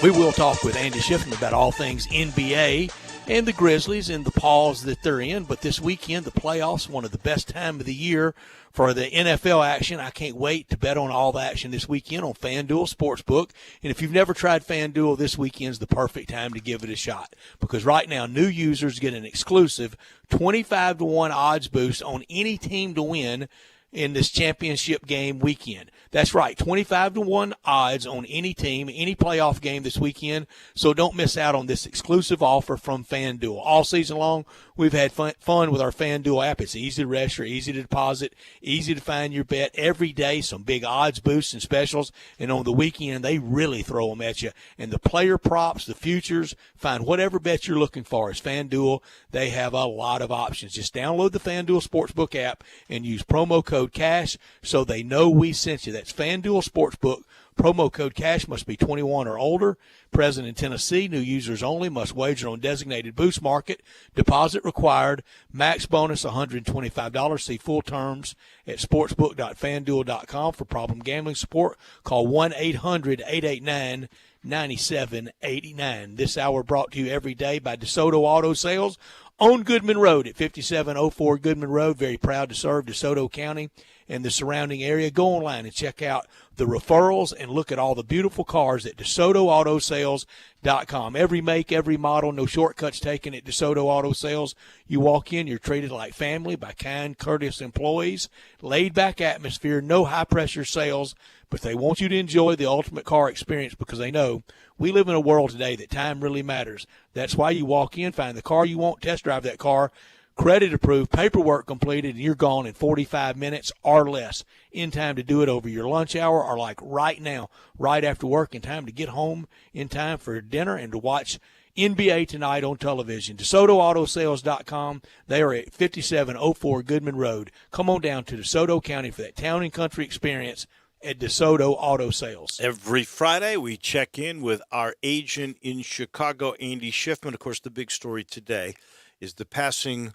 we will talk with Andy Schiffman about all things NBA and the Grizzlies and the pause that they're in. But this weekend, the playoffs, one of the best time of the year for the NFL action. I can't wait to bet on all the action this weekend on FanDuel Sportsbook. And if you've never tried FanDuel, this weekend's the perfect time to give it a shot, because right now new users get an exclusive 25-1 odds boost on any team to win in this championship game weekend. That's right, 25-1 odds on any team, any playoff game this weekend. So don't miss out on this exclusive offer from FanDuel. All season long, we've had fun with our FanDuel app. It's easy to register, easy to deposit, easy to find your bet. Every day, some big odds boosts and specials. And on the weekend, they really throw them at you. And the player props, the futures, find whatever bet you're looking for. As FanDuel, they have a lot of options. Just download the FanDuel Sportsbook app and use promo code CASH so they know we sent you. That's FanDuel Sportsbook. Promo code CASH must be 21 or older. Present in Tennessee. New users only. Must wager on designated boost market. Deposit required. Max bonus $125. See full terms at sportsbook.fanduel.com. For problem gambling support, call 1-800-889-9789. This hour brought to you every day by DeSoto Auto Sales on Goodman Road at 5704 Goodman Road. Very proud to serve DeSoto County and the surrounding area. Go online and check out the referrals and look at all the beautiful cars at DeSotoAutoSales.com. Every make, every model, no shortcuts taken at DeSoto Auto Sales. You walk in, you're treated like family by kind, courteous employees, laid-back atmosphere, no high-pressure sales, but they want you to enjoy the ultimate car experience because they know we live in a world today that time really matters. That's why you walk in, find the car you want, test drive that car, credit approved, paperwork completed, and you're gone in 45 minutes or less, in time to do it over your lunch hour or like right now, right after work, in time to get home in time for dinner and to watch NBA tonight on television. DeSotoAutoSales.com. They are at 5704 Goodman Road. Come on down to DeSoto County for that town and country experience at DeSoto Auto Sales. Every Friday, we check in with our agent in Chicago, Andy Schiffman. Of course, the big story today is the passing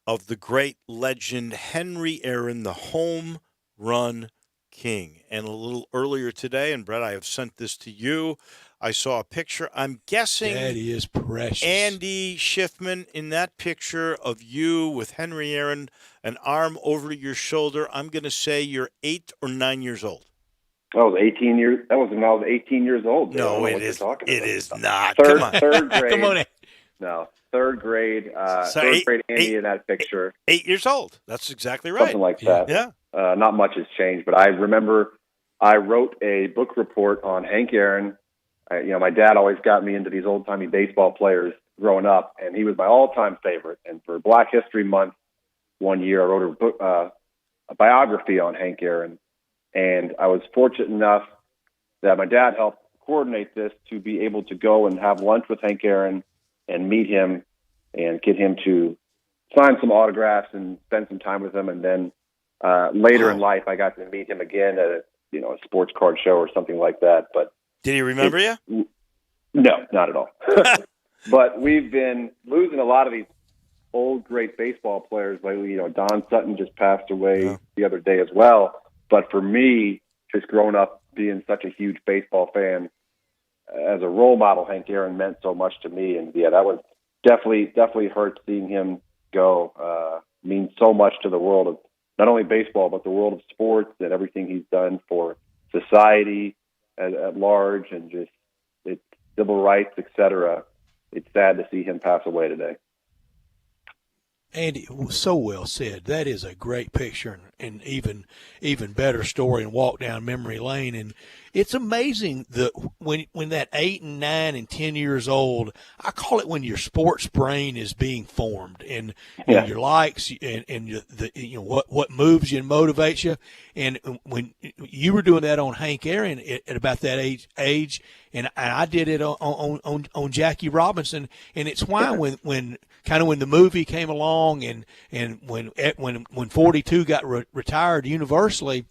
of the great legend Henry Aaron, the home run king. And a little earlier today, and Brett, I have sent this to you, I saw a picture. I'm guessing that is precious. Andy Schiffman in that picture of you with Henry Aaron, an arm over your shoulder. I'm going to say you're 8 or 9 years old. I was 18 years. That was when I was 18 years old. No, it is. It is not. Third, Come on. third grade. Come on. No, third grade. So third grade Andy in that picture. 8 years old. That's exactly right. Something like that. Yeah. Not much has changed, but I remember I wrote a book report on Hank Aaron. My dad always got me into these old-timey baseball players growing up, and he was my all-time favorite. And for Black History Month one year, I wrote a book, a biography on Hank Aaron. And I was fortunate enough that my dad helped coordinate this to be able to go and have lunch with Hank Aaron and meet him and get him to sign some autographs and spend some time with him. And then later in life, I got to meet him again at a sports card show or something like that. But did he remember you? No, not at all. But we've been losing a lot of these old, great baseball players lately. Don Sutton just passed away the other day as well. But for me, just growing up being such a huge baseball fan, as a role model, Hank Aaron meant so much to me. And yeah, that was definitely hurt seeing him go. Means so much to the world of not only baseball, but the world of sports and everything he's done for society at large, and just civil rights, etc. It's sad to see him pass away today. Andy, so well said. That is a great picture and even better story, and walk down memory lane. And it's amazing that when that 8 and 9 and 10 years old, I call it when your sports brain is being formed, and your likes and what moves you and motivates you. And when you were doing that on Hank Aaron at about that age, and I did it on Jackie Robinson, and it's why when the movie came along and when 42 got retired universally,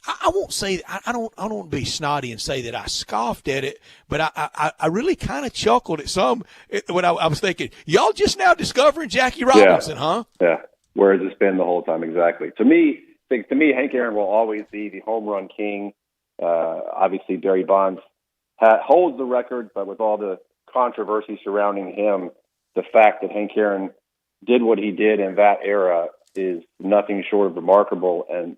I won't say I don't want to be snotty and say that I scoffed at it, but I really kind of chuckled at some when I was thinking, y'all just now discovering Jackie Robinson, huh? Yeah. Where has this been the whole time? Exactly. To me, Hank Aaron will always be the home run king. Obviously, Barry Bonds holds the record, but with all the controversy surrounding him, the fact that Hank Aaron did what he did in that era is nothing short of remarkable and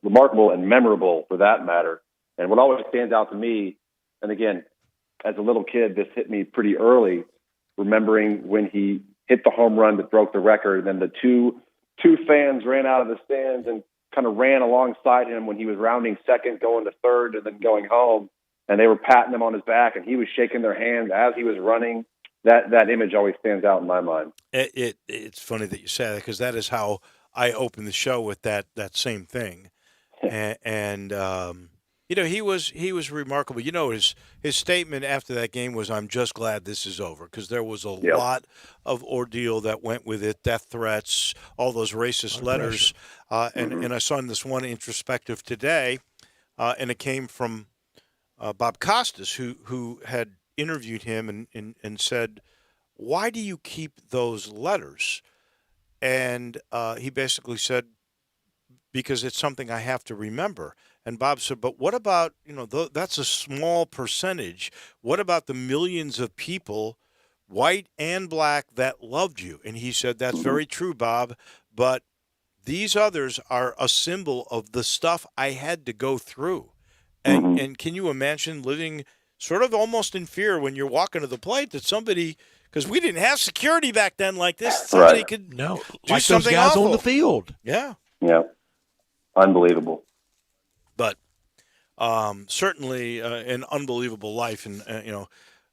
memorable for that matter. And what always stands out to me, and again, as a little kid, this hit me pretty early, remembering when he hit the home run that broke the record, and then the two fans ran out of the stands and kind of ran alongside him when he was rounding second, going to third, and then going home. And they were patting him on his back, and he was shaking their hands as he was running. That image always stands out in my mind. It's funny that you say that, because that is how I opened the show with that same thing. And he was remarkable. His statement after that game was, "I'm just glad this is over," because there was a lot of ordeal that went with it, death threats, all those racist letters. And I saw in this one introspective today, and it came from Bob Costas, who had interviewed him and said, "Why do you keep those letters?" And he basically said, "Because it's something I have to remember." And Bob said, "But what about, that's a small percentage. What about the millions of people, white and black, that loved you?" And he said, "That's very true, Bob, but these others are a symbol of the stuff I had to go through." And can you imagine living sort of almost in fear when you're walking to the plate that somebody, because we didn't have security back then like this, somebody could do like something those guys awful on the field. Yeah. Yeah. Unbelievable. But certainly an unbelievable life. And,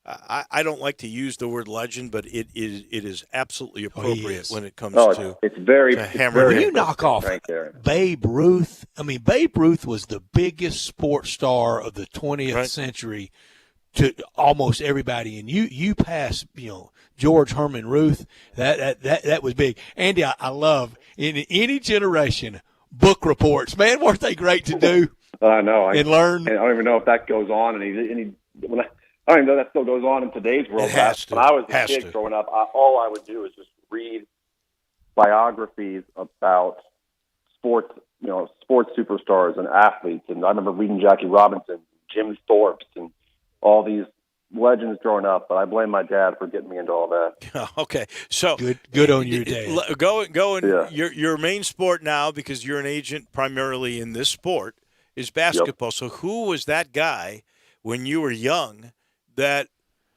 I don't like to use the word legend, but it is absolutely appropriate when it comes to it's very when you knock off Babe Ruth. I mean, Babe Ruth was the biggest sports star of the 20th century to almost everybody, and you pass George Herman Ruth. That was big. Andy, I love in any generation book reports. Man, weren't they great to do? I know. And learn. I don't even know if that goes on. I don't even know that still goes on in today's world. It has to. When I was a Has kid to. growing up, all I would do is just read biographies about sports, sports superstars and athletes. And I remember reading Jackie Robinson, Jim Thorpe's, and all these legends growing up. But I blame my dad for getting me into all that. Okay, so good on you, Dad. Go and your main sport now, because you're an agent primarily in this sport, is basketball. Yep. So who was that guy when you were young that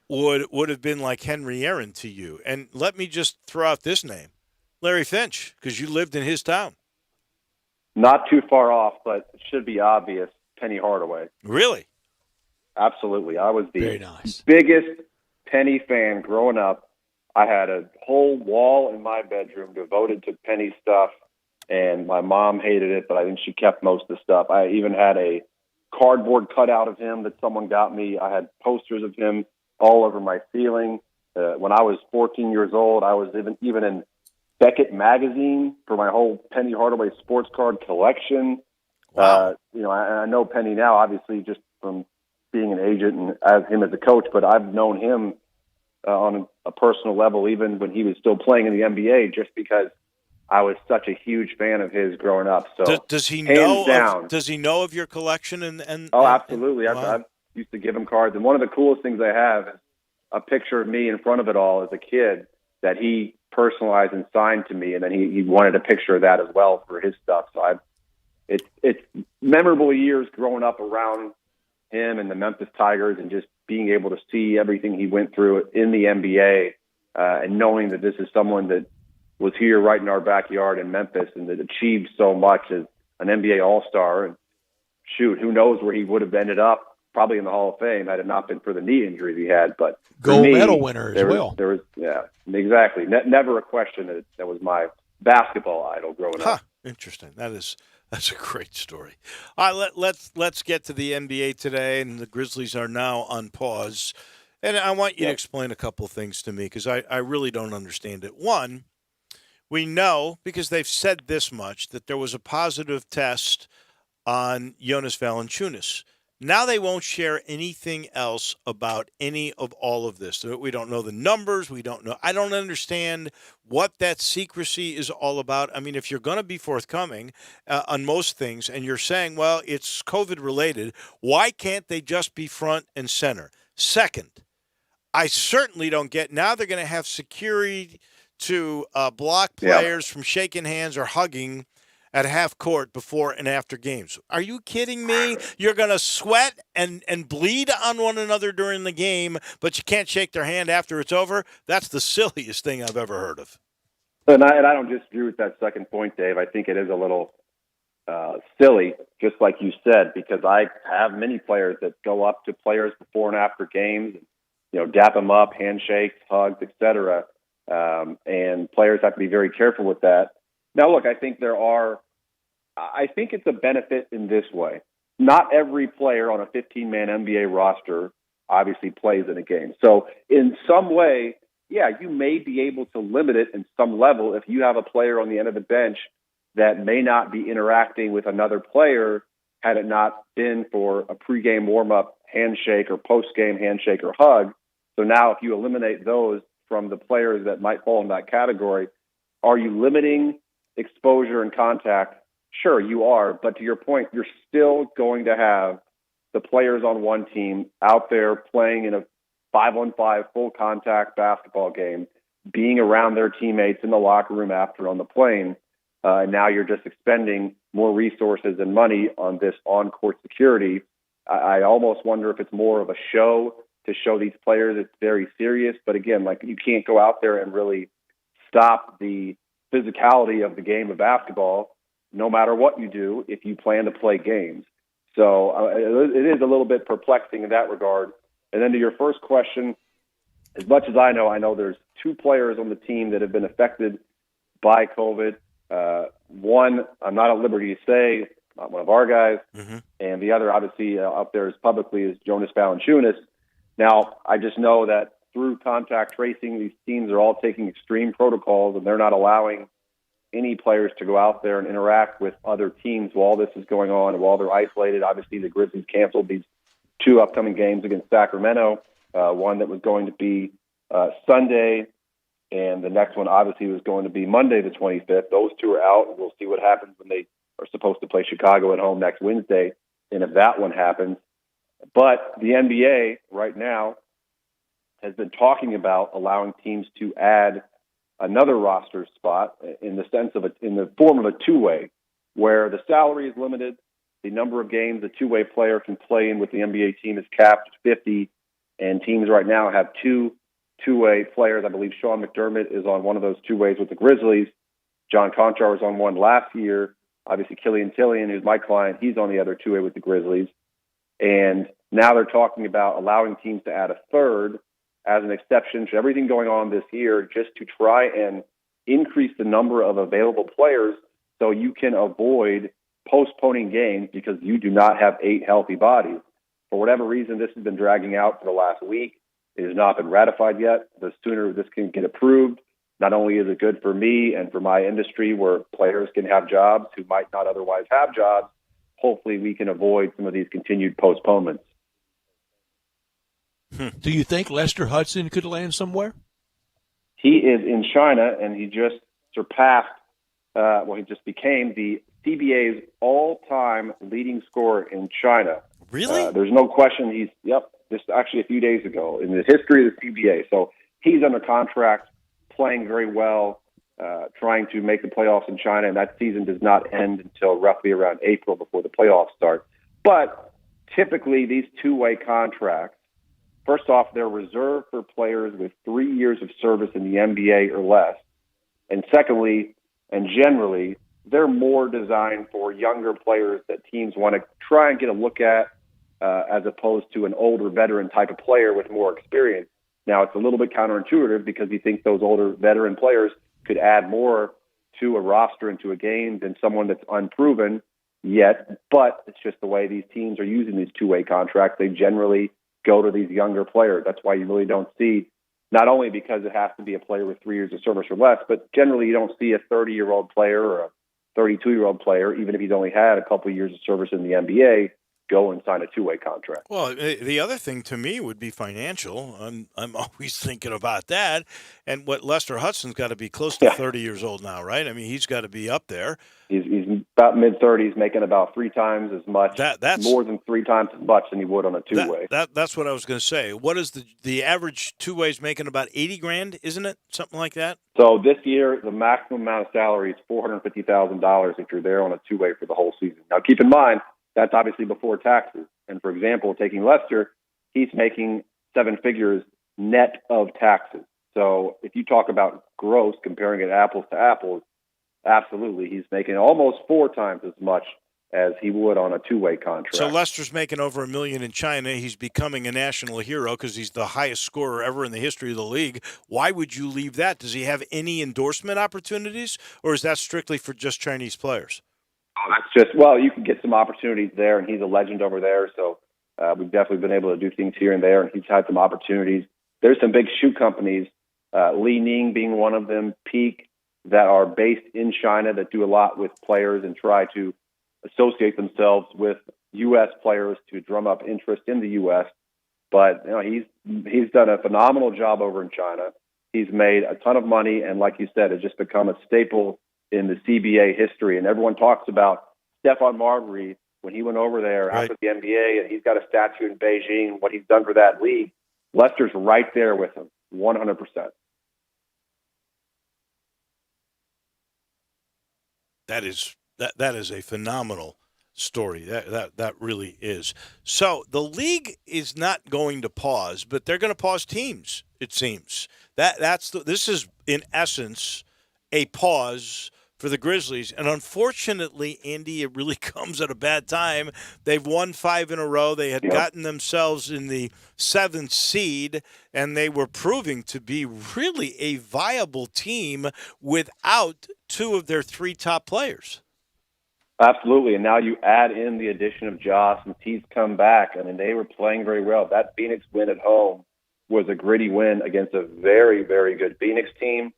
would have been like Henry Aaron to you? And let me just throw out this name, Larry Finch, because you lived in his town. Not too far off, but it should be obvious. Penny Hardaway. Really? Absolutely. I was the biggest Penny fan growing up. I had a whole wall in my bedroom devoted to Penny stuff, and my mom hated it, but I think she kept most of the stuff. I even had a cardboard cutout of him that someone got me. I had posters of him all over my ceiling. When I was 14 years old, I was even in Beckett magazine for my whole Penny Hardaway sports card collection. Wow. I know Penny now, obviously, just from being an agent and as him as a coach, but I've known him on a personal level, even when he was still playing in the NBA, just because I was such a huge fan of his growing up. So does he hands down, does he know of your collection? Absolutely. Wow. I've used to give him cards, and one of the coolest things I have is a picture of me in front of it all as a kid that he personalized and signed to me, and then he wanted a picture of that as well for his stuff. So it's memorable years growing up around him and the Memphis Tigers, and just being able to see everything he went through in the NBA, and knowing that this is someone that was here right in our backyard in Memphis and that achieved so much as an NBA All-Star. And shoot, who knows where he would have ended up, probably in the Hall of Fame had it not been for the knee injuries he had. But gold medal winner as well. There was, yeah, exactly. Never a question that was my basketball idol growing up. Interesting. That's a great story. All right, let's get to the NBA today, and the Grizzlies are now on pause. And I want you to explain a couple of things to me, because I really don't understand it. One, we know, because they've said this much, that there was a positive test on Jonas Valanciunas. Now they won't share anything else about any of all of this. We don't know the numbers. We don't know. I don't understand what that secrecy is all about. I mean, if you're going to be forthcoming on most things and you're saying, well, it's COVID related, why can't they just be front and center? Second, I certainly don't get, now they're going to have security to block players from shaking hands or hugging at half court before and after games. Are you kidding me? You're going to sweat and bleed on one another during the game, but you can't shake their hand after it's over? That's the silliest thing I've ever heard of. And I don't disagree with that second point, Dave. I think it is a little silly, just like you said, because I have many players that go up to players before and after games, dap them up, handshakes, hugs, etc. And players have to be very careful with that. Now, look, I think it's a benefit in this way. Not every player on a 15-man NBA roster obviously plays in a game. So in some way, you may be able to limit it in some level if you have a player on the end of the bench that may not be interacting with another player had it not been for a pregame warm-up handshake or postgame handshake or hug. So now if you eliminate those from the players that might fall in that category, are you limiting exposure and contact? Sure, you are. But to your point, you're still going to have the players on one team out there playing in a 5-on-5 full contact basketball game, being around their teammates in the locker room after on the plane. And now you're just expending more resources and money on this on-court security. I almost wonder if it's more of a show to show these players it's very serious. But again, you can't go out there and really stop the physicality of the game of basketball, no matter what you do, if you plan to play games. So it is a little bit perplexing in that regard. And then to your first question, as much as I know there's two players on the team that have been affected by COVID. One, I'm not at liberty to say, not one of our guys, and the other, obviously, up there as publicly is Jonas Valanciunas. Now, I just know that through contact tracing, these teams are all taking extreme protocols, and they're not allowing any players to go out there and interact with other teams while this is going on and while they're isolated. Obviously, the Grizzlies canceled these 2 upcoming games against Sacramento, one that was going to be Sunday, and the next one obviously was going to be Monday the 25th. Those 2 are out, and we'll see what happens when they are supposed to play Chicago at home next Wednesday, and if that one happens. But the NBA right now has been talking about allowing teams to add another roster spot in the form of a two-way, where the salary is limited, the number of games a two-way player can play in with the NBA team is capped at 50, and teams right now have 2 two-way players. I believe Sean McDermott is on one of those two ways with the Grizzlies. John Conchar was on one last year. Obviously, Killian Tillian, who's my client, he's on the other two-way with the Grizzlies. And now they're talking about allowing teams to add a third as an exception to everything going on this year, just to try and increase the number of available players so you can avoid postponing games because you do not have 8 healthy bodies. For whatever reason, this has been dragging out for the last week. It has not been ratified yet. The sooner this can get approved, not only is it good for me and for my industry where players can have jobs who might not otherwise have jobs, hopefully we can avoid some of these continued postponements. Do you think Lester Hudson could land somewhere? He is in China, and he just surpassed, he just became the CBA's all-time leading scorer in China. Really? There's no question just actually a few days ago in the history of the CBA. So he's under contract, playing very well, trying to make the playoffs in China, and that season does not end until roughly around April before the playoffs start. But typically these two-way contracts, first off, they're reserved for players with 3 years of service in the NBA or less. And secondly, and generally, they're more designed for younger players that teams want to try and get a look at as opposed to an older veteran type of player with more experience. Now, it's a little bit counterintuitive because you think those older veteran players could add more to a roster and to a game than someone that's unproven yet. But it's just the way these teams are using these two-way contracts. They generally go to these younger players. That's why you really don't see, not only because it has to be a player with 3 years of service or less, but generally you don't see a 30-year-old player or a 32-year-old player, even if he's only had a couple of years of service in the NBA, go and sign a two-way contract. Well, the other thing to me would be financial. I'm always thinking about that. And what Lester Hudson's got to be close to 30 years old now, right? I mean, he's got to be up there. He's about mid-30s, making about 3 times as much, that's more than 3 times as much than he would on a two-way. That's what I was going to say. What is the average two-ways making about $80,000, isn't it? Something like that? So this year, the maximum amount of salary is $450,000 if you're there on a two-way for the whole season. Now, keep in mind, that's obviously before taxes. And for example, taking Lester, he's making 7 figures net of taxes. So if you talk about gross, comparing it apples to apples, absolutely, he's making almost 4 times as much as he would on a two-way contract. So Lester's making over $1 million in China. He's becoming a national hero because he's the highest scorer ever in the history of the league. Why would you leave that? Does he have any endorsement opportunities, or is that strictly for just Chinese players? That's just, well, you can get some opportunities there, and he's a legend over there, so we've definitely been able to do things here and there, and he's had some opportunities. There's some big shoe companies, Li Ning being one of them, Peak, that are based in China that do a lot with players and try to associate themselves with U.S. players to drum up interest in the U.S. But he's done a phenomenal job over in China. He's made a ton of money, and like you said, it's just become a staple in the CBA history. And everyone talks about Stephon Marbury when he went over there after the NBA, and he's got a statue in Beijing, what he's done for that league. Lester's right there with him, 100%. That is a phenomenal story. That really is. So the league is not going to pause, but they're going to pause teams. It seems this is in essence a pause for the Grizzlies, and unfortunately, Andy, it really comes at a bad time. They've won 5 in a row. They had gotten themselves in the 7th seed, and they were proving to be really a viable team without 2 of their 3 top players. Absolutely, and now you add in the addition of Josh, and he's come back. I mean, they were playing very well. That Phoenix win at home was a gritty win against a very, very good Phoenix team.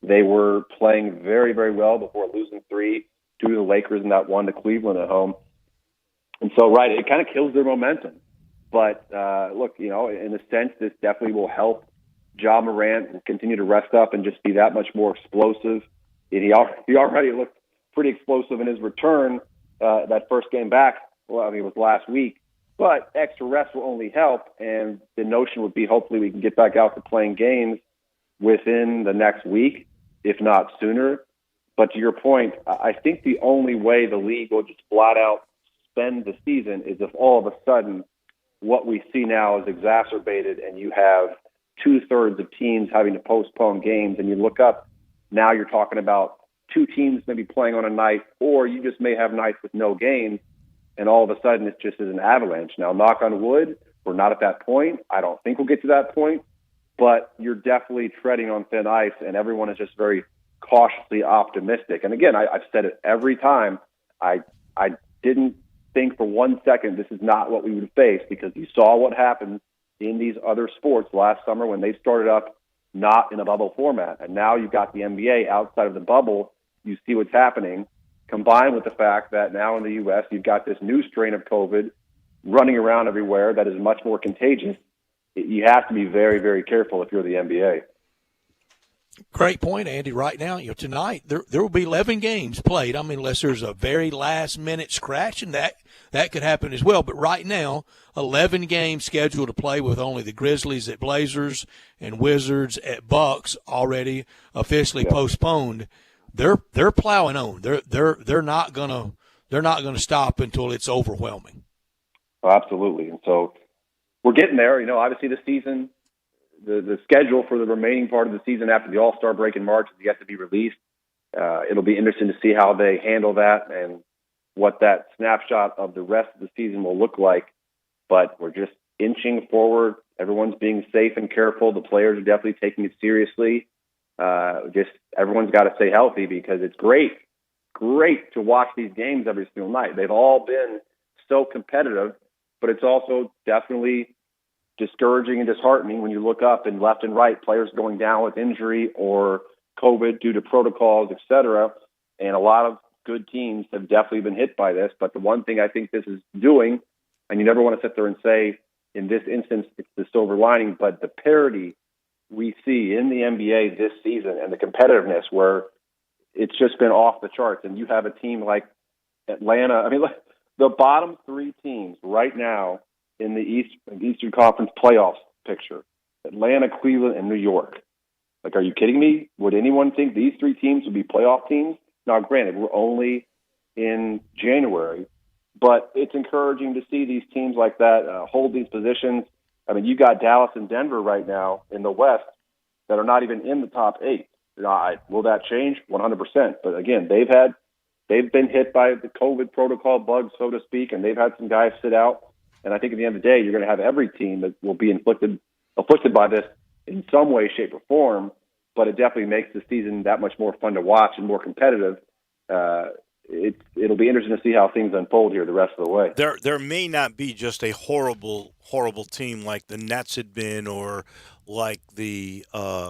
They were playing very, very well before losing 3 to the Lakers and that 1 to Cleveland at home. And so, right, it kind of kills their momentum. But, look, in a sense, this definitely will help Ja Morant continue to rest up and just be that much more explosive. He already looked pretty explosive in his return that first game back. Well, I mean, it was last week. But extra rest will only help, and the notion would be hopefully we can get back out to playing games within the next week, if not sooner. But to your point, I think the only way the league will just flat out spend the season is if all of a sudden what we see now is exacerbated and you have 2/3 of teams having to postpone games, and you look up, now you're talking about 2 teams maybe playing on a night, or you just may have nights with no games, and all of a sudden it just is an avalanche. Now, knock on wood, we're not at that point. I don't think we'll get to that point, but you're definitely treading on thin ice, and everyone is just very cautiously optimistic. And again, I've said it every time. I didn't think for 1 second this is not what we would face, because you saw what happened in these other sports last summer when they started up not in a bubble format. And now you've got the NBA outside of the bubble. You see what's happening, combined with the fact that now in the U.S. you've got this new strain of COVID running around everywhere that is much more contagious. You have to be very, very careful if you're the NBA. Great point, Andy. Right now, tonight there will be 11 games played. I mean, unless there's a very last-minute scratch, and that could happen as well. But right now, 11 games scheduled to play, with only the Grizzlies at Blazers and Wizards at Bucks already officially postponed. They're plowing on. They're not gonna stop until it's overwhelming. Oh, absolutely. And so we're getting there. Obviously the season. The schedule for the remaining part of the season after the All-Star break in March is yet to be released. It'll be interesting to see how they handle that and what that snapshot of the rest of the season will look like. But we're just inching forward. Everyone's being safe and careful. The players are definitely taking it seriously. Just everyone's got to stay healthy, because it's great to watch these games every single night. They've all been so competitive, but it's also definitely discouraging and disheartening when you look up and left and right, players going down with injury or COVID due to protocols, et cetera. And a lot of good teams have definitely been hit by this. But the one thing I think this is doing, and you never want to sit there and say, in this instance, it's the silver lining, but the parity we see in the NBA this season and the competitiveness, where it's just been off the charts. And you have a team like Atlanta. I mean, look, the bottom 3 teams right now in the Eastern Conference playoffs picture, Atlanta, Cleveland, and New York. Like, are you kidding me? Would anyone think these 3 teams would be playoff teams? Now, granted, we're only in January, but it's encouraging to see these teams like that hold these positions. I mean, you got Dallas and Denver right now in the West that are not even in the top 8. Will that change? 100%. But again, they've been hit by the COVID protocol bug, so to speak, and they've had some guys sit out. And I think at the end of the day, you're going to have every team that will be afflicted by this in some way, shape, or form. But it definitely makes the season that much more fun to watch and more competitive. It'll be interesting to see how things unfold here the rest of the way. There may not be just a horrible team like the Nets had been, or like the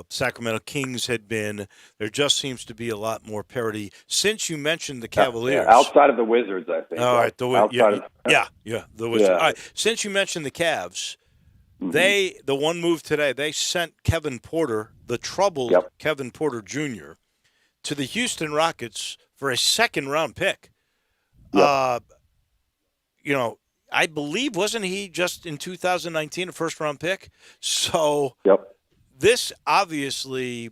Sacramento Kings had been. There just seems to be a lot more parity. Since you mentioned the Cavaliers, outside of the Wizards, I think. All right, the Wizards. Yeah. All right, since you mentioned the Cavs, the one move today, they sent Kevin Porter, the troubled Kevin Porter Jr., to the Houston Rockets for a second-round pick. I believe, wasn't he just in 2019 a first-round pick? So this obviously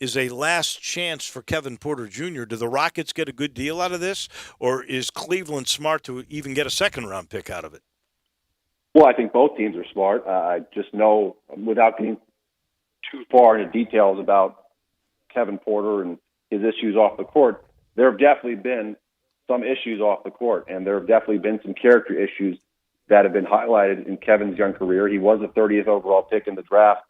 is a last chance for Kevin Porter Jr. Do the Rockets get a good deal out of this, or is Cleveland smart to even get a second-round pick out of it? Well, I think both teams are smart. I just know, without getting too far into details about Kevin Porter and his issues off the court, there have definitely been some issues off the court, and there have definitely been some character issues that have been highlighted in Kevin's young career. He was the 30th overall pick in the draft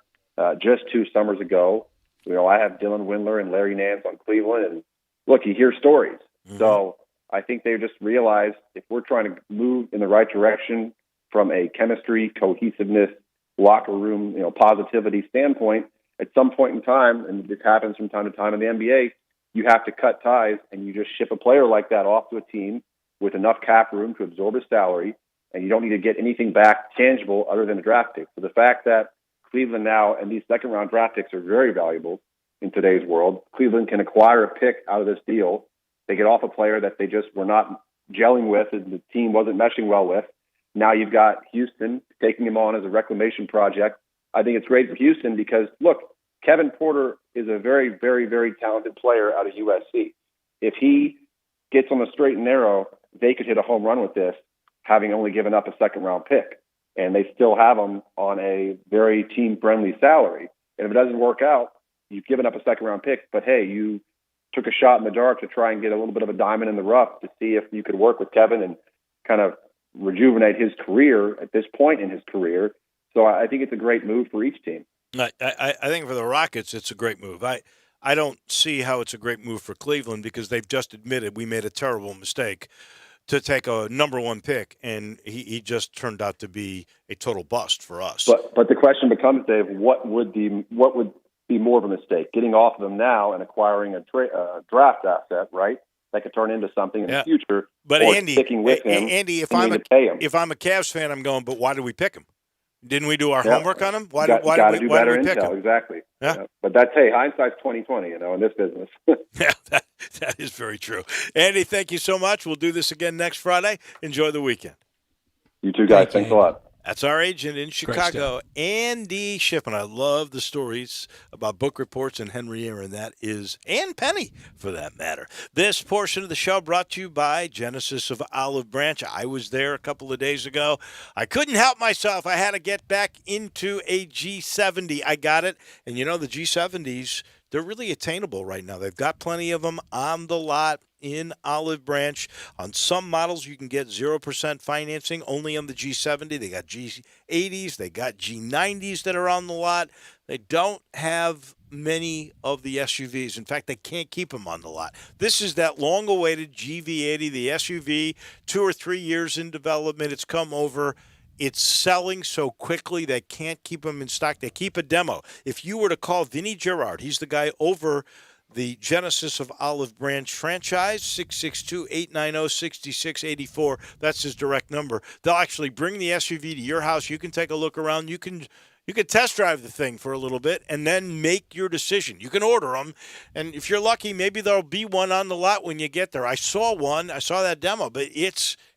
just 2 summers ago. I have Dylan Windler and Larry Nance on Cleveland, and look, you hear stories. So I think they just realized, if we're trying to move in the right direction from a chemistry, cohesiveness, locker room, positivity standpoint, at some point in time, and this happens from time to time in the NBA, you have to cut ties and you just ship a player like that off to a team with enough cap room to absorb his salary, and you don't need to get anything back tangible other than a draft pick. So the fact that Cleveland now, and these second-round draft picks are very valuable in today's world, Cleveland can acquire a pick out of this deal. They get off a player that they just were not gelling with and the team wasn't meshing well with. Now you've got Houston taking him on as a reclamation project. I think it's great for Houston because, look, Kevin Porter is a very, very, very talented player out of USC. If he gets on the straight and narrow, they could hit a home run with this, having only given up a second-round pick. And they still have him on a very team-friendly salary. And if it doesn't work out, you've given up a second-round pick, but, hey, you took a shot in the dark to try and get a little bit of a diamond in the rough to see if you could work with Kevin and kind of rejuvenate his career at this point in his career. So I think it's a great move for each team. I think for the Rockets, it's a great move. I don't see how it's a great move for Cleveland because they've just admitted we made a terrible mistake to take a number one pick, and he just turned out to be a total bust for us. But the question becomes, Dave, what would be more of a mistake? Getting off of them now and acquiring a draft asset, right? That could turn into something in the future. But or Andy, sticking with him, if I'm a Cavs fan, I'm going, but why did we pick him? Didn't we do our homework on him? Why did we pick him? Exactly. Yeah. But that's, hindsight's 20/20, in this business. Yeah, that is very true. Andy, thank you so much. We'll do this again next Friday. Enjoy the weekend. You too, guys. Thanks a lot. That's our agent in Chicago, Andy Shippen. I love the stories about book reports and Henry Aaron. That is, and Penny, for that matter. This portion of the show brought to you by Genesis of Olive Branch. I was there a couple of days ago. I couldn't help myself. I had to get back into a G70. I got it. And the G70s, they're really attainable right now. They've got plenty of them on the lot in Olive Branch. On some models, you can get 0% financing only on the G70. They got G80s. They got G90s that are on the lot. They don't have many of the SUVs. In fact, they can't keep them on the lot. This is that long-awaited GV80, the SUV, 2 or 3 years in development. It's come over. It's selling so quickly they can't keep them in stock. They keep a demo. If you were to call Vinny Gerard, he's the guy over the Genesis of Olive Branch franchise, 662-890-6684. That's his direct number. They'll actually bring the SUV to your house. You can take a look around. You can test drive the thing for a little bit and then make your decision. You can order them, and if you're lucky, maybe there'll be one on the lot when you get there. I saw one. I saw that demo, but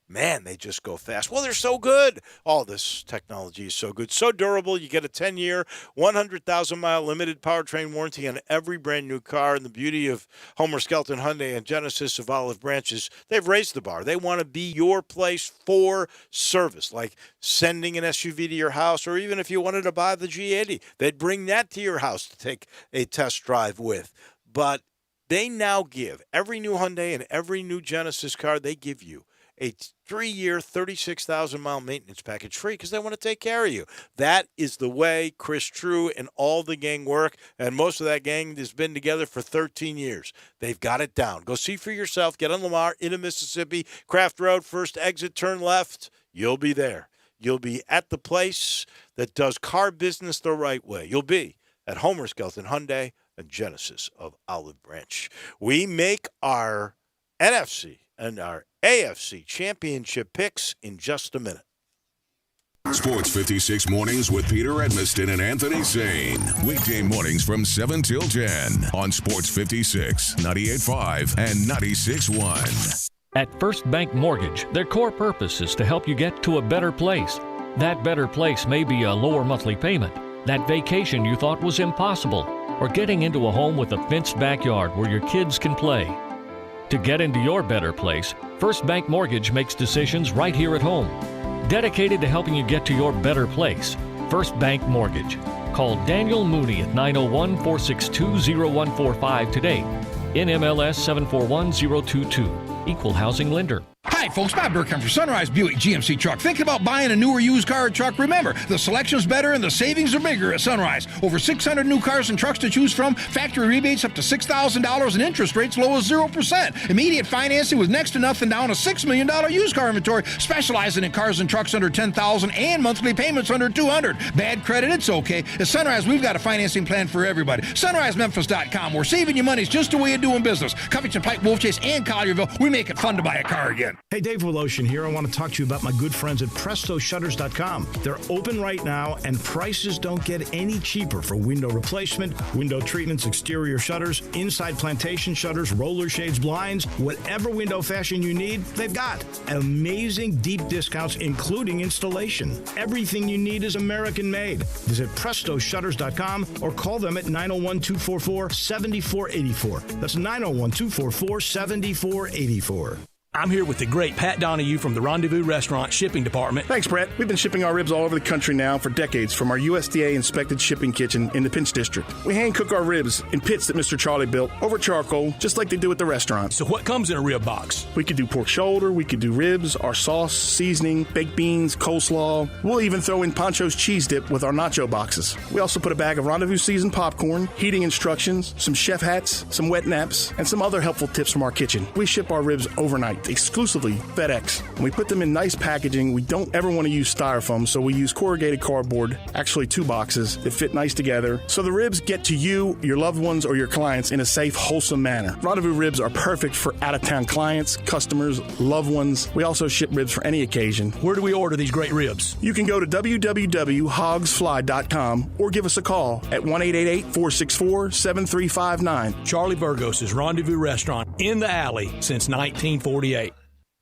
man, they just go fast. Well, they're so good. All this technology is so good, so durable. You get a 10-year, 100,000-mile limited powertrain warranty on every brand-new car. And the beauty of Homer Skelton Hyundai and Genesis of Olive Branch is they've raised the bar. They want to be your place for service, like sending an SUV to your house, or even if you wanted to buy the G80, they'd bring that to your house to take a test drive with. But they now give every new Hyundai and every new Genesis car, they give you a 3-year, 36,000-mile maintenance package free because they want to take care of you. That is the way Chris True and all the gang work, and most of that gang has been together for 13 years. They've got it down. Go see for yourself. Get on Lamar into Mississippi, Craft Road, first exit, turn left. You'll be there. You'll be at the place that does car business the right way. You'll be at Homer Skelton Hyundai and Genesis of Olive Branch. We make our NFC and our AFC championship picks in just a minute. Sports 56 mornings with Peter Edmiston and Anthony Zane. Weekday mornings from 7 till 10 on Sports 56, 98.5, and 96.1. At First Bank Mortgage, their core purpose is to help you get to a better place. That better place may be a lower monthly payment, that vacation you thought was impossible, or getting into a home with a fenced backyard where your kids can play. To get into your better place, First Bank Mortgage makes decisions right here at home. Dedicated to helping you get to your better place, First Bank Mortgage. Call Daniel Mooney at 901-462-0145 today. NMLS 741022. Equal housing lender. Hi, Hi, folks. Bob Burkham for Sunrise Buick GMC Truck. Thinking about buying a newer used car or truck? Remember, the selection's better and the savings are bigger at Sunrise. Over 600 new cars and trucks to choose from, factory rebates up to $6,000 and interest rates low as 0%. Immediate financing with next to nothing down, a $6 million used car inventory, specializing in cars and trucks under $10,000 and monthly payments under $200. Bad credit, it's okay. At Sunrise, we've got a financing plan for everybody. SunriseMemphis.com. We're saving you money. It's just a way of doing business. Covington, Pike, Wolf Chase, and Collierville, we make it fun to buy a car again. Hey, Dave Woloshin here. I want to talk to you about my good friends at PrestoShutters.com. They're open right now, and prices don't get any cheaper for window replacement, window treatments, exterior shutters, inside plantation shutters, roller shades, blinds, whatever window fashion you need, they've got. Amazing deep discounts, including installation. Everything you need is American-made. Visit PrestoShutters.com or call them at 901-244-7484. That's 901-244-7484. I'm here with the great Pat Donahue from the Rendezvous Restaurant Shipping Department. Thanks, Brett. We've been shipping our ribs all over the country now for decades from our USDA-inspected shipping kitchen in the Pinch District. We hand-cook our ribs in pits that Mr. Charlie built over charcoal, just like they do at the restaurant. So what comes in a rib box? We could do pork shoulder, we could do ribs, our sauce, seasoning, baked beans, coleslaw. We'll even throw in Pancho's cheese dip with our nacho boxes. We also put a bag of Rendezvous seasoned popcorn, heating instructions, some chef hats, some wet naps, and some other helpful tips from our kitchen. We ship our ribs overnight, exclusively FedEx. And we put them in nice packaging. We don't ever want to use styrofoam, so we use corrugated cardboard, actually 2 boxes that fit nice together, so the ribs get to you, your loved ones, or your clients in a safe, wholesome manner. Rendezvous ribs are perfect for out-of-town clients, customers, loved ones. We also ship ribs for any occasion. Where do we order these great ribs? You can go to www.hogsfly.com or give us a call at 1-888-464-7359. Charlie Burgos' Rendezvous Restaurant in the alley since 1948.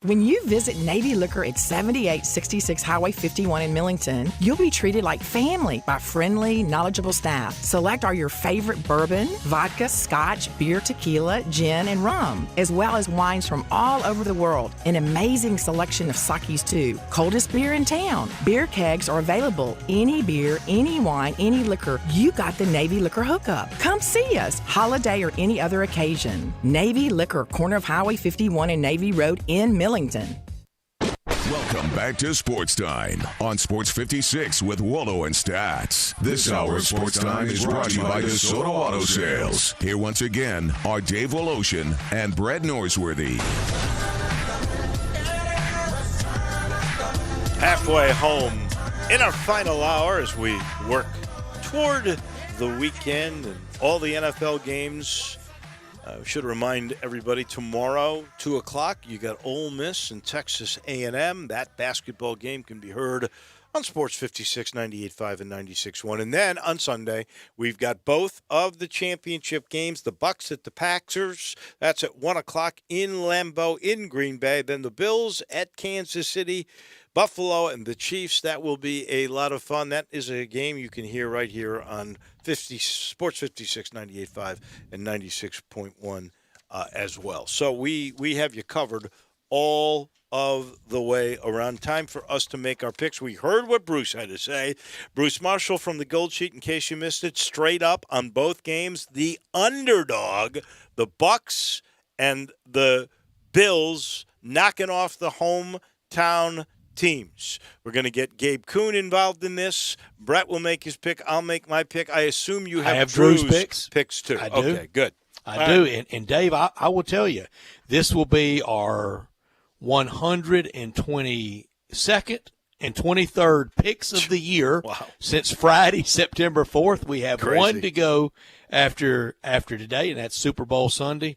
When you visit Navy Liquor at 7866 Highway 51 in Millington, you'll be treated like family by friendly, knowledgeable staff. Select are your favorite bourbon, vodka, scotch, beer, tequila, gin, and rum, as well as wines from all over the world. An amazing selection of sakis, too. Coldest beer in town. Beer kegs are available. Any beer, any wine, any liquor. You got the Navy Liquor hookup. Come see us, holiday or any other occasion. Navy Liquor, corner of Highway 51 and Navy Road in Millington. Welcome back to Sports Time on Sports 56 with Wallo and Stats. This hour of Sports Time is brought to you by DeSoto Auto Sales. Here once again are Dave Woloshin and Brett Norsworthy. Halfway home in our final hour as we work toward the weekend and all the NFL games. Should remind everybody tomorrow, 2 o'clock, you got Ole Miss and Texas A&M. That basketball game can be heard on Sports 56, 98.5, and 96.1. And then on Sunday, we've got both of the championship games, the Bucks at the Packers. That's at 1 o'clock in Lambeau in Green Bay. Then the Bills at Kansas City, Buffalo, and the Chiefs. That will be a lot of fun. That is a game you can hear right here on Sports 56, 98.5, and 96.1 as well. So we have you covered all of the way around. Time for us to make our picks. We heard what Bruce had to say. Bruce Marshall from the Gold Sheet, in case you missed it, straight up on both games. The underdog, the Bucks and the Bills, knocking off the hometown teams. We're going to get Gabe Kuhn involved in this. Brett will make his pick. I'll make my pick. I assume you have Drew's picks too. I do. Okay, good. I do. And Dave, I will tell you, this will be our 122nd and 23rd picks of the year. Wow. Since Friday, September 4th. We have Crazy. one to go after today, and that's Super Bowl Sunday.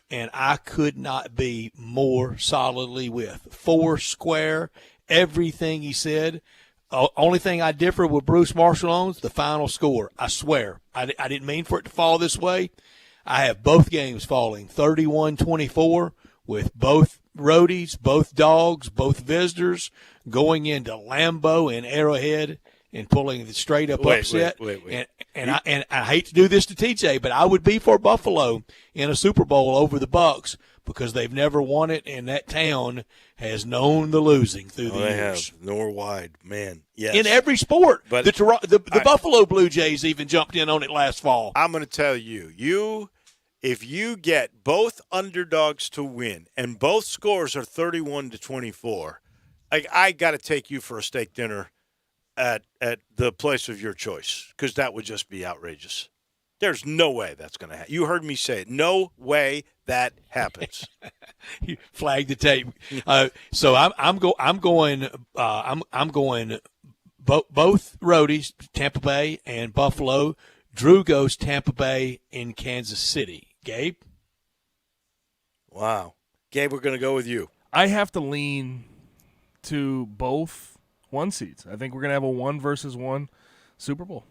And I could not be more solidly with 4 square. Everything he said. Only thing I differ with Bruce Marshall on is the final score. I swear. I didn't mean for it to fall this way. I have both games falling 31-24 with both roadies, both dogs, both visitors going into Lambeau and Arrowhead and pulling the straight up upset. Wait. And I hate to do this to TJ, but I would be for Buffalo in a Super Bowl over the Bucks because they've never won it, and that town has known the losing through the They years. have. Nor wide, man. Yes. In every sport. But the Buffalo Blue Jays even jumped in on it last fall. I'm going to tell you, if you get both underdogs to win and both scores are 31-24, I got to take you for a steak dinner at the place of your choice, because that would just be outrageous. There's no way that's going to happen. You heard me say it. No way that happens. You flag the tape. So I'm going both roadies, Tampa Bay and Buffalo. Drew goes Tampa Bay and Kansas City. Gabe? Wow. Gabe, we're going to go with you. I have to lean to both 1 seeds. I think we're going to have a 1-1 Super Bowl.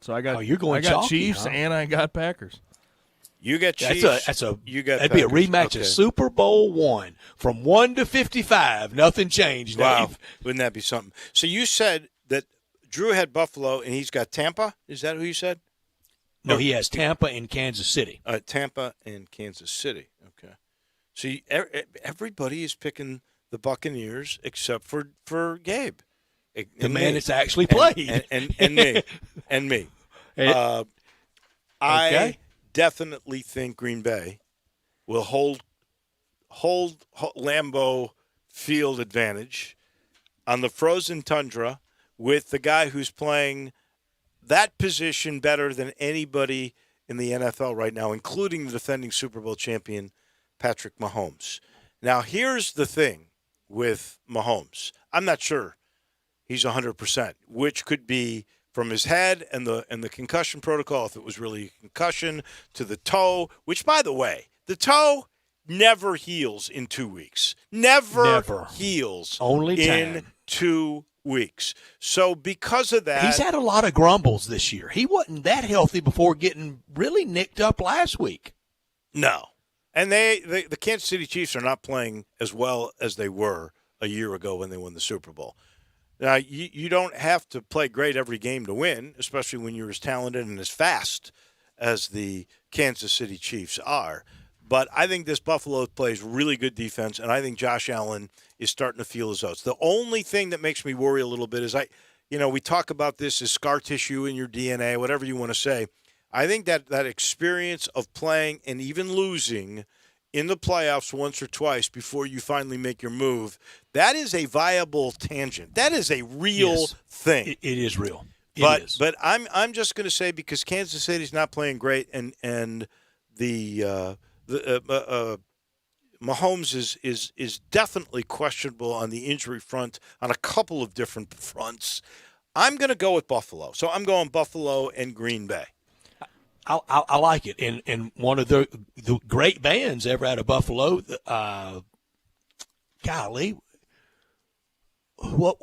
So I got you're going I got chalky, Chiefs huh? and I got Packers. You got Chiefs. That'd be Packers. a rematch Okay. of Super Bowl 1 from 1 to 55. Nothing changed. Wow. Dave. Wouldn't that be something? So you said that Drew had Buffalo and he's got Tampa? Is that who you said? No, he has Tampa and Kansas City. Tampa and Kansas City. Okay. So everybody is picking the Buccaneers except for Gabe. The man that's actually played. And me. And me. I definitely think Green Bay will hold Lambeau Field advantage on the frozen tundra with the guy who's playing that position better than anybody in the NFL right now, including the defending Super Bowl champion Patrick Mahomes. Now, here's the thing with Mahomes. I'm not sure he's 100%, which could be from his head and the concussion protocol, if it was really a concussion, to the toe, which, by the way, the toe never heals in 2 weeks. Never heals Only in time. 2 weeks. So because of that, He's had a lot of grumbles this year. He wasn't that healthy before getting really nicked up last week. no. And the Kansas City Chiefs are not playing as well as they were a year ago when they won the Super Bowl. Now, you don't have to play great every game to win, especially when you're as talented and as fast as the Kansas City Chiefs are. But I think this Buffalo plays really good defense, and I think Josh Allen is starting to feel his oats. The only thing that makes me worry a little bit is we talk about this as scar tissue in your DNA, whatever you want to say. I think that experience of playing and even losing in the playoffs once or twice before you finally make your move, that is a viable tangent. That is a real thing. It is real. But I'm just going to say, because Kansas City's not playing great, and the Mahomes is definitely questionable on the injury front on a couple of different fronts. I'm going to go with Buffalo. So I'm going Buffalo and Green Bay. I like it. And one of the great bands ever out of Buffalo, golly, what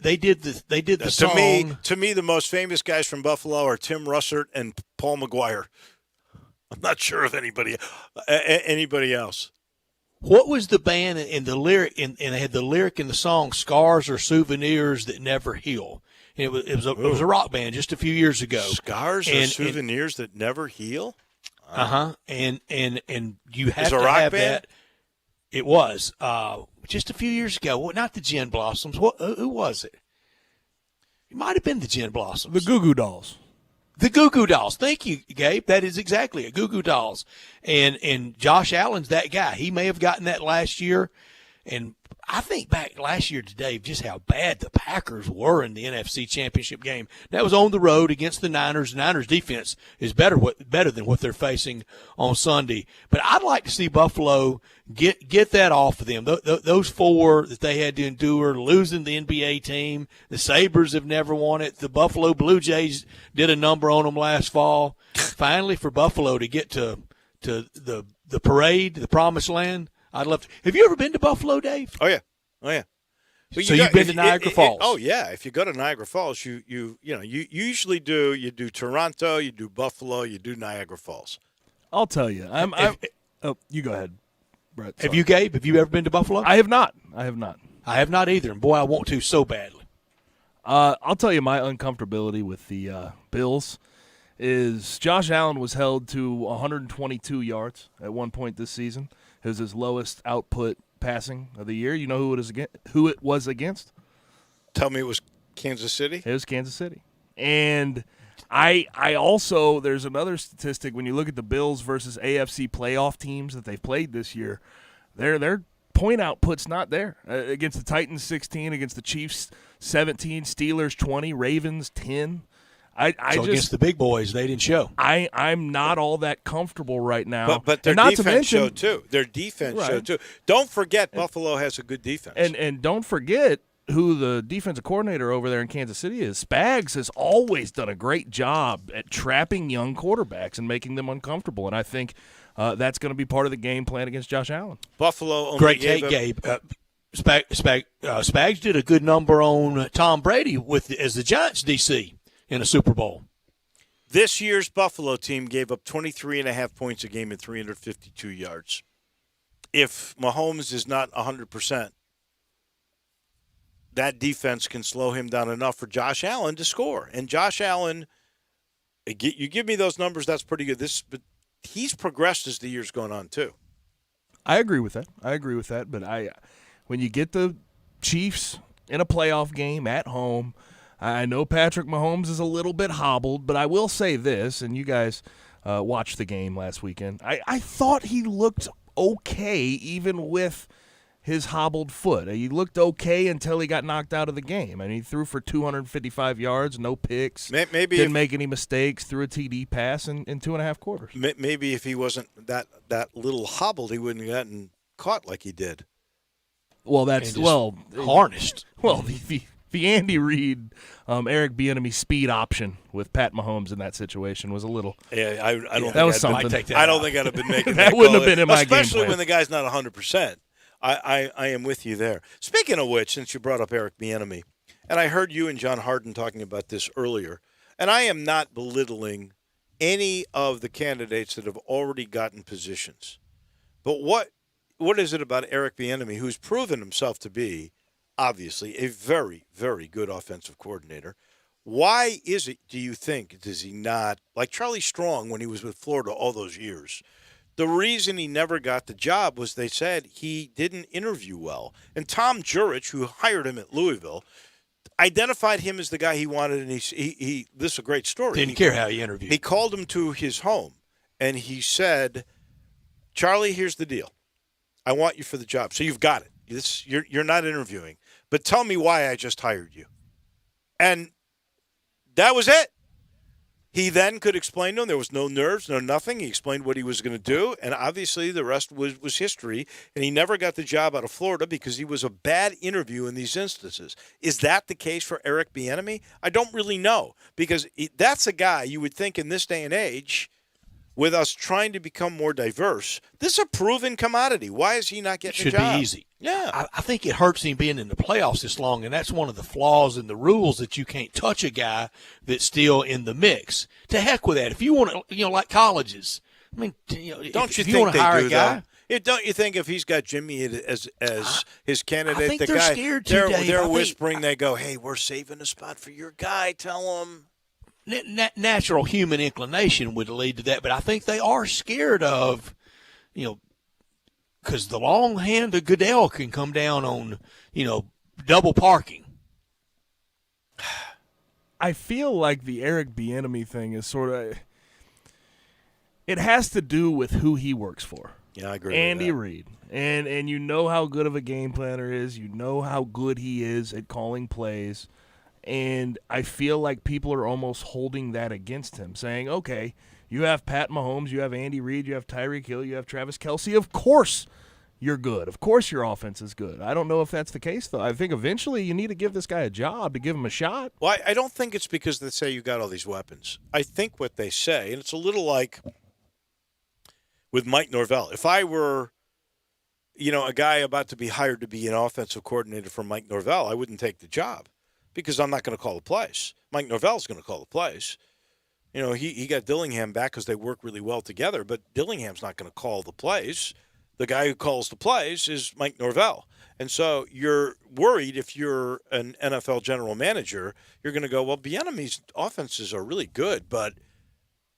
they did the song. To me, the most famous guys from Buffalo are Tim Russert and Paul McGuire. I'm not sure of anybody else. What was the band in the lyric? And they had the lyric in the song "Scars are souvenirs that never heal." And it was a rock band just a few years ago. Scars are souvenirs that never heal. And you have a to rock have band? that. It was just a few years ago. Well, not the Gin Blossoms. Who was it? It might have been the Gin Blossoms. The Goo Goo Dolls. The Goo Goo Dolls. Thank you, Gabe. That is exactly it. Goo Goo Dolls. And Josh Allen's that guy. He may have gotten that last year. And I think back last year to Dave, just how bad the Packers were in the NFC Championship game. That was on the road against the Niners. The Niners defense is better than what they're facing on Sunday. But I'd like to see Buffalo get that off of them. Those four that they had to endure, losing the NBA team. The Sabres have never won it. The Buffalo Blue Jays did a number on them last fall. Finally, for Buffalo to get to the parade, the promised land. I'd love to. Have you ever been to Buffalo, Dave? Oh yeah. But you've been to Niagara Falls. Oh yeah. If you go to Niagara Falls, you usually do Toronto, you do Buffalo, you do Niagara Falls. I'll tell you. You go ahead, Brett. Have you, Gabe? Have you ever been to Buffalo? I have not. I have not either, and boy, I want to so badly. I'll tell you my uncomfortability with the Bills is Josh Allen was held to 122 yards at one point this season. It was his lowest output passing of the year. You know who it was against? Tell me it was Kansas City? It was Kansas City. And I also, there's another statistic when you look at the Bills versus AFC playoff teams that they've played this year, their point output's not there. Against the Titans, 16, against the Chiefs, 17, Steelers, 20, Ravens, 10. So against the big boys, they didn't show. I'm not all that comfortable right now. But their not defense to mention, showed too. Their defense showed too. Don't forget, Buffalo has a good defense. And don't forget who the defensive coordinator over there in Kansas City is. Spags has always done a great job at trapping young quarterbacks and making them uncomfortable. And I think that's going to be part of the game plan against Josh Allen. Buffalo only Great gave take, Gabe. Spags did a good number on Tom Brady as the Giants DC in a Super Bowl. This year's Buffalo team gave up 23.5 points a game and 352 yards. If Mahomes is not 100%, that defense can slow him down enough for Josh Allen to score. And Josh Allen, you give me those numbers, that's pretty good. But he's progressed as the year's gone on too. I agree with that. But when you get the Chiefs in a playoff game at home, I know Patrick Mahomes is a little bit hobbled, but I will say this, and you guys watched the game last weekend. I thought he looked okay even with his hobbled foot. He looked okay until he got knocked out of the game. I mean, he threw for 255 yards, no picks. Maybe didn't make any mistakes, threw a TD pass in 2.5 quarters. Maybe if he wasn't that little hobbled, he wouldn't have gotten caught like he did. Well, that's harnessed. Well, the Andy Reid, Eric Bieniemy speed option with Pat Mahomes in that situation was a little. Yeah, I don't. Think that was something. I don't think I'd have been making that. Wouldn't have been in my game plan. Especially when the guy's not 100%. I am with you there. Speaking of which, since you brought up Eric Bieniemy, and I heard you and John Harden talking about this earlier, and I am not belittling any of the candidates that have already gotten positions, but what is it about Eric Bieniemy, who's proven himself to be obviously a very, very good offensive coordinator? Why is it, do you think, does he not, like Charlie Strong when he was with Florida all those years, the reason he never got the job was they said he didn't interview well. And Tom Jurich, who hired him at Louisville, identified him as the guy he wanted, and he this is a great story. Didn't care how he interviewed. He called him to his home, and he said, Charlie, here's the deal. I want you for the job. So you've got it. You're not interviewing. But tell me why I just hired you. And that was it. He then could explain to him. There was no nerves, no nothing. He explained what he was going to do, and obviously the rest was history. And he never got the job out of Florida because he was a bad interview in these instances. Is that the case for Eric Bieniemy? I don't really know, because that's a guy you would think in this day and age, with us trying to become more diverse, this is a proven commodity. Why is he not getting a job? Should be easy. Yeah. I think it hurts him being in the playoffs this long, and that's one of the flaws in the rules, that you can't touch a guy that's still in the mix. To heck with that. If you want to, like colleges, I mean, don't if you want think to hire they a do guy, that? Don't you think if he's got Jimmy as his candidate, I think the they're guy scared too, Dave. they're whispering, they go, "Hey, we're saving a spot for your guy. Tell him." Natural human inclination would lead to that, but I think they are scared of, because the long hand of Goodell can come down on, double parking. I feel like the Eric Bieniemy thing is sort of, it has to do with who he works for. Yeah, I agree. Andy with that. Reid, and you know how good of a game planner is. You know how good he is at calling plays. And I feel like people are almost holding that against him, saying, okay, you have Pat Mahomes, you have Andy Reid, you have Tyreek Hill, you have Travis Kelce. Of course you're good. Of course your offense is good. I don't know if that's the case, though. I think eventually you need to give this guy a job, to give him a shot. Well, I don't think it's because they say you got all these weapons. I think what they say, and it's a little like with Mike Norvell. If I were, a guy about to be hired to be an offensive coordinator for Mike Norvell, I wouldn't take the job, because I'm not going to call the plays. Mike Norvell's going to call the plays. He got Dillingham back because they work really well together, but Dillingham's not going to call the plays. The guy who calls the plays is Mike Norvell. And so you're worried if you're an NFL general manager, you're going to go, well, Bieniemy's offenses are really good, but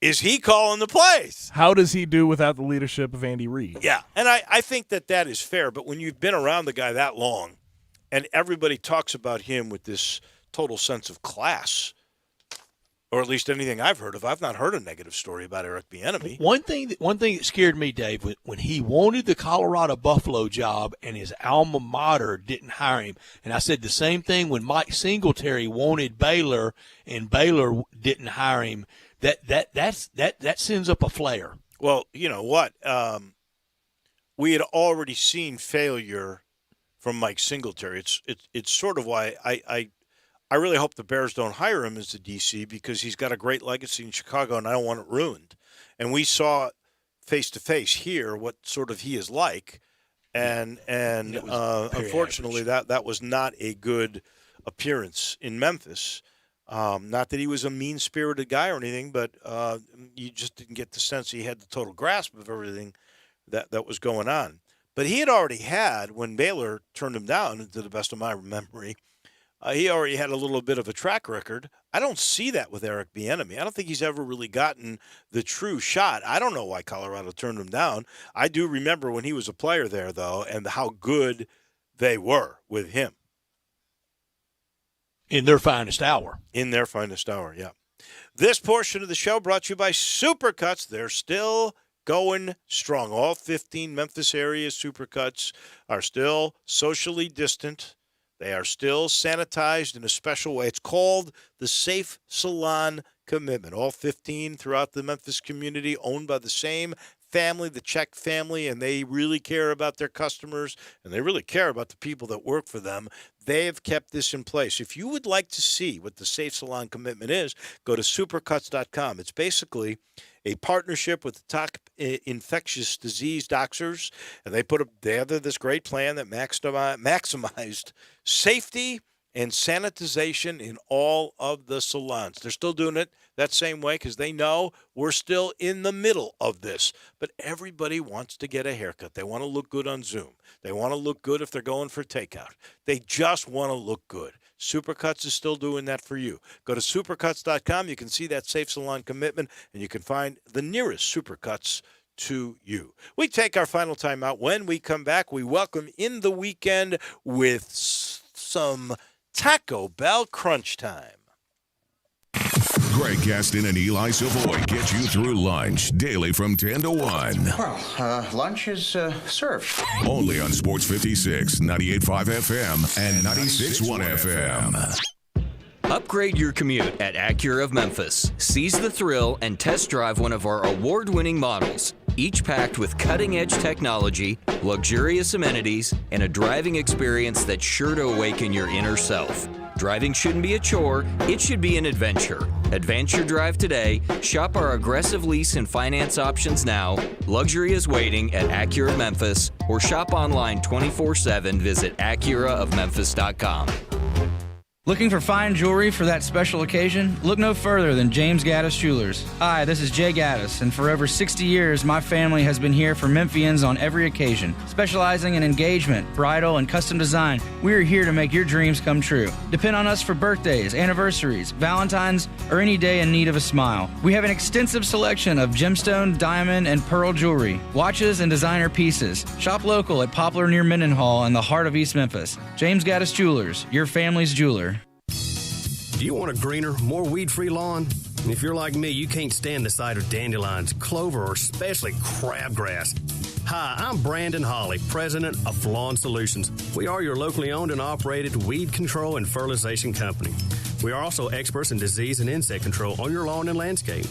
is he calling the plays? How does he do without the leadership of Andy Reid? Yeah, and I think that is fair, but when you've been around the guy that long, and everybody talks about him with this total sense of class, or at least anything I've heard of. I've not heard a negative story about Eric Bieniemy. One thing that scared me, Dave, when he wanted the Colorado Buffalo job and his alma mater didn't hire him, and I said the same thing when Mike Singletary wanted Baylor and Baylor didn't hire him. That sends up a flare. Well, you know what? We had already seen failure from Mike Singletary. It's sort of why I really hope the Bears don't hire him as the DC, because he's got a great legacy in Chicago, and I don't want it ruined. And we saw face-to-face here what sort of he is like, and unfortunately that was not a good appearance in Memphis. Not that he was a mean-spirited guy or anything, but you just didn't get the sense he had the total grasp of everything that was going on. But he had already had, when Baylor turned him down, to the best of my memory, he already had a little bit of a track record. I don't see that with Eric Bieniemy. I don't think he's ever really gotten the true shot. I don't know why Colorado turned him down. I do remember when he was a player there, though, and how good they were with him. In their finest hour. In their finest hour, yeah. This portion of the show brought to you by Supercuts. They're still going strong. All 15 Memphis area Supercuts are still socially distant. They are still sanitized in a special way. It's called the Safe Salon Commitment. All 15 throughout the Memphis community, owned by the same family, the Czech family, and they really care about their customers, and they really care about the people that work for them. They have kept this in place. If you would like to see what the Safe Salon Commitment is, go to supercuts.com. It's basically a partnership with the top infectious disease doctors, and they have this great plan that maximized safety and sanitization in all of the salons. They're still doing it that same way because they know we're still in the middle of this. But everybody wants to get a haircut. They want to look good on Zoom. They want to look good if they're going for takeout. They just want to look good. Supercuts is still doing that for you. Go to supercuts.com. You can see that Safe Salon Commitment, and you can find the nearest Supercuts to you. We take our final time out. When we come back, we welcome in the weekend with some Taco Bell Crunch Time. Greg Gaston and Eli Savoy get you through lunch daily from 10 to 1. Well, lunch is served. Only on Sports 56, 98.5 FM, and 96.1 FM. Upgrade your commute at Acura of Memphis. Seize the thrill and test drive one of our award-winning models, each packed with cutting-edge technology, luxurious amenities, and a driving experience that's sure to awaken your inner self. Driving shouldn't be a chore, it should be an adventure. Advance your drive today, shop our aggressive lease and finance options now, luxury is waiting at Acura of Memphis, or shop online 24/7, visit AcuraofMemphis.com. Looking for fine jewelry for that special occasion? Look no further than James Gaddis Jewelers. Hi, this is Jay Gaddis, and for over 60 years, my family has been here for Memphians on every occasion. Specializing in engagement, bridal, and custom design, we are here to make your dreams come true. Depend on us for birthdays, anniversaries, Valentine's, or any day in need of a smile. We have an extensive selection of gemstone, diamond, and pearl jewelry, watches, and designer pieces. Shop local at Poplar near Mendenhall in the heart of East Memphis. James Gaddis Jewelers, your family's jeweler. Do you want a greener, more weed-free lawn? And if you're like me, you can't stand the sight of dandelions, clover, or especially crabgrass. Hi, I'm Brandon Hawley, president of Lawn Solutions. We are your locally owned and operated weed control and fertilization company. We are also experts in disease and insect control on your lawn and landscape.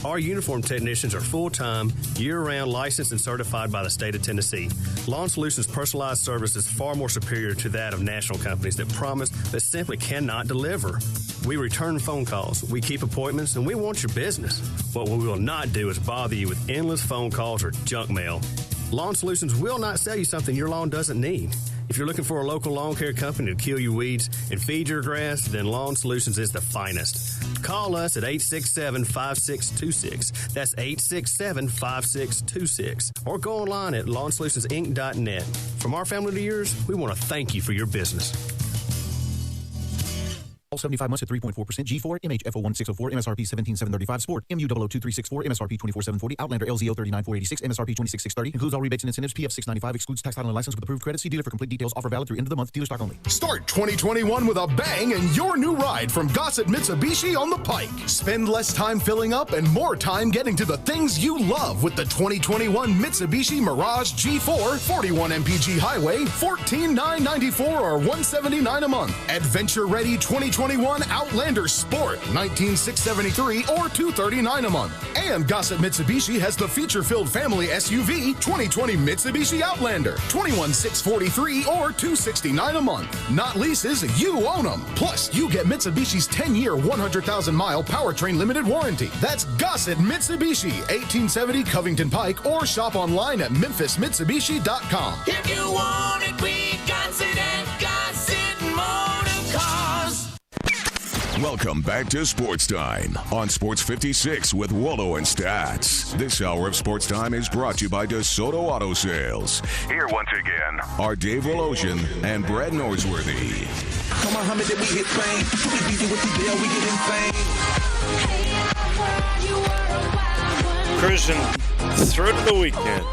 Our uniformed technicians are full-time, year-round licensed and certified by the state of Tennessee. Lawn Solutions' personalized service is far more superior to that of national companies that promise but simply cannot deliver. We return phone calls, we keep appointments, and we want your business. What we will not do is bother you with endless phone calls or junk mail. Lawn Solutions will not sell you something your lawn doesn't need. If you're looking for a local lawn care company to kill your weeds and feed your grass, then Lawn Solutions is the finest. Call us at 867-5626. That's 867-5626. Or go online at LawnSolutionsInc.net. From our family to yours, we want to thank you for your business. All 75 months at 3.4%. G4, MHFO1604, MSRP 17735. Sport, MU002364, MSRP 24740. Outlander LZO 39486, MSRP 26630. Includes all rebates and incentives. PF 695 excludes tax title and license with approved credit. See dealer for complete details. Offer valid through end of the month. Dealer stock only. Start 2021 with a bang and your new ride from Gossett Mitsubishi on the Pike. Spend less time filling up and more time getting to the things you love with the 2021 Mitsubishi Mirage G4, 41 mpg highway, $14,994 or $179 a month. Adventure-ready 2021 Outlander Sport, $19,673 or $239 a month. And Gossett Mitsubishi has the feature-filled family SUV 2020 Mitsubishi Outlander, $21,643 or $269 a month. Not leases, you own them. Plus, you get Mitsubishi's 10-year, 100,000-mile powertrain limited warranty. That's Gossett Mitsubishi, 1870 Covington Pike, or shop online at memphismitsubishi.com. If you want it, we got it at Gossett Motor Cars. Welcome back to Sports Time on Sports 56 with Wallo and Stats. This hour of Sports Time is brought to you by DeSoto Auto Sales. Here once again are Dave Woloshin and Brad Norsworthy. Come on, Muhammad, we hit fame. We beat you with the deal, we get in fame. Cruising through to the weekend.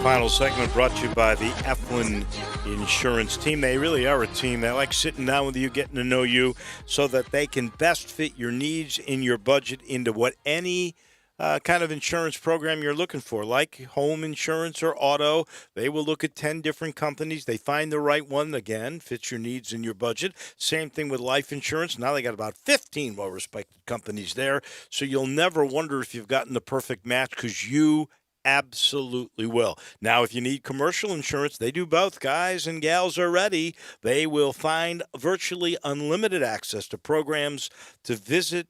Final segment brought to you by the Eflin Insurance Team. They really are a team. They like sitting down with you, getting to know you, so that they can best fit your needs in your budget into what any kind of insurance program you're looking for, like home insurance or auto. They will look at 10 different companies. They find the right one, again, fits your needs in your budget. Same thing with life insurance. Now they got about 15 well-respected companies there, so you'll never wonder if you've gotten the perfect match, because you absolutely will. Now, if you need commercial insurance, they do both. Guys and gals are ready. They will find virtually unlimited access to programs to visit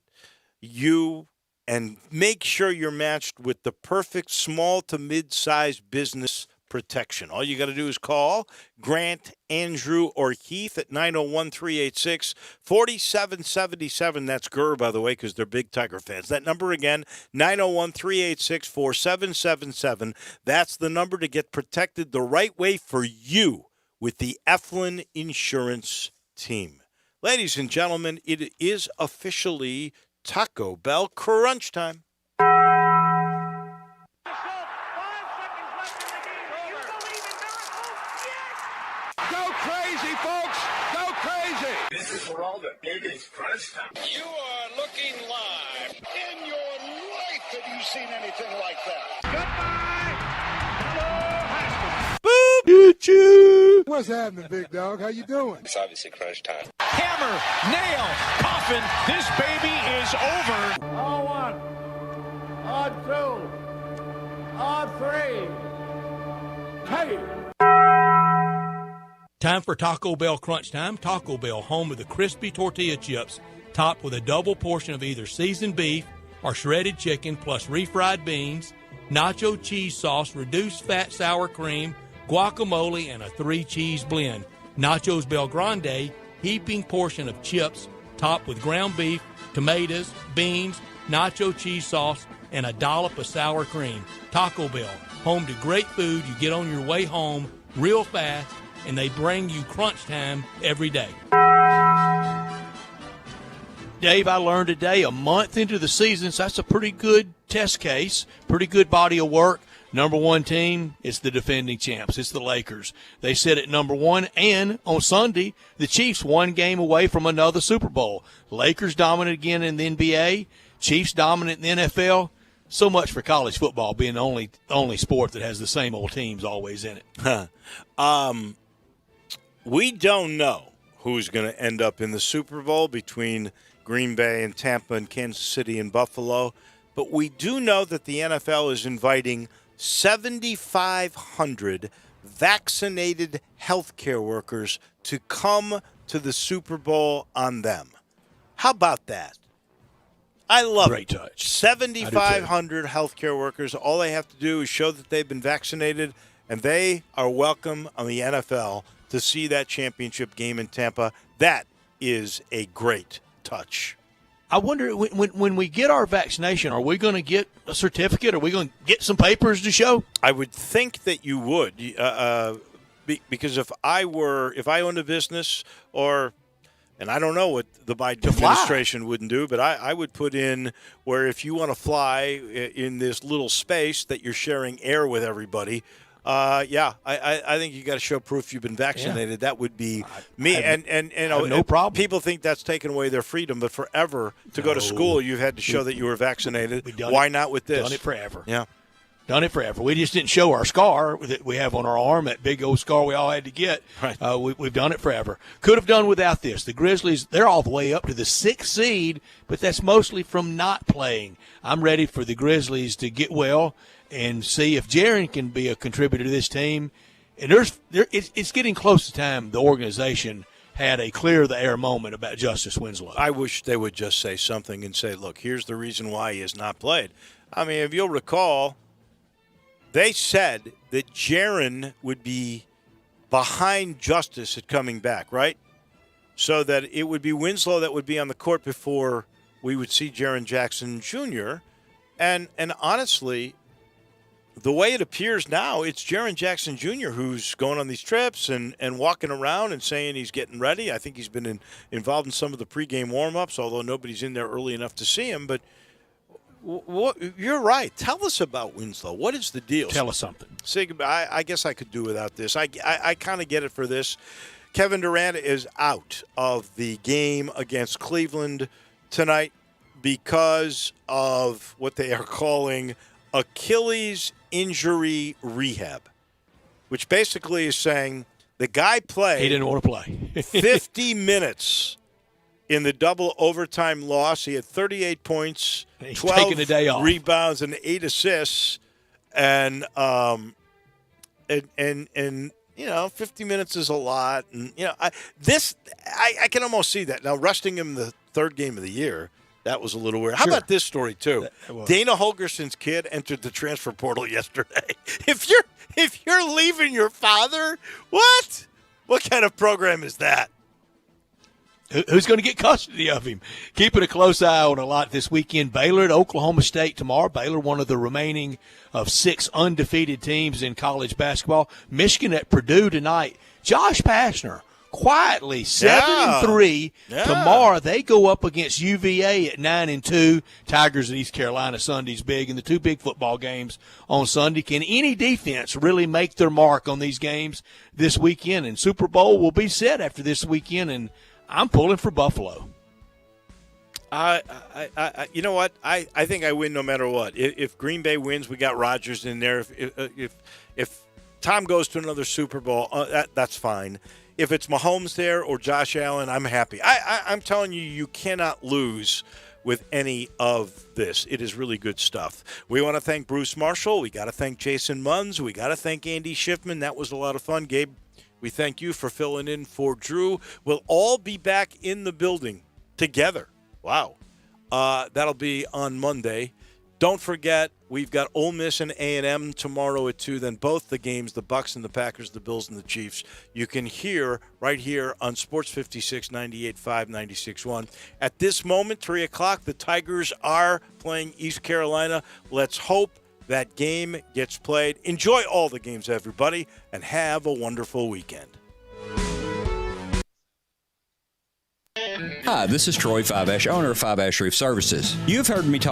you and make sure you're matched with the perfect small to mid-sized business protection. All you got to do is call Grant, Andrew, or Keith at 901-386-4777. That's GUR, by the way, because they're big Tiger fans. That number again, 901-386-4777. That's the number to get protected the right way for you with the Eflin Insurance Team. Ladies and gentlemen, it is officially Taco Bell crunch time. This is for all the biggest crunch time. You are looking live. In your life have you seen anything like that? Goodbye. Hello, Haskell. What's happening, big dog? How you doing? It's obviously crunch time. Hammer, nail, coffin. This baby is over. On one, on two, on three. Hey. Time for Taco Bell Crunch Time. Taco Bell, home of the crispy tortilla chips, topped with a double portion of either seasoned beef or shredded chicken, plus refried beans, nacho cheese sauce, reduced fat sour cream, guacamole, and a 3-cheese blend. Nachos Bel Grande, heaping portion of chips, topped with ground beef, tomatoes, beans, nacho cheese sauce, and a dollop of sour cream. Taco Bell, home to great food you get on your way home real fast, and they bring you crunch time every day. Dave, I learned today, a month into the season, so that's a pretty good test case, pretty good body of work. Number one team, it's the defending champs. It's the Lakers. They sit at number one, and on Sunday, the Chiefs one game away from another Super Bowl. Lakers dominant again in the NBA, Chiefs dominant in the NFL. So much for college football being the only sport that has the same old teams always in it. We don't know who's going to end up in the Super Bowl between Green Bay and Tampa and Kansas City and Buffalo, but we do know that the NFL is inviting 7,500 vaccinated healthcare workers to come to the Super Bowl on them. How about that? I love Great it. touch. 7,500 healthcare workers. All they have to do is show that they've been vaccinated, and they are welcome on the NFL to see that championship game in Tampa. That is a great touch. I wonder, when we get our vaccination, are we going to get a certificate? Are we going to get some papers to show? I would think that you would, because if I owned a business, or and I don't know what the Biden administration wouldn't do, but I would put in where if you want to fly in this little space that you're sharing air with everybody, I think you got to show proof you've been vaccinated. Yeah. That would be me. And no problem. People think that's taken away their freedom, but forever to go to school, you've had to show that you were vaccinated. Why not with this? Done it forever. Yeah. Done it forever. We just didn't show our scar that we have on our arm, that big old scar we all had to get. Right. We've done it forever. Could have done without this. The Grizzlies, they're all the way up to the 6th seed, but that's mostly from not playing. I'm ready for the Grizzlies to get well and see if Jaren can be a contributor to this team. And it's getting close to time the organization had a clear-the-air moment about Justice Winslow. I wish they would just say something and say, look, here's the reason why he has not played. I mean, if you'll recall, they said that Jaren would be behind Justice at coming back, right? So that it would be Winslow that would be on the court before we would see Jaren Jackson Jr. And honestly, the way it appears now, it's Jaren Jackson Jr. who's going on these trips and walking around and saying he's getting ready. I think he's been involved in some of the pregame warm-ups, although nobody's in there early enough to see him. But you're right. Tell us about Winslow. What is the deal? Tell us something. I guess I could do without this. I kind of get it for this. Kevin Durant is out of the game against Cleveland tonight because of what they are calling Achilles injury rehab, which basically is saying the guy played. He didn't want to play. 50 minutes in the double overtime loss. He had 38 points, 12 rebounds, and 8 assists. And 50 minutes is a lot. And, I can almost see that. Now, resting him the third game of the year, that was a little weird. How about this story, too? Dana Holgerson's kid entered the transfer portal yesterday. If you're leaving your father, what? What kind of program is that? Who's going to get custody of him? Keeping a close eye on a lot this weekend. Baylor at Oklahoma State tomorrow. Baylor, one of the remaining of 6 undefeated teams in college basketball. Michigan at Purdue tonight. Josh Pastner, quietly 7-3. Yeah. Tomorrow they go up against UVA at 9-2. Tigers at East Carolina. Sunday's big, and the 2 big football games on Sunday. Can any defense really make their mark on these games this weekend? And Super Bowl will be set after this weekend, and I'm pulling for Buffalo. You know what? I think I win no matter what. If Green Bay wins, we got Rodgers in there. If Tom goes to another Super Bowl, that's fine. If it's Mahomes there or Josh Allen, I'm happy. I'm telling you, you cannot lose with any of this. It is really good stuff. We want to thank Bruce Marshall. We got to thank Jason Munns. We got to thank Andy Schiffman. That was a lot of fun. Gabe, we thank you for filling in for Drew. We'll all be back in the building together. Wow. That'll be on Monday. Don't forget, we've got Ole Miss and A&M tomorrow at 2. Then both the games, the Bucs and the Packers, the Bills and the Chiefs, you can hear right here on Sports 56, 98.5, 96.1. At this moment, 3 o'clock, the Tigers are playing East Carolina. Let's hope that game gets played. Enjoy all the games, everybody, and have a wonderful weekend. Hi, this is Troy Five Ash, owner of Five Ash Roof Services. You've heard me talk